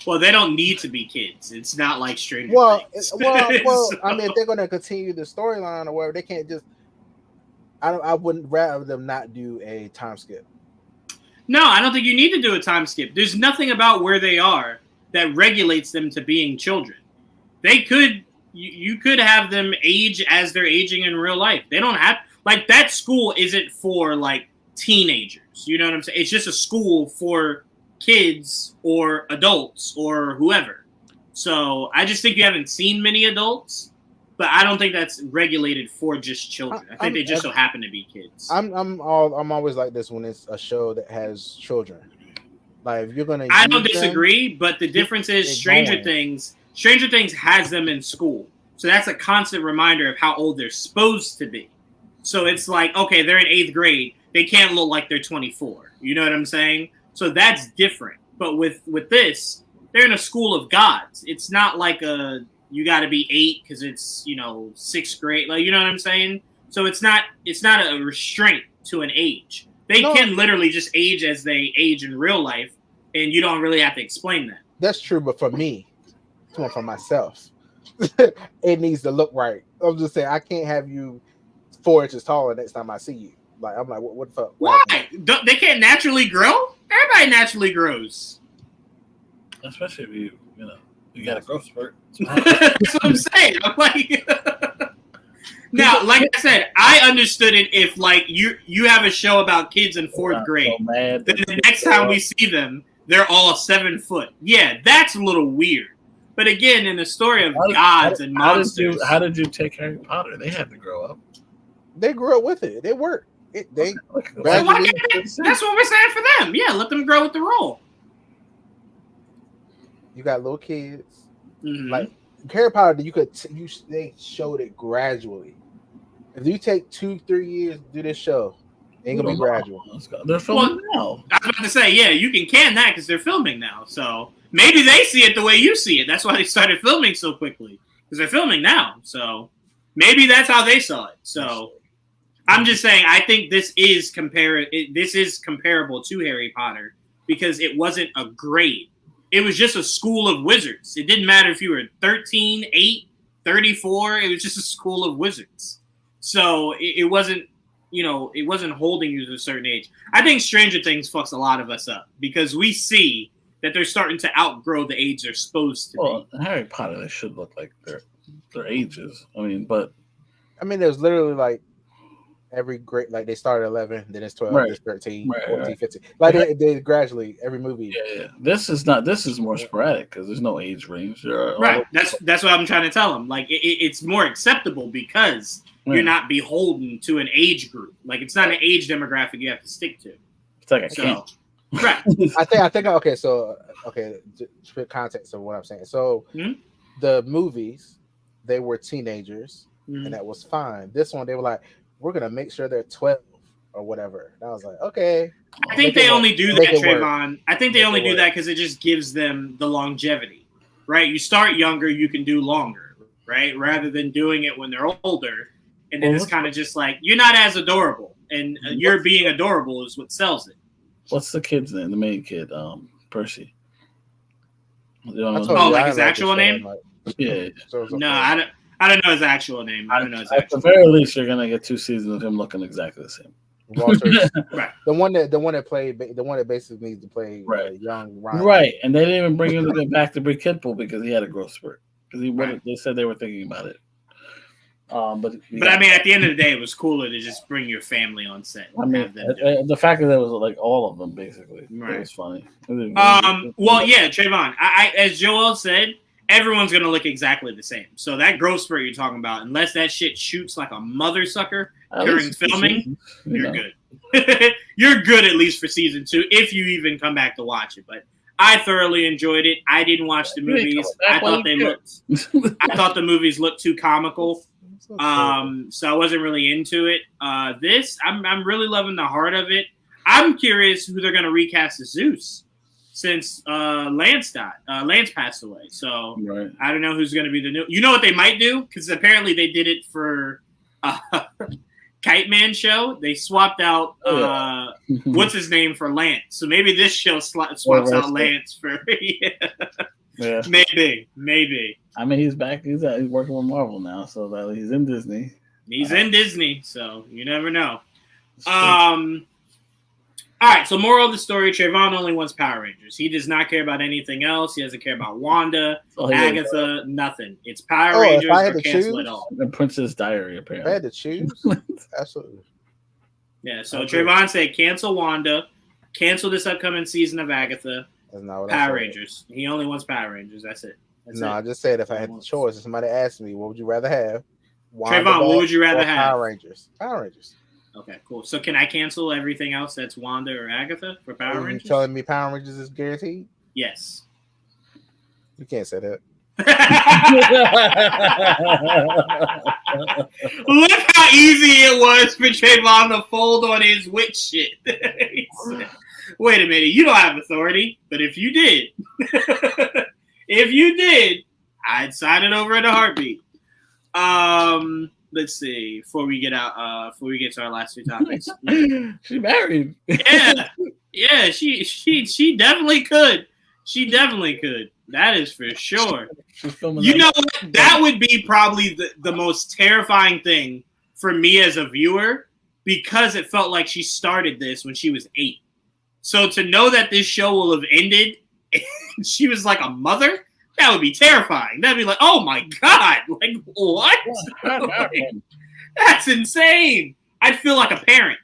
Well, they don't need to be kids. It's not like Stranger Things. Well, I mean, if they're gonna continue the storyline or whatever, they can't just. I wouldn't rather them not do a time skip. No, I don't think you need to do a time skip. There's nothing about where they are that regulates them to being children. They could, you could have them age as they're aging in real life. They don't have, like, that school isn't for, like, teenagers. You know what I'm saying? It's just a school for kids or adults or whoever. So I just think you haven't seen many adults. But I don't think that's regulated for just children. I think they just so happen to be kids. I'm always like this when it's a show that has children. Like, if you're gonna, I don't disagree, but the difference is Stranger Things has them in school, so that's a constant reminder of how old they're supposed to be. So it's like, okay, they're in 8th grade, they can't look like they're 24. You know what I'm saying? So that's different. But with this, they're in a school of gods. It's not like you got to be 8 because it's 6th grade, like, you know what I'm saying? So it's not a restraint to an age. They can literally just age as they age in real life, and you don't really have to explain that. That's true, but for me, for myself, it needs to look right. I'm just saying, I can't have you 4 inches taller next time I see you. Like, I'm like, what the fuck? Why? They can't naturally grow? Everybody naturally grows. Especially if you got a growth spurt. That's what I'm saying. I'm like, now, like I said, I understood it if, like, you have a show about kids in 4th grade. So then the next time we see them, they're all 7 foot. Yeah, that's a little weird. But again, in the story of gods and monsters, how did you take Harry Potter? They had to grow up. They grew up with it. It worked. That's what we're saying for them. Yeah, let them grow with the role. You got little kids, like Harry Potter. They showed it gradually. If you take 2-3 years to do this show, it ain't gonna be gradual. They're filming now. I was about to say, yeah, you can can that because they're filming now. So maybe they see it the way you see it. That's why they started filming so quickly, because they're filming now. So maybe that's how they saw it. So I'm just saying, I think this is comparable to Harry Potter because it wasn't a grade. It was just a school of wizards. It didn't matter if you were 13, 8, 34. It was just a school of wizards. So it wasn't, it wasn't holding you to a certain age. I think Stranger Things fucks a lot of us up because we see that they're starting to outgrow the age they're supposed to be. Well, Harry Potter, they should look like their ages. I mean, there's literally like every grade, like they start at 11, then it's 12, Right. it's 13, Right, 14, right. 15. Like they gradually every movie. Yeah. This is more sporadic because there's no age range. There are Right. That's what I'm trying to tell them. Like it's more acceptable because you're not beholden to an age group. Like it's not an age demographic you have to stick to. It's like a camp. Right. I think okay. So for context of what I'm saying. So the movies, they were teenagers, and that was fine. This one, they were like, we're gonna make sure they're 12 or whatever. And I was like, okay. I think they only do that, Trevon. I think they only do that because it just gives them the longevity, right? You start younger, you can do longer, right? Rather than doing it when they're older, and then it's kind of just like you're not as adorable, and you're being adorable is what sells it. What's the kid's name? The main kid, Percy. Like his actual name? Yeah. No, I don't know his actual name. I don't know his actual name. At the very least, you're gonna get 2 seasons of him looking exactly the same. Walter, right. The one that basically needs to play young Ryan. Right, and they didn't even bring him back to Brick Kidpool because he had a growth spurt. Because they said they were thinking about it. But I mean, at the end of the day, it was cooler to just bring your family on set. I mean, the fact that it was like all of them basically, it was funny. Well, yeah, Trevon. I as Joel said, everyone's gonna look exactly the same. So that growth spurt you're talking about, unless that shit shoots like a mother sucker during filming, you're good. You're good at least for season 2, if you even come back to watch it. But I thoroughly enjoyed it. I didn't watch the movies. I thought the movies looked too comical. So I wasn't really into it. This, I'm really loving the heart of it. I'm curious who they're gonna recast as Zeus, since Lance passed away. So I don't know who's gonna be the new. You know what they might do? Because apparently they did it for Kite Man show. They swapped out what's his name for Lance. So maybe this show swaps out Lance for Yeah, maybe. I mean, he's back. He's working with Marvel now, so that he's in Disney. He's in Disney, so you never know. All right. So, moral of the story: Trevon only wants Power Rangers. He does not care about anything else. He doesn't care about Wanda, Agatha, nothing. It's Power Rangers or cancel it all. The Princess Diary, apparently. If I had to choose, absolutely. Yeah. So Trevon said, cancel Wanda, cancel this upcoming season of Agatha. That's not what Power Rangers. He only wants Power Rangers. That's it. I just said if I had the choice, if somebody asked me, what would you rather have? Trevon, what would you rather have? Power Rangers. Power Rangers. Okay, cool. So can I cancel everything else that's Wanda or Agatha for Power Rangers? You telling me Power Rangers is guaranteed? Yes. You can't say that. Look how easy it was for Trevon to fold on his Wick shit. Wait a minute, you don't have authority, but if you did, I'd sign it over in a heartbeat. Let's see. Before we get to our last 2 topics, she married. Yeah. She definitely could. She definitely could. That is for sure. You know what? That would be probably the most terrifying thing for me as a viewer, because it felt like she started this when she was 8. So to know that this show will have ended and she was like a mother, that would be terrifying. That'd be like, oh my God, like what? Like, that's insane. I'd feel like a parent.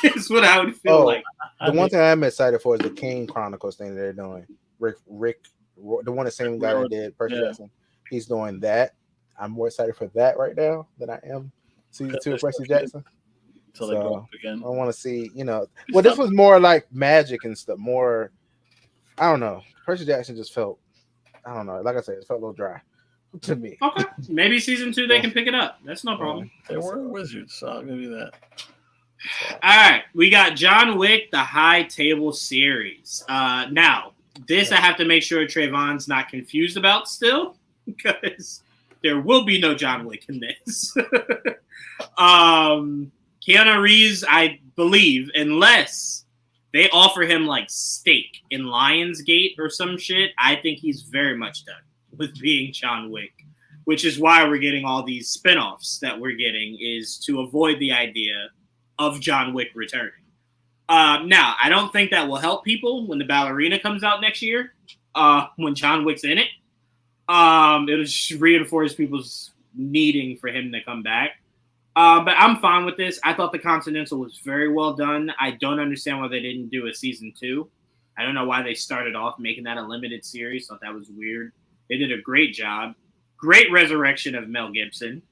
Is what I would feel like. The one thing I'm excited for is the King Chronicles thing that they're doing. Rick, the one the same guy that did Percy Jackson. He's doing that. I'm more excited for that right now than I am season 2 of Percy Jackson. So they go up again. I want to see, well, this was more like magic and stuff. More, I don't know. Percy Jackson just felt, I don't know. Like I said, it felt a little dry to me. Okay, maybe season 2 they can pick it up. That's no problem. They were wizards, so I'll give you that. All right, we got John Wick, the High Table series. Now, this I have to make sure Trevon's not confused about still, because there will be no John Wick in this. Keanu Reeves, I believe, unless they offer him like steak in Lionsgate or some shit, I think he's very much done with being John Wick, which is why we're getting all these spinoffs that we're getting, is to avoid the idea of John Wick returning. Now, I don't think that will help people when the ballerina comes out next year, when John Wick's in it. It'll just reinforce people's needing for him to come back. But I'm fine with this. I thought the Continental was very well done. I don't understand why they didn't do a season 2. I don't know why they started off making that a limited series. Thought that was weird. They did a great job. Great resurrection of Mel Gibson.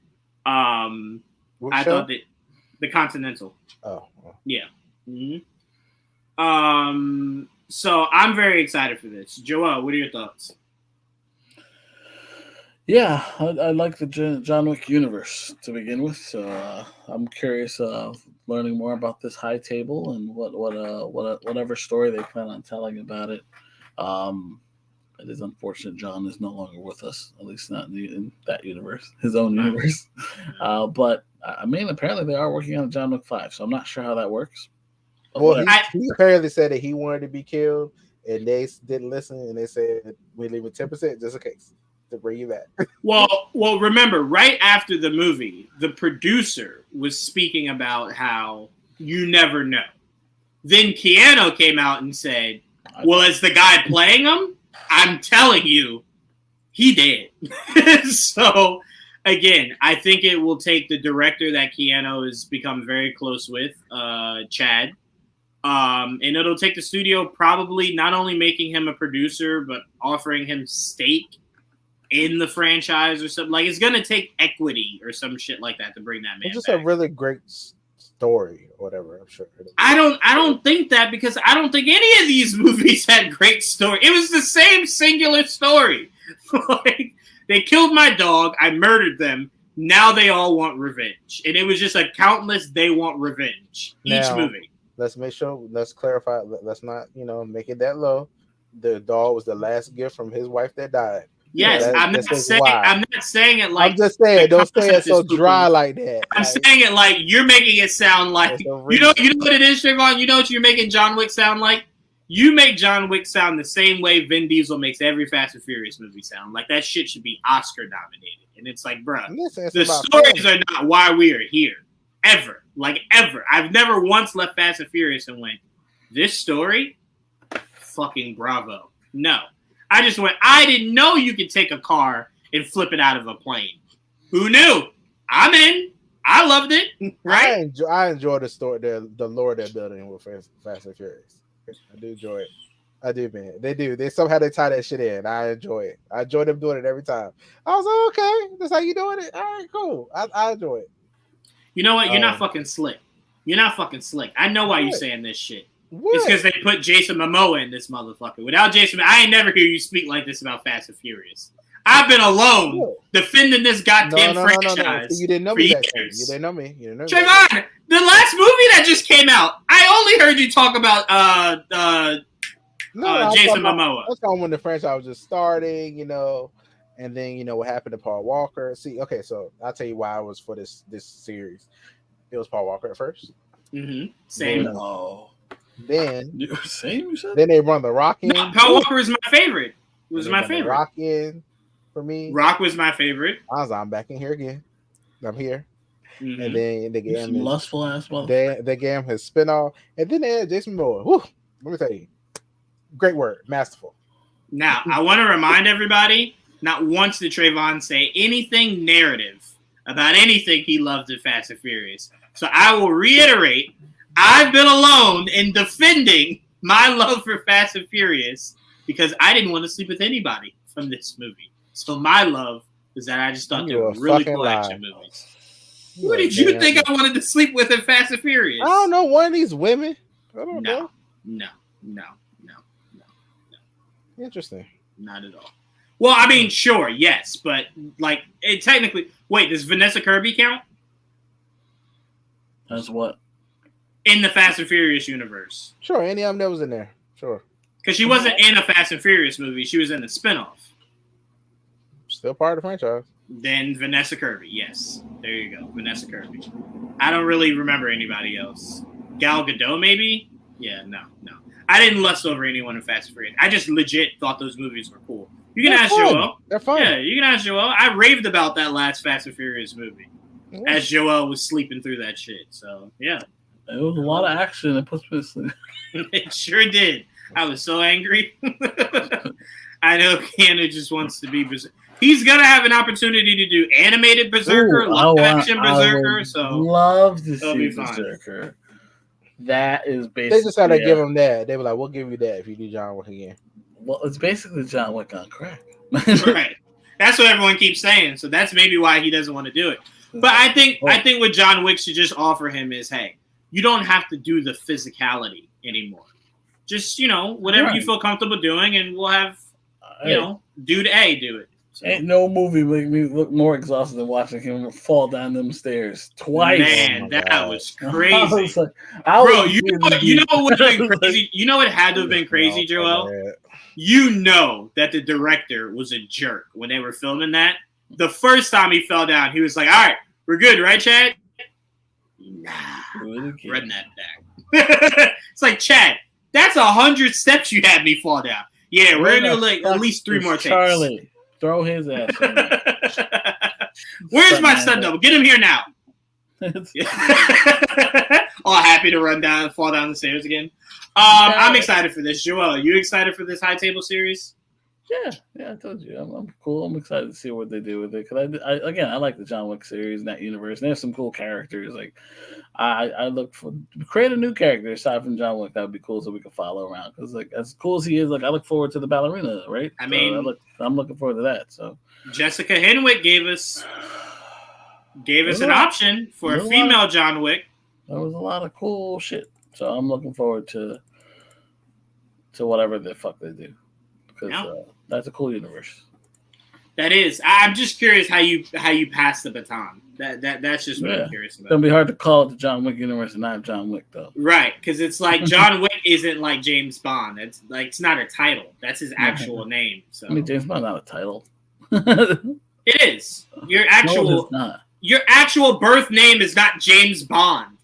I thought that the Continental. Oh. Yeah. Mm-hmm. So I'm very excited for this. Joel, what are your thoughts? Yeah, I like the John Wick universe to begin with. So I'm curious, learning more about this high table and whatever story they plan on telling about it. It is unfortunate John is no longer with us, at least not in that universe, his own universe. But I mean, apparently they are working on John Wick 5, so I'm not sure how that works. Well, he apparently said that he wanted to be killed, and they didn't listen, and they said we leave with 10% just in case to bring you back. Well, remember, right after the movie, the producer was speaking about how you never know. Then Keanu came out and said, well, as the guy playing him, I'm telling you, he did. So, again, I think it will take the director that Keanu has become very close with, Chad. And it'll take the studio probably not only making him a producer, but offering him stake in the franchise or something. Like, it's going to take equity or some shit like that to bring that man It's just back. a really great story or whatever, I'm sure. I don't think that, because I don't think any of these movies had great story. It was the same singular story. Like, they killed my dog, I murdered them, now they all want revenge. And it was just a countless they want revenge each movie. Let's clarify, let's not, make it that low. The dog was the last gift from his wife that died. Yes, I'm not saying it like. I'm just saying, don't say it so dry like that. I'm saying it like you're making it sound like you know what it is, Trevon. You know what you're making John Wick sound like. You make John Wick sound the same way Vin Diesel makes every Fast and Furious movie sound. Like that shit should be Oscar nominated, and it's like, bro, the stories are not why we are here ever. Like ever, I've never once left Fast and Furious and went, this story, fucking bravo. No. I just went, I didn't know you could take a car and flip it out of a plane. Who knew? I'm in. I loved it. Right? I enjoy the story, the lore they're building with Fast and Furious. I do enjoy it. I do, man. They do. They somehow they tie that shit in. I enjoy it. I enjoy them doing it every time. I was like, okay, that's how you doing it. All right, cool. I enjoy it. You know what? You're not fucking slick. You're not fucking slick. I know why you're saying this shit. What? It's because they put Jason Momoa in this motherfucker. Without Jason, I ain't never hear you speak like this about Fast and Furious. I've been alone defending this goddamn franchise. No. You didn't know me. You didn't know me. Trevon, the last movie that just came out, I only heard you talk about Jason Momoa. That's when the franchise was just starting, and then what happened to Paul Walker. See, okay, so I'll tell you why I was for this series. It was Paul Walker at first. Mm-hmm. Same. Then same. Then they run the Rock in. No, Paul Walker is my favorite. It was my favorite. Rock in for me. Rock was my favorite. I'm back in here again. I'm here. Mm-hmm. And then they gave him lustful ass motherfucker. They gave him his spinoff, and then they had Jason Momoa. Whew, let me tell you, great word, masterful. Now I want to remind everybody: not once did Trevon say anything narrative about anything he loved in Fast and Furious. So I will reiterate. I've been alone in defending my love for Fast and Furious because I didn't want to sleep with anybody from this movie. So my love is that I just thought they were really cool action movies. Who did you think I wanted to sleep with in Fast and Furious? I don't know. One of these women. I don't know. No. Interesting. Not at all. Well, I mean, sure, yes, but like it technically. Wait, does Vanessa Kirby count? As what? In the Fast and Furious universe. Sure, any of them that was in there. Sure. Because she wasn't in a Fast and Furious movie. She was in the spinoff. Still part of the franchise. Then Vanessa Kirby. Yes. There you go. Vanessa Kirby. I don't really remember anybody else. Gal Gadot, maybe? Yeah, no. I didn't lust over anyone in Fast and Furious. I just legit thought those movies were cool. You can ask Joel. They're fun. Yeah, you can ask Joel. I raved about that last Fast and Furious movie. As Joel was sleeping through that shit. So, yeah. It was a lot of action. It puts me to sleep. It sure did. I was so angry. I know Keanu just wants to be. He's gonna have an opportunity to do animated Berserker, live action Berserker. So love to see Berserker. That is basically. They just had to give him that. They were like, "We'll give you that if you do John Wick again." Well, it's basically John Wick on crack. Right. That's what everyone keeps saying. So that's maybe why he doesn't want to do it. But I think what John Wick should just offer him is, hey, you don't have to do the physicality anymore. Just, whatever you feel comfortable doing, and we'll have, dude A do it. So. Ain't no movie make me look more exhausted than watching him fall down them stairs twice. Man, that was crazy. I was like, bro, you know what would have been crazy? You know what had to have been crazy, Joel? You know that the director was a jerk when they were filming that. The first time he fell down, he was like, all right, we're good, right, Chad? Nah, run that back. It's like, Chad, that's 100 steps you had me fall down. Yeah, we're going to do at least 3 more takes. Charlie, throw his ass in. Where's my stunt double? Get him here now. All happy to run down and fall down the stairs again. I'm excited for this. Joel, you excited for this High Table series? Yeah, I told you. I'm cool. I'm excited to see what they do with it. Because I like the John Wick series in that universe. And they have some cool characters. Like, I look for create a new character aside from John Wick. That would be cool, so we can follow around. Because like as cool as he is, like I look forward to the ballerina, right? I mean, I'm looking forward to that. So Jessica Henwick gave us an option for a female John Wick. There was a lot of cool shit. So I'm looking forward to whatever the fuck they do. Because that's a cool universe. That is. I'm just curious how you pass the baton. That's just what I'm curious about. It's gonna be hard to call it the John Wick universe and not John Wick though. Right, because it's like John Wick isn't like James Bond. It's like it's not a title. That's his actual name. So I mean, James Bond's not a title. It is. Your actual birth name is not James Bond.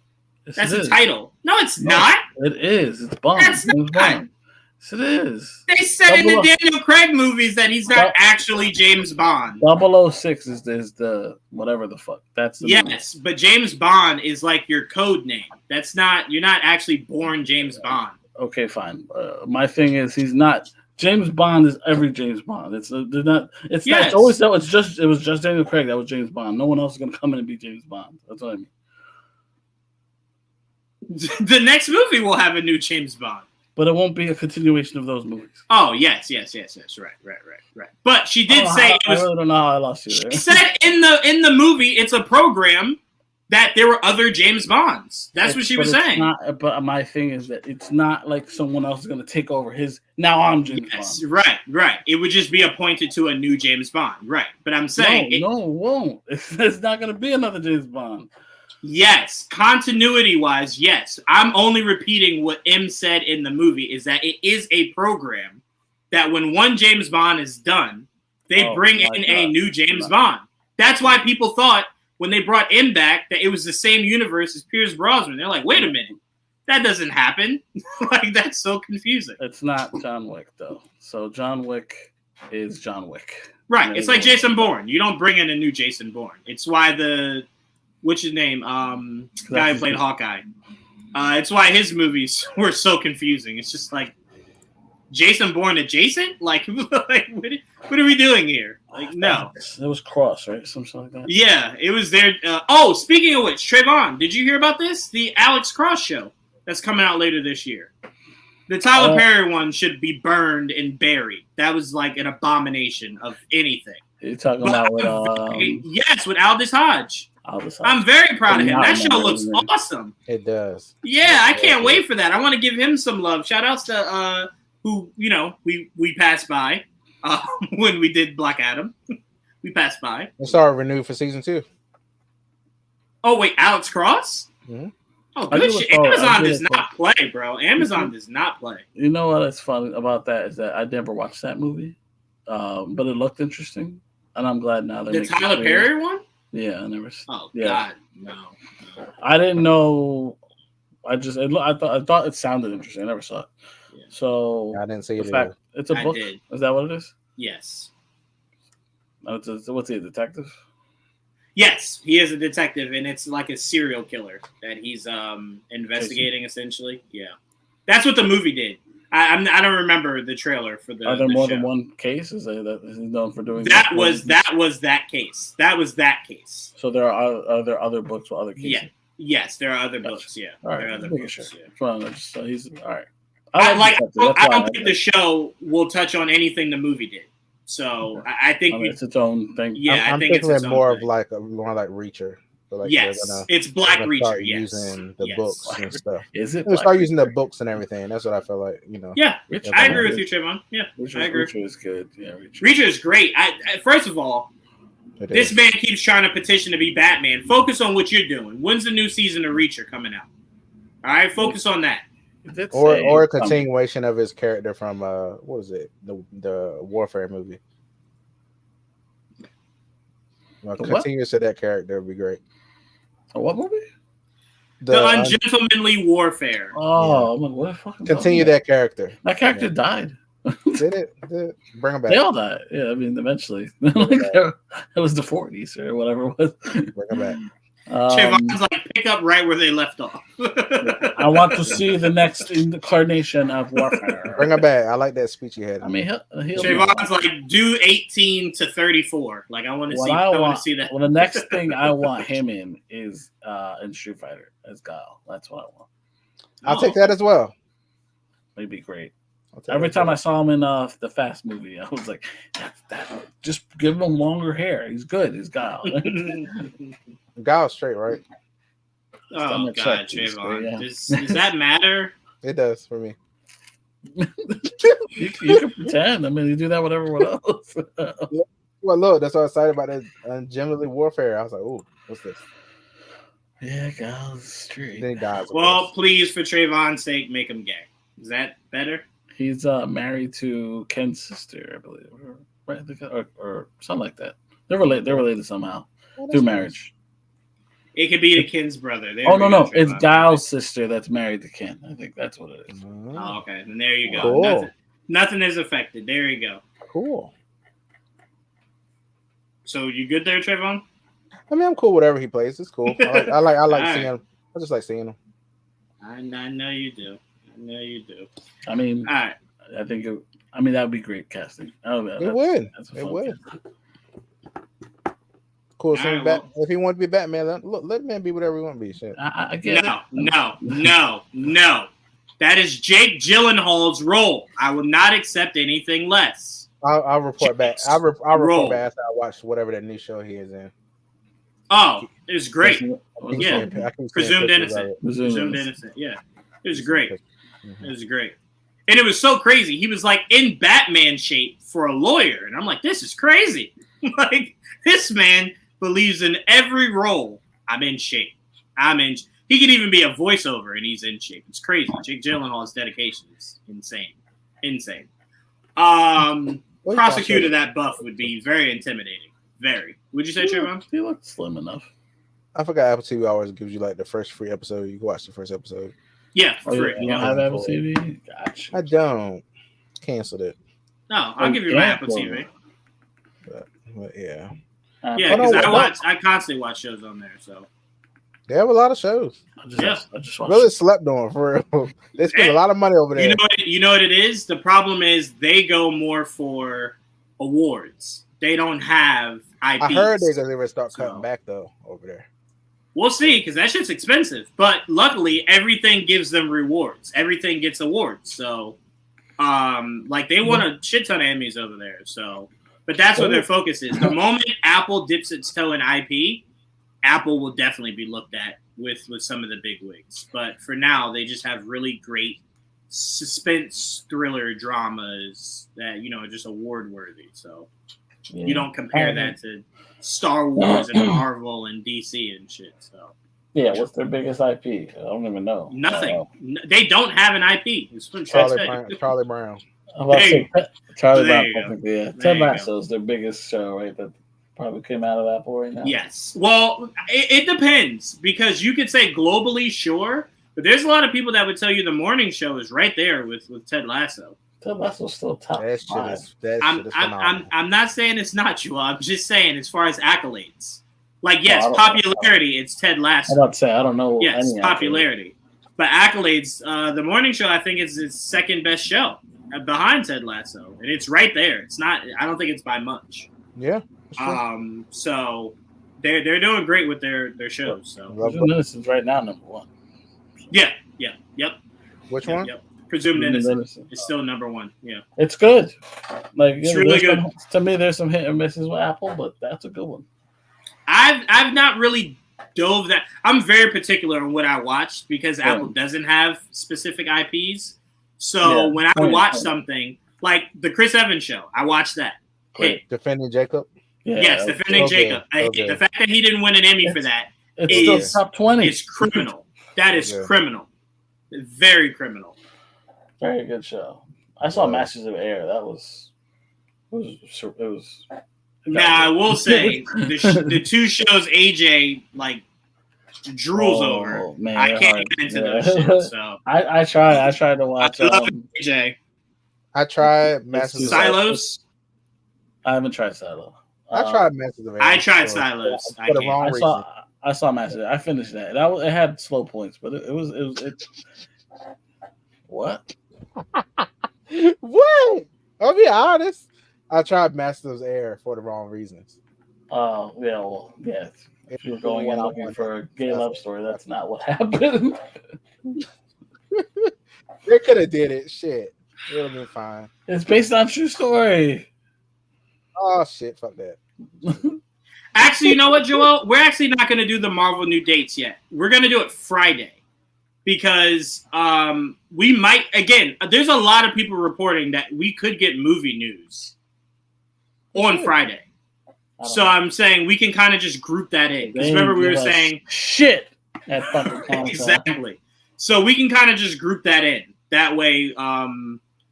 Yes, that's a title. No, it's not. It is. It's Bond. That's not. Bond. Yes, it is. They said in the Daniel Craig movies that he's not actually James Bond. 006 is the whatever the fuck. That's the movie. But James Bond is like your code name. That's not. You're not actually born James Bond. Okay, fine. My thing is he's not. James Bond is every James Bond. It's not. It's not. It's always that. It was just Daniel Craig that was James Bond. No one else is gonna come in and be James Bond. That's what I mean. The next movie will have a new James Bond. But it won't be a continuation of those movies. Oh, yes. Right. But she did say it was. I really don't know how I lost you there. She said in the movie, it's a program that there were other James Bonds. That's what she was saying. But my thing is that it's not like someone else is going to take over his. Now I'm James Bond. Right. It would just be appointed to a new James Bond. Right. But I'm saying. No, it won't. It's not going to be another James Bond. Yes, continuity-wise, yes. I'm only repeating what M said in the movie, is that it is a program that when one James Bond is done, they bring in a new James Bond. That's why people thought when they brought M back that it was the same universe as Pierce Brosnan. They're like, wait a minute, that doesn't happen. Like, that's so confusing. It's not John Wick, though. So John Wick is John Wick. Right, it's like Jason Bourne. You don't bring in a new Jason Bourne. It's why what's his name? Guy who played Hawkeye. It's why his movies were so confusing. It's just like Jason Bourne adjacent? Like what are we doing here? Like, no. It was Cross, right? Something like that. Yeah, it was there. Speaking of which, Trevon, did you hear about this? The Alex Cross show that's coming out later this year. The Tyler Perry one should be burned and buried. That was like an abomination of anything. You're talking about with with Aldous Hodge. I'm very proud of him. That show looks awesome. It does. Yeah, I can't wait for that. I want to give him some love. Shout outs to who we passed by when we did Black Adam. We passed by. It's already renewed for season 2. Oh wait, Alex Cross? Mm-hmm. Oh, good shit. Amazon does not play, bro. Amazon does not play. You know what is funny about that is that I never watched that movie, but it looked interesting, and I'm glad now. The Tyler Perry one? Yeah, I never. Oh God, no. I didn't know. I thought it sounded interesting. I never saw it. Yeah. So I didn't see it. It's a book. Is that what it is? Yes. What's he, a detective? Yes, he is a detective, and it's like a serial killer that he's investigating. Essentially, yeah. That's what the movie did. I don't remember the trailer for the. Are there the more show. than one case? Is that he's known for doing That was that case. That was that case. So there are there other books with other cases? Yeah. Yes, there are other books. Yeah, All right, there are other books. Sure. Yeah. Well, so he's all right. I don't think the show will touch on anything the movie did. So I think it's its own thing. Yeah, I'm I think thinking it's more of like more like Reacher. So like it's Black Reacher. Yes, using the books and stuff. Is it? They start using the books and everything. That's what I feel like. Yeah, I agree with you, Trevon. Yeah, I agree. Reacher is good. Yeah, Reacher is great. First of all, this man keeps trying to petition to be Batman. Focus on what you're doing. When's the new season of Reacher coming out? All right, focus on that. Or a continuation of his character from what was it? The Warfare movie. Continuous to that character would be great. What movie? The Ungentlemanly Warfare. Oh, yeah. What fucking continue that character. That character died. Did it? Bring him back. They all died. Yeah, I mean, eventually. It was the 40s or whatever it was. Bring him back. Trayvon's like, pick up right where they left off. I want to see the next incarnation of Warfare. Bring him back. I like that speech you had. I mean, Trayvon's like, do 18 to 34. Like, I want to see. I want to see that. Well, the next thing I want him in is in Street Fighter as Guile. That's what I want. I'll take that as well. It'd be great. Every time I saw him in the Fast movie, I was like, just give him longer hair. He's good. He's Guile. Guile's straight, right? Oh, God, Trayvon. Does that matter? It does for me. you can pretend. I mean, you do that with everyone else. Well, look, that's why I was excited about that Ungentlemanly Warfare. I was like, "Ooh, what's this?" Yeah, Guile's straight. Then he dies. Well, please, for Trayvon's sake, make him gay. Is that better? He's married to Ken's sister, I believe, or something like that. They're related. They're related somehow through marriage. It could be the Ken's brother. No. It's Guile's sister that's married to Ken. I think that's what it is. Oh, okay. Then there you go. Cool. Nothing is affected. There you go. Cool. So you good there, Trayvon? I mean, I'm cool whatever he plays. It's cool. I like seeing him. I just like seeing him. I know you do. I mean, all right. I think that would be great casting. It would. Cool. So if he wanted to be Batman, let him be whatever he want to be. Shit. I get it. No. That is Jake Gyllenhaal's role. I will not accept anything less. I'll report back. I'll report back after I watch whatever that new show he is in. Oh, it was great. Yeah. Presumed innocent. Yeah. It was great. It was great. And it was so crazy. He was like in Batman shape for a lawyer. And I'm like, this is crazy. Like, this man believes in every role. I'm in shape. He could even be a voiceover and he's in shape. It's crazy. Jake Gyllenhaal's dedication is insane. Prosecutor that buff would be very intimidating. Very. Would you say, Trevon? He looked slim enough. I forgot Apple TV always gives you like the first free episode. You can watch the first episode. Yeah, for free. You don't have Apple TV? Gotcha. I don't. Canceled it. No, I'll give you my Apple TV. But yeah. Yeah, because I constantly watch shows on there. So they have a lot of shows. I just really slept on for real. They spend a lot of money over there. You know what it is? The problem is they go more for awards. They don't have IPs. I heard they would start cutting back though over there. We'll see, because that shit's expensive. But luckily, everything gives them rewards. Everything gets awards. So, like they won a shit ton of Emmys over there. So, but that's what their focus is. The moment Apple dips its toe in IP, Apple will definitely be looked at with some of the big wigs. But for now, they just have really great suspense thriller dramas that are just award worthy. So you don't compare that to Star Wars and Marvel and DC and shit. So yeah, what's their biggest IP? I don't even know. Nothing. They don't have an IP. It's Charlie Brown. Charlie Brown. Yeah, Ted Lasso is their biggest show, right? That probably came out of Apple right now. Yes. Well, it depends, because you could say globally, sure, but there's a lot of people that would tell you the morning show is right there with Ted Lasso. Ted Lasso's still top. That shit is phenomenal. I'm not saying it's not you. I'm just saying as far as accolades. Like, yes, popularity, it's Ted Lasso. I'm about to say, I don't know. Yes, popularity. But accolades, the morning show, I think is its second best show behind Ted Lasso, and it's right there. It's not. I don't think it's by much. Yeah. So they're doing great with their shows. So Presumed Innocence right now #1. Yep. Which one? Yep. Presumed Innocence is still #1. Yeah, it's good. Like it's really good. To me, there's some hit and misses with Apple, but that's a good one. I've not really dove that. I'm very particular on what I watch because Apple doesn't have specific IPs. So when I watch something like the Chris Evans show, I watched that. Hey, Defending Jacob. Yeah, yes, Defending Jacob. The fact that he didn't win an Emmy for that is still top 20. It's criminal. That is criminal. Very criminal. Very good show. I saw Masters of Air. That was. It was. Now I will say the two shows AJ like drools over. Man, I can't get into those shit. So I tried to watch. I love AJ. I tried Masters of Silos. I haven't tried Silo. I tried Masters of Air. I tried Silos. For the wrong reason. I saw Masters. I finished that. It had slow points, but it was what? What? I'll be honest. I tried Masters of Air for the wrong reasons. Oh, yeah, well, yeah. If you're going in looking for a gay love story, that's not what happened. They could have did it. Shit. It would have been fine. It's based on true story. Oh, shit. Fuck that. Actually, you know what, Joel? We're actually not going to do the Marvel new dates yet. We're going to do it Friday. Because we might, again, there's a lot of people reporting that we could get movie news on Friday. So I'm saying we can kind of just group that in. Because remember we were saying shit at fucking Comic-Con. Exactly. So we can kind of just group that in. That way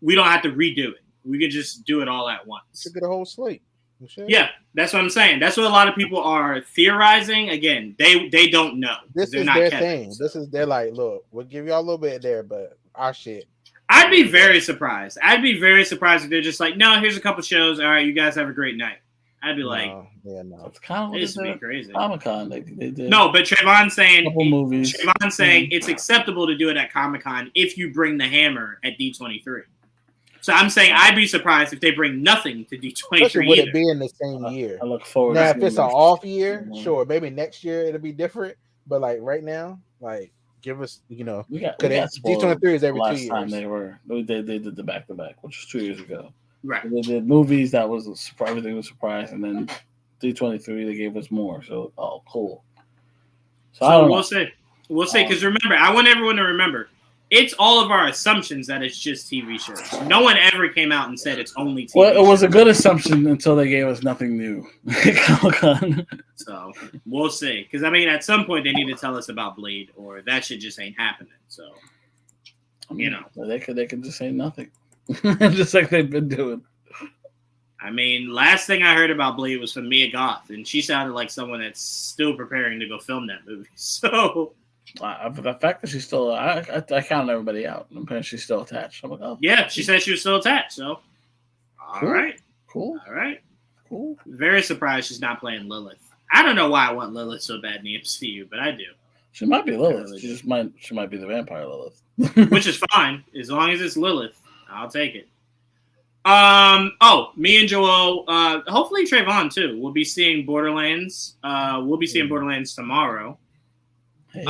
we don't have to redo it. We can just do it all at once. Should get a whole slate. Yeah, that's what I'm saying. That's what a lot of people are theorizing. Again, they don't know. This is their thing. They're like, look, we'll give y'all a little bit there, but our shit. I'd be very surprised. If they're just like, no, here's a couple shows. All right, you guys have a great night. I'd be like, no. It's kind of what this would be crazy. Comic-Con, they did. No, but Trevon's saying movies. Trevon's saying it's acceptable to do it at Comic-Con if you bring the hammer at D23. So I'm saying I'd be surprised if they bring nothing to D23. Especially would it be in the same year? I look forward. Now, if it's an off year, sure, maybe next year it'll be different. But like right now, like give us, we got D23 is every 2 years. Time they did the back to back, which was 2 years ago. Right. They did movies that was a surprise. Everything was a surprise, and then D23 they gave us more. So cool. So we'll see. We'll see because remember, I want everyone to remember. It's all of our assumptions that it's just TV shows. No one ever came out and said it's only TV shows. Well, it was a good assumption until they gave us nothing new. Comic-Con. So we'll see. Because, I mean, at some point they need to tell us about Blade or that shit just ain't happening. So, They could just say nothing. Just like they've been doing. I mean, last thing I heard about Blade was from Mia Goth, and she sounded like someone that's still preparing to go film that movie. So... the fact that she's still, I counted everybody out. And apparently she's still attached. I'm like, oh. Yeah, she said she was still attached. So, all right. Cool. Very surprised she's not playing Lilith. I don't know why I want Lilith so bad in the MCU, but I do. She might be Lilith. She might be the vampire Lilith. Which is fine. As long as it's Lilith, I'll take it. Me and Joel, hopefully Trevon too. We'll be seeing Borderlands. We'll be seeing Borderlands tomorrow. Hey.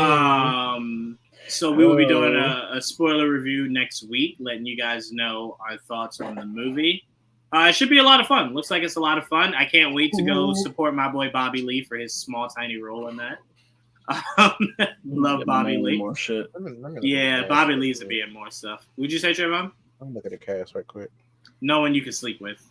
So we will be doing a spoiler review next week, letting you guys know our thoughts on the movie. It should be a lot of fun. Looks like it's a lot of fun. I can't wait to go support my boy Bobby Lee for his small, tiny role in that. Love Bobby Lee. More shit. Yeah, Bobby Lee's to be in more stuff. Would you say, Trevon? Let me look at the cast right quick. No one you can sleep with.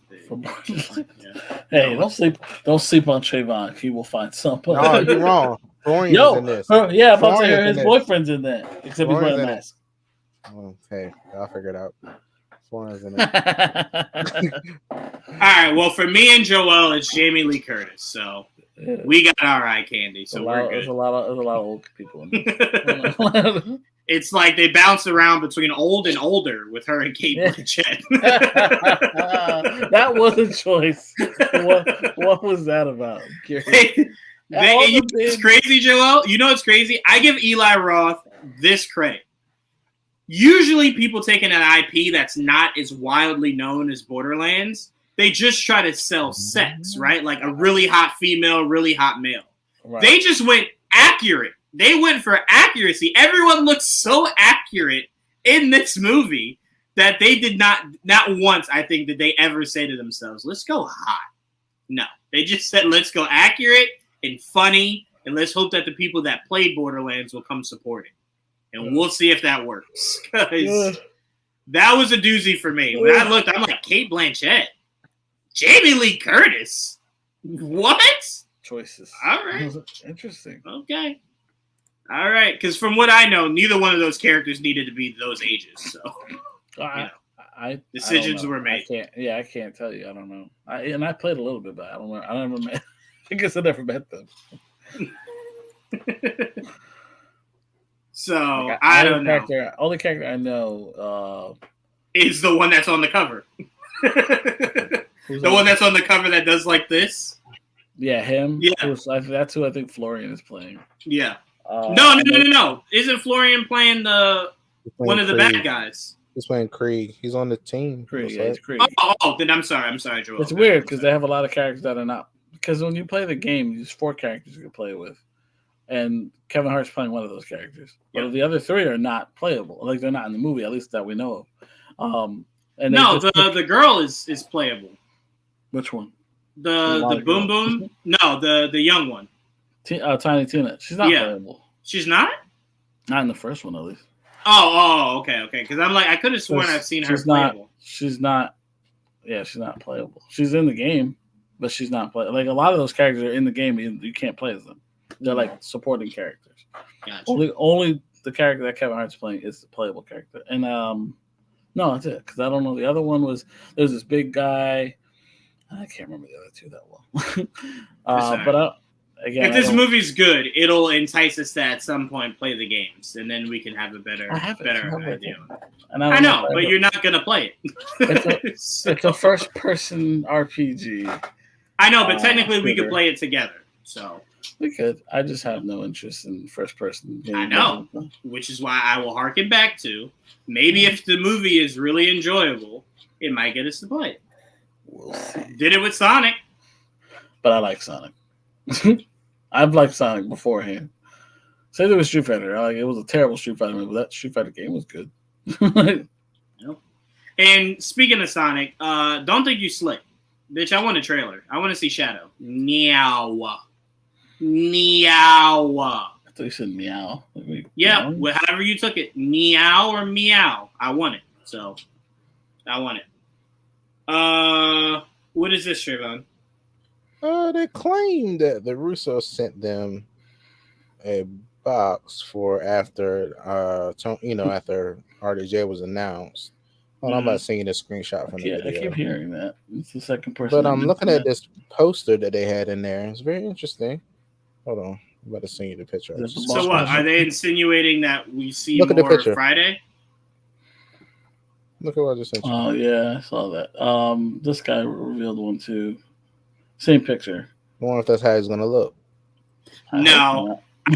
Hey, don't sleep on Trevon. He will find something. No, you're wrong. Florian's in this. Yeah, I'm about to hear his boyfriend's in there. Except he's wearing a mask. Okay, I'll figure it out. Florian's in it. All right, well, for me and Joel, it's Jamie Lee Curtis. So we got our eye candy. So we're good. There's a lot of old people in there. It's like they bounce around between old and older with her and Kate Blanchett. That was a choice. What was that about? It's crazy, Joel. You know what's crazy? I give Eli Roth this credit. usually people taking an IP that's not as wildly known as Borderlands, they just try to sell sex, right? Like a really hot female, really hot male. Right. They just went accurate. They went for accuracy. Everyone looks so accurate in this movie that they did not once, I think, did they ever say to themselves, let's go hot. No. They just said, let's go accurate and funny, and let's hope that the people that played Borderlands will come support it. And we'll see if that works. Because that was a doozy for me. When I looked, I'm like, Cate Blanchett. Jamie Lee Curtis. What? Choices. All right. Interesting. Okay. All right. Because from what I know, neither one of those characters needed to be those ages. So, decisions were made. I can't tell you. I don't know. I played a little bit, but I don't know. I never met. I guess I never met them. So I don't know. Only character I know is the one that's on the cover. The one that's on the cover that does like this. Yeah, him. Yeah, that's who I think Florian is playing. Yeah. No. Isn't Florian playing one of the bad guys? He's playing Krieg. He's on the team. Krieg. Yeah, it's Krieg. Oh, then I'm sorry, Joel. It's weird because they have a lot of characters that are not. Because when you play the game, there's 4 characters you can play with, and Kevin Hart's playing one of those characters. But the other 3 are not playable. Like they're not in the movie, at least that we know of. And the girl is playable. Which one? The Boom Boom? No, the young one. Tiny Tina. She's not playable. She's not? Not in the first one, at least. Oh, okay. Because I'm like, I could have sworn I've seen her playable. She's not playable. She's in the game, but she's not playable. Like, a lot of those characters are in the game, you can't play as them. They're like supporting characters. Gotcha. Only the character that Kevin Hart's playing is the playable character. And, no, that's it. Because I don't know. The other one there's this big guy. I can't remember the other 2 that well. But again, if this movie's good, it'll entice us to at some point play the games, and then we can have a better idea. And I know, but you're not gonna play it. It's a first-person RPG. I know, but technically we could play it together. So we could. I just have no interest in first-person games. I know, which is why I will harken back to maybe if the movie is really enjoyable, it might get us to play it. We'll see. Did it with Sonic. But I like Sonic. I've liked Sonic beforehand. Same thing with Street Fighter. It was a terrible Street Fighter movie, but that Street Fighter game was good. And speaking of Sonic, don't think you slick. Bitch, I want a trailer. I want to see Shadow. Meow. I thought you said meow. Yeah, however you took it. Meow or meow. I want it. So, I want it. What is this, Trevon? They claim that the Russos sent them a box for after RDJ was announced. Hold on, I'm about to send you the screenshot from the video. I keep hearing that. It's the second person. But I'm looking at this poster that they had in there. It's very interesting. Hold on. I'm about to send you the picture. So what? Are they insinuating that we see more Friday? Look at what I just sent you. Oh, yeah, I saw that. This guy revealed one, too. Same picture. I wonder if that's how he's going to look. No. I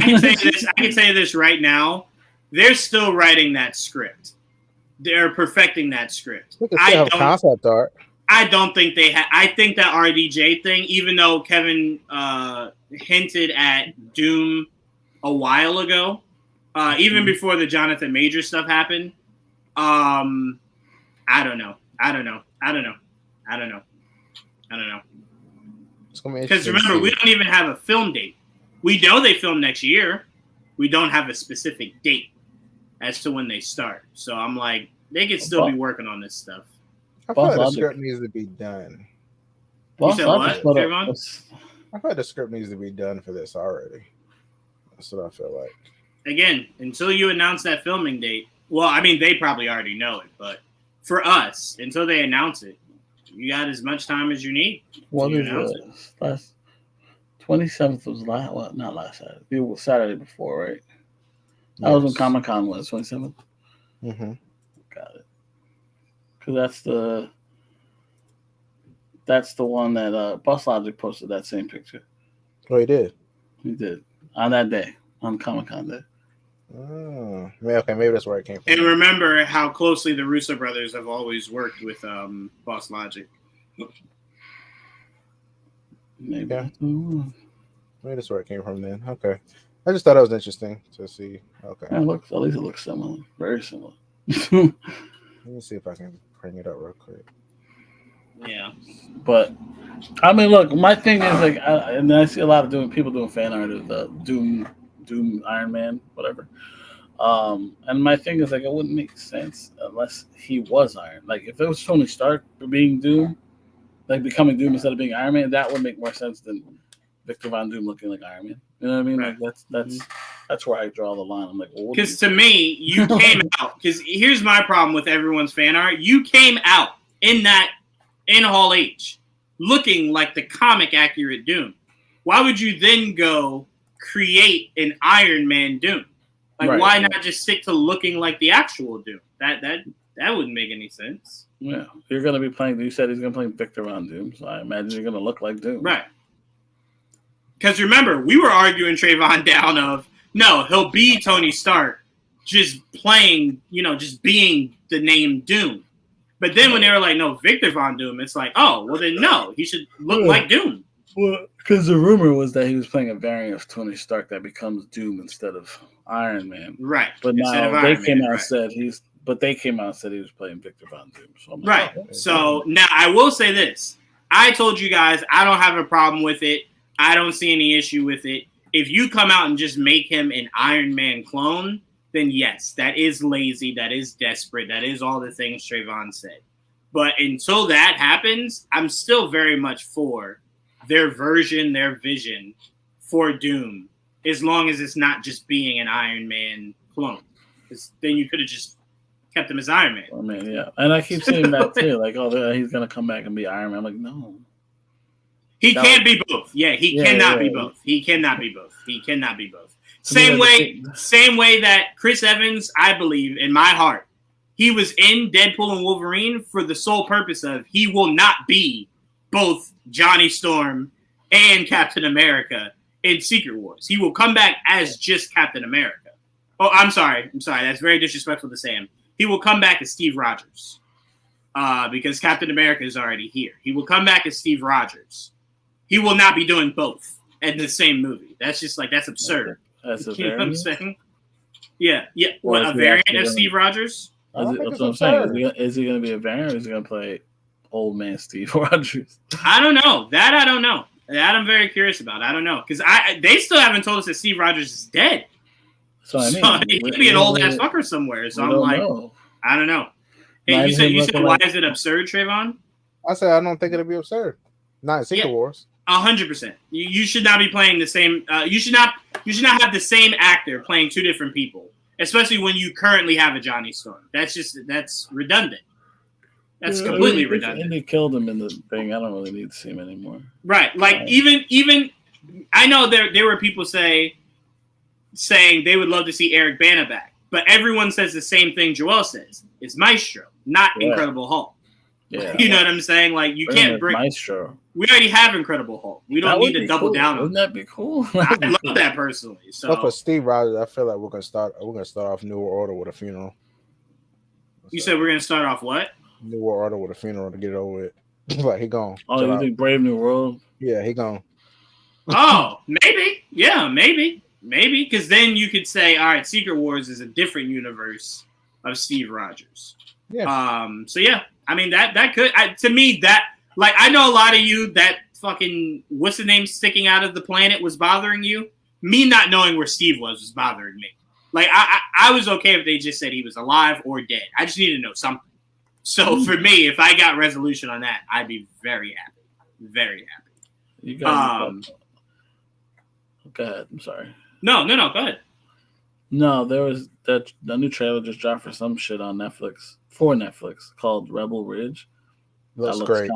can say this right now. They're still writing that script. They're perfecting that script. They still have concept art. I don't think they have. I think that RDJ thing, even though Kevin hinted at Doom a while ago, even before the Jonathan Major stuff happened, I don't know. Because remember, we don't even have a film date. We know they film next year. We don't have a specific date as to when they start. So I'm like, they could still be working on this stuff. I feel like the script needs to be done. You said what, Trevon? I feel like the script needs to be done for this already. That's what I feel like. Again, until you announce that filming date, well, I mean, they probably already know it, but for us, until they announce it, you got as much time as you need. What is it? Last 27th was not last Saturday. It was Saturday before, right? That was when Comic-Con was, 27th? Mm-hmm. Got it. Because that's the one that Bus Logic posted that same picture. Oh, he did? He did. On that day. On Comic-Con day. Oh, okay, maybe that's where it came from. And remember how closely the Russo brothers have always worked with Boss Logic. Maybe. Yeah. Maybe that's where it came from then. Okay. I just thought it was interesting to see. Okay. At least it looks similar. Very similar. Let me see if I can bring it up real quick. Yeah. But I mean, look, my thing is like, and I see a lot of people doing fan art of the Doom Iron Man, whatever. And my thing is like, it wouldn't make sense unless he was Iron. Like, if it was Tony Stark being Doom, like becoming Doom instead of being Iron Man, that would make more sense than Victor Von Doom looking like Iron Man. You know what I mean? Right. Like that's where I draw the line. I'm like, well, because to me, you came out. Because here's my problem with everyone's fan art: you came out in Hall H looking like the comic accurate Doom. Why would you then go create an Iron Man Doom? Like, right, why not just stick to looking like the actual Doom? That wouldn't make any sense. Yeah, you're gonna be playing. You said he's gonna play Victor Von Doom, so I imagine you're gonna look like Doom, right? Because remember, we were arguing Trevon down of no, he'll be Tony Stark, just playing, just being the name Doom. But then when they were like, no, Victor Von Doom, it's like, oh, well then no, he should look like Doom. Well, because the rumor was that he was playing a variant of Tony Stark that becomes Doom instead of Iron Man. Right. But instead now they came out and said he was playing Victor Von Doom. So I'm like, right. So now I will say this. I told you guys I don't have a problem with it. I don't see any issue with it. If you come out and just make him an Iron Man clone, then yes, that is lazy. That is desperate. That is all the things Trevon said. But until that happens, I'm still very much for their vision for Doom, as long as it's not just being an Iron Man clone. Because then you could have just kept him as Iron Man. I mean, yeah. And I keep saying that too. Like, oh, he's going to come back and be Iron Man. I'm like, no. He can't be both. Yeah, he cannot be both. He cannot be both. He cannot be both. Same way that Chris Evans, I believe, in my heart, he was in Deadpool and Wolverine for the sole purpose of he will not be both Johnny Storm and Captain America in Secret Wars. He will come back as just Captain America. Oh, I'm sorry. That's very disrespectful to say him. He will come back as Steve Rogers because Captain America is already here. He will come back as Steve Rogers. He will not be doing both in the same movie. That's just that's absurd. That's a you know what I'm saying? Yeah. Or What, a variant of Steve Rogers? That's what I'm saying. Is he going to be a variant or is he going to play old man Steve Rogers? I don't know. I don't know. That I'm very curious about. I don't know. Because they still haven't told us that Steve Rogers is dead. So I mean, so he could be an old ass fucker somewhere. So I'm like, I don't know. Hey, you said why is it absurd, Trevon? I said I don't think it'll be absurd. Not in Secret Wars. 100%. You should not be playing the same. You should not have the same actor playing two different people, especially when you currently have a Johnny Storm. That's redundant. That's completely redundant. And they killed him in the thing. I don't really need to see him anymore. Right. Like even I know there were people saying they would love to see Eric Bana back, but everyone says the same thing Joel says. It's Maestro, not Incredible Hulk. Yeah. You know what I'm saying? Like you can't bring Maestro. We already have Incredible Hulk. We don't need to double down on. Wouldn't that be cool? I love that personally. So for Steve Rogers, I feel like we're gonna start off New World Order with a funeral. You said we're gonna start off what? New World Order with a funeral to get it over with. Like he gone. Oh, you think Brave New World? Yeah, he gone. Oh, maybe. Yeah, maybe. Because then you could say, all right, Secret Wars is a different universe of Steve Rogers. Yeah. So yeah, I mean that could to me that like I know a lot of you that fucking what's the name sticking out of the planet was bothering you. Me not knowing where Steve was bothering me. Like I was okay if they just said he was alive or dead. I just needed to know something. So for me, if I got resolution on that, I'd be very happy. Very happy. You got go ahead. I'm sorry. No, go ahead. No, there was the new trailer just dropped for some shit on Netflix called Rebel Ridge. Looks great.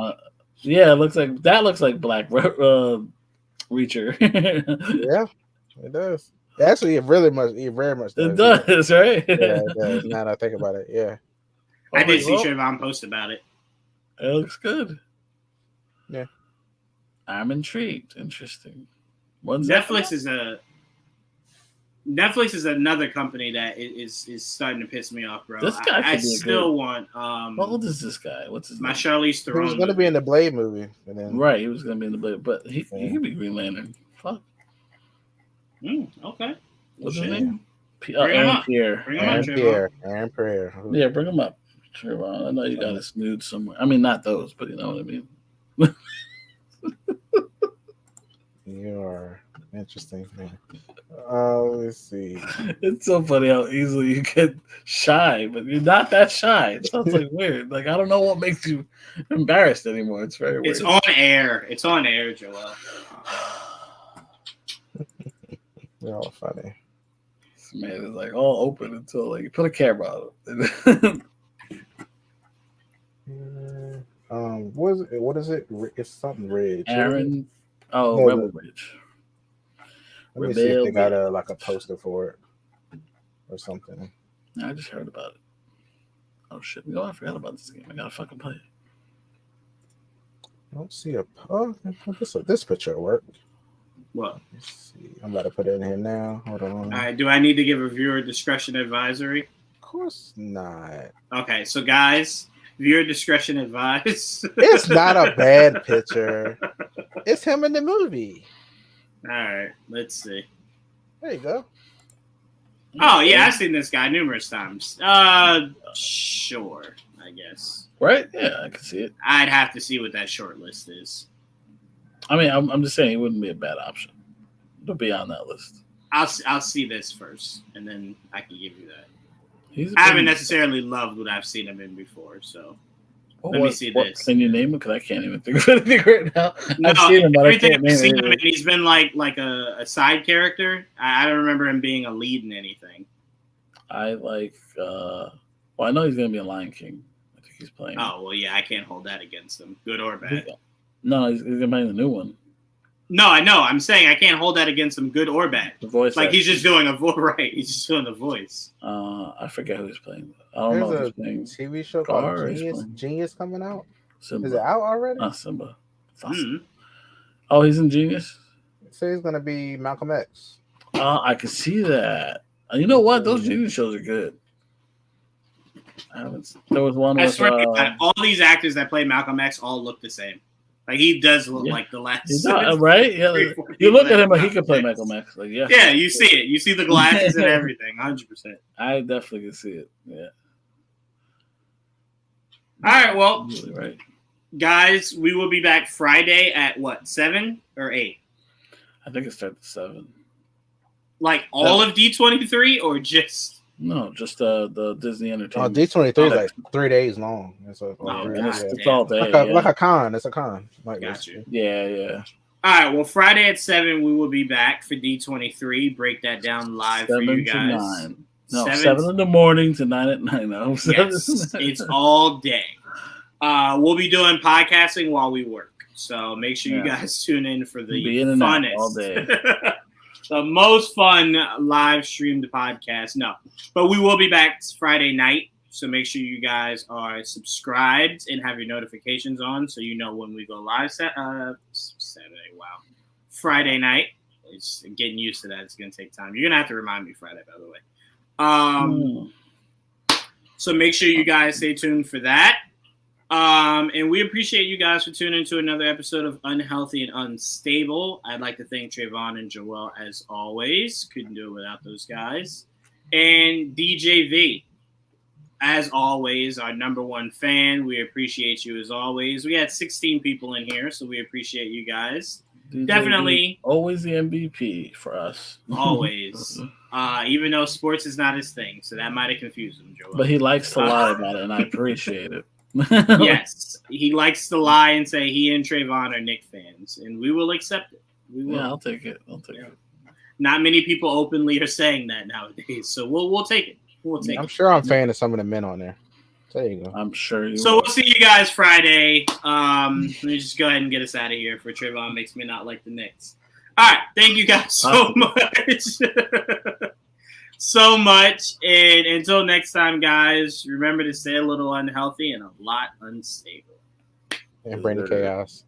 It looks like Black Reacher. Yeah, it does. Actually, it very much does. It does, right? Yeah, it does. Now that I think about it, yeah. I did see Trevon post about it. It looks good. Yeah. I'm intrigued. Interesting. Netflix is a Netflix is another company that is starting to piss me off, bro. This guy I still want. How old is this guy? What's his my name? Charlize Theron. He was going to be in the Blade movie, and then Right, he was going to be in the Blade, but he could be Green Lantern. Fuck. Okay. What's his name? Aaron Aaron Pierre. Aaron Pierre. Yeah, bring him up. Trevon. I know you got his nude somewhere. I mean, not those, but you know what I mean. You are interesting, man. Let's see. It's so funny how easily you get shy, but you're not that shy. It sounds like weird. Like, I don't know what makes you embarrassed anymore. It's very weird. It's on air. It's on air, Joel. You're all funny. This man is like all open until like you put a camera on him. What is it? It's something Ridge. Aaron. Oh, No, Rebel Ridge. Let me see if they got a poster for it or something. Yeah, I just heard about it. Oh shit! No, I forgot about this game. I gotta fucking play it. I don't see this picture will work. What? Let's see. I'm about to put it in here now. Hold on. All right. Do I need to give a viewer discretion advisory? Of course not. Okay, so guys, viewer discretion advised. It's not a bad picture. It's him in the movie. All right, let's see. There you go. Oh yeah, I've seen this guy numerous times. Sure, I guess. Right? Yeah, I can see it. I'd have to see what that short list is. I mean, I'm just saying it wouldn't be a bad option to be on that list. I'll see this first, and then I can give you that. I haven't necessarily loved what I've seen him in before, so let me see this. Can you name him? Because I can't even think of anything right now. No, I've seen him, but everything I've seen him in, he's been like a side character. I don't remember him being a lead in anything. I like. Well, I know he's gonna be a Lion King. I think he's playing. Oh well, yeah, I can't hold that against him, good or bad. No, he's gonna play the new one. No, I know. I'm saying I can't hold that against him, good or bad. The voice, like he's just doing a voice, right? He's just doing the voice. I forget who he's playing. I don't know if he's playing TV show called Genius coming out. Simba. Is it out already? Not Simba. Mm-hmm. Oh, he's in Genius. So he's gonna be Malcolm X. I can see that. You know what? Those Genius shows are good. There was one. I swear, all these actors that play Malcolm X all look the same. Like he does look like the last. Right? Yeah. You look at him, but he could play Malcolm X. Like yeah, you see it. You see the glasses and everything. 100%. I definitely can see it. Yeah. All right. Well, right. Guys, we will be back Friday at what, 7 or 8? I think it starts at 7. Like all of D23 or just? No, just the Disney Entertainment. Oh, D23 is like 3 days long. It's all day. Like a con. It's a con. Like got you. Yeah. All right. Well, Friday at 7, we will be back for D23. Break that down live for you guys. 7 to 9. No, 7 in the morning to 9 at night. No, yes, it's all day. We'll be doing podcasting while we work. So make sure you guys tune in for the funnest. All day. The most fun live streamed podcast. No, but we will be back Friday night. So make sure you guys are subscribed and have your notifications on so you know when we go live. Saturday. Wow. Friday night. It's getting used to that. It's going to take time. You're going to have to remind me Friday, by the way. So make sure you guys stay tuned for that. And we appreciate you guys for tuning into another episode of Unhealthy and Unstable. I'd like to thank Trevon and Joel as always. Couldn't do it without those guys. And DJ V, as always, our number one fan. We appreciate you as always. We had 16 people in here, so we appreciate you guys. DJ definitely. V, always the MVP for us. Always. Even though sports is not his thing, so that might have confused him, Joel. But he likes to lie about it, and I appreciate it. Yes, he likes to lie and say he and Trevon are Knicks fans, and we will accept it. We will. Yeah, I'll take it. Not many people openly are saying that nowadays, so we'll take it. I'm sure I'm fan of some of the men on there. There you go. I'm sure you. So we'll see you guys Friday. Let me just go ahead and get us out of here for Trevon makes me not like the Knicks. All right, thank you guys so much. So much. And until next time, guys, remember to stay a little unhealthy and a lot unstable. And bring the chaos.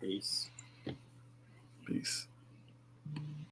Peace. Peace.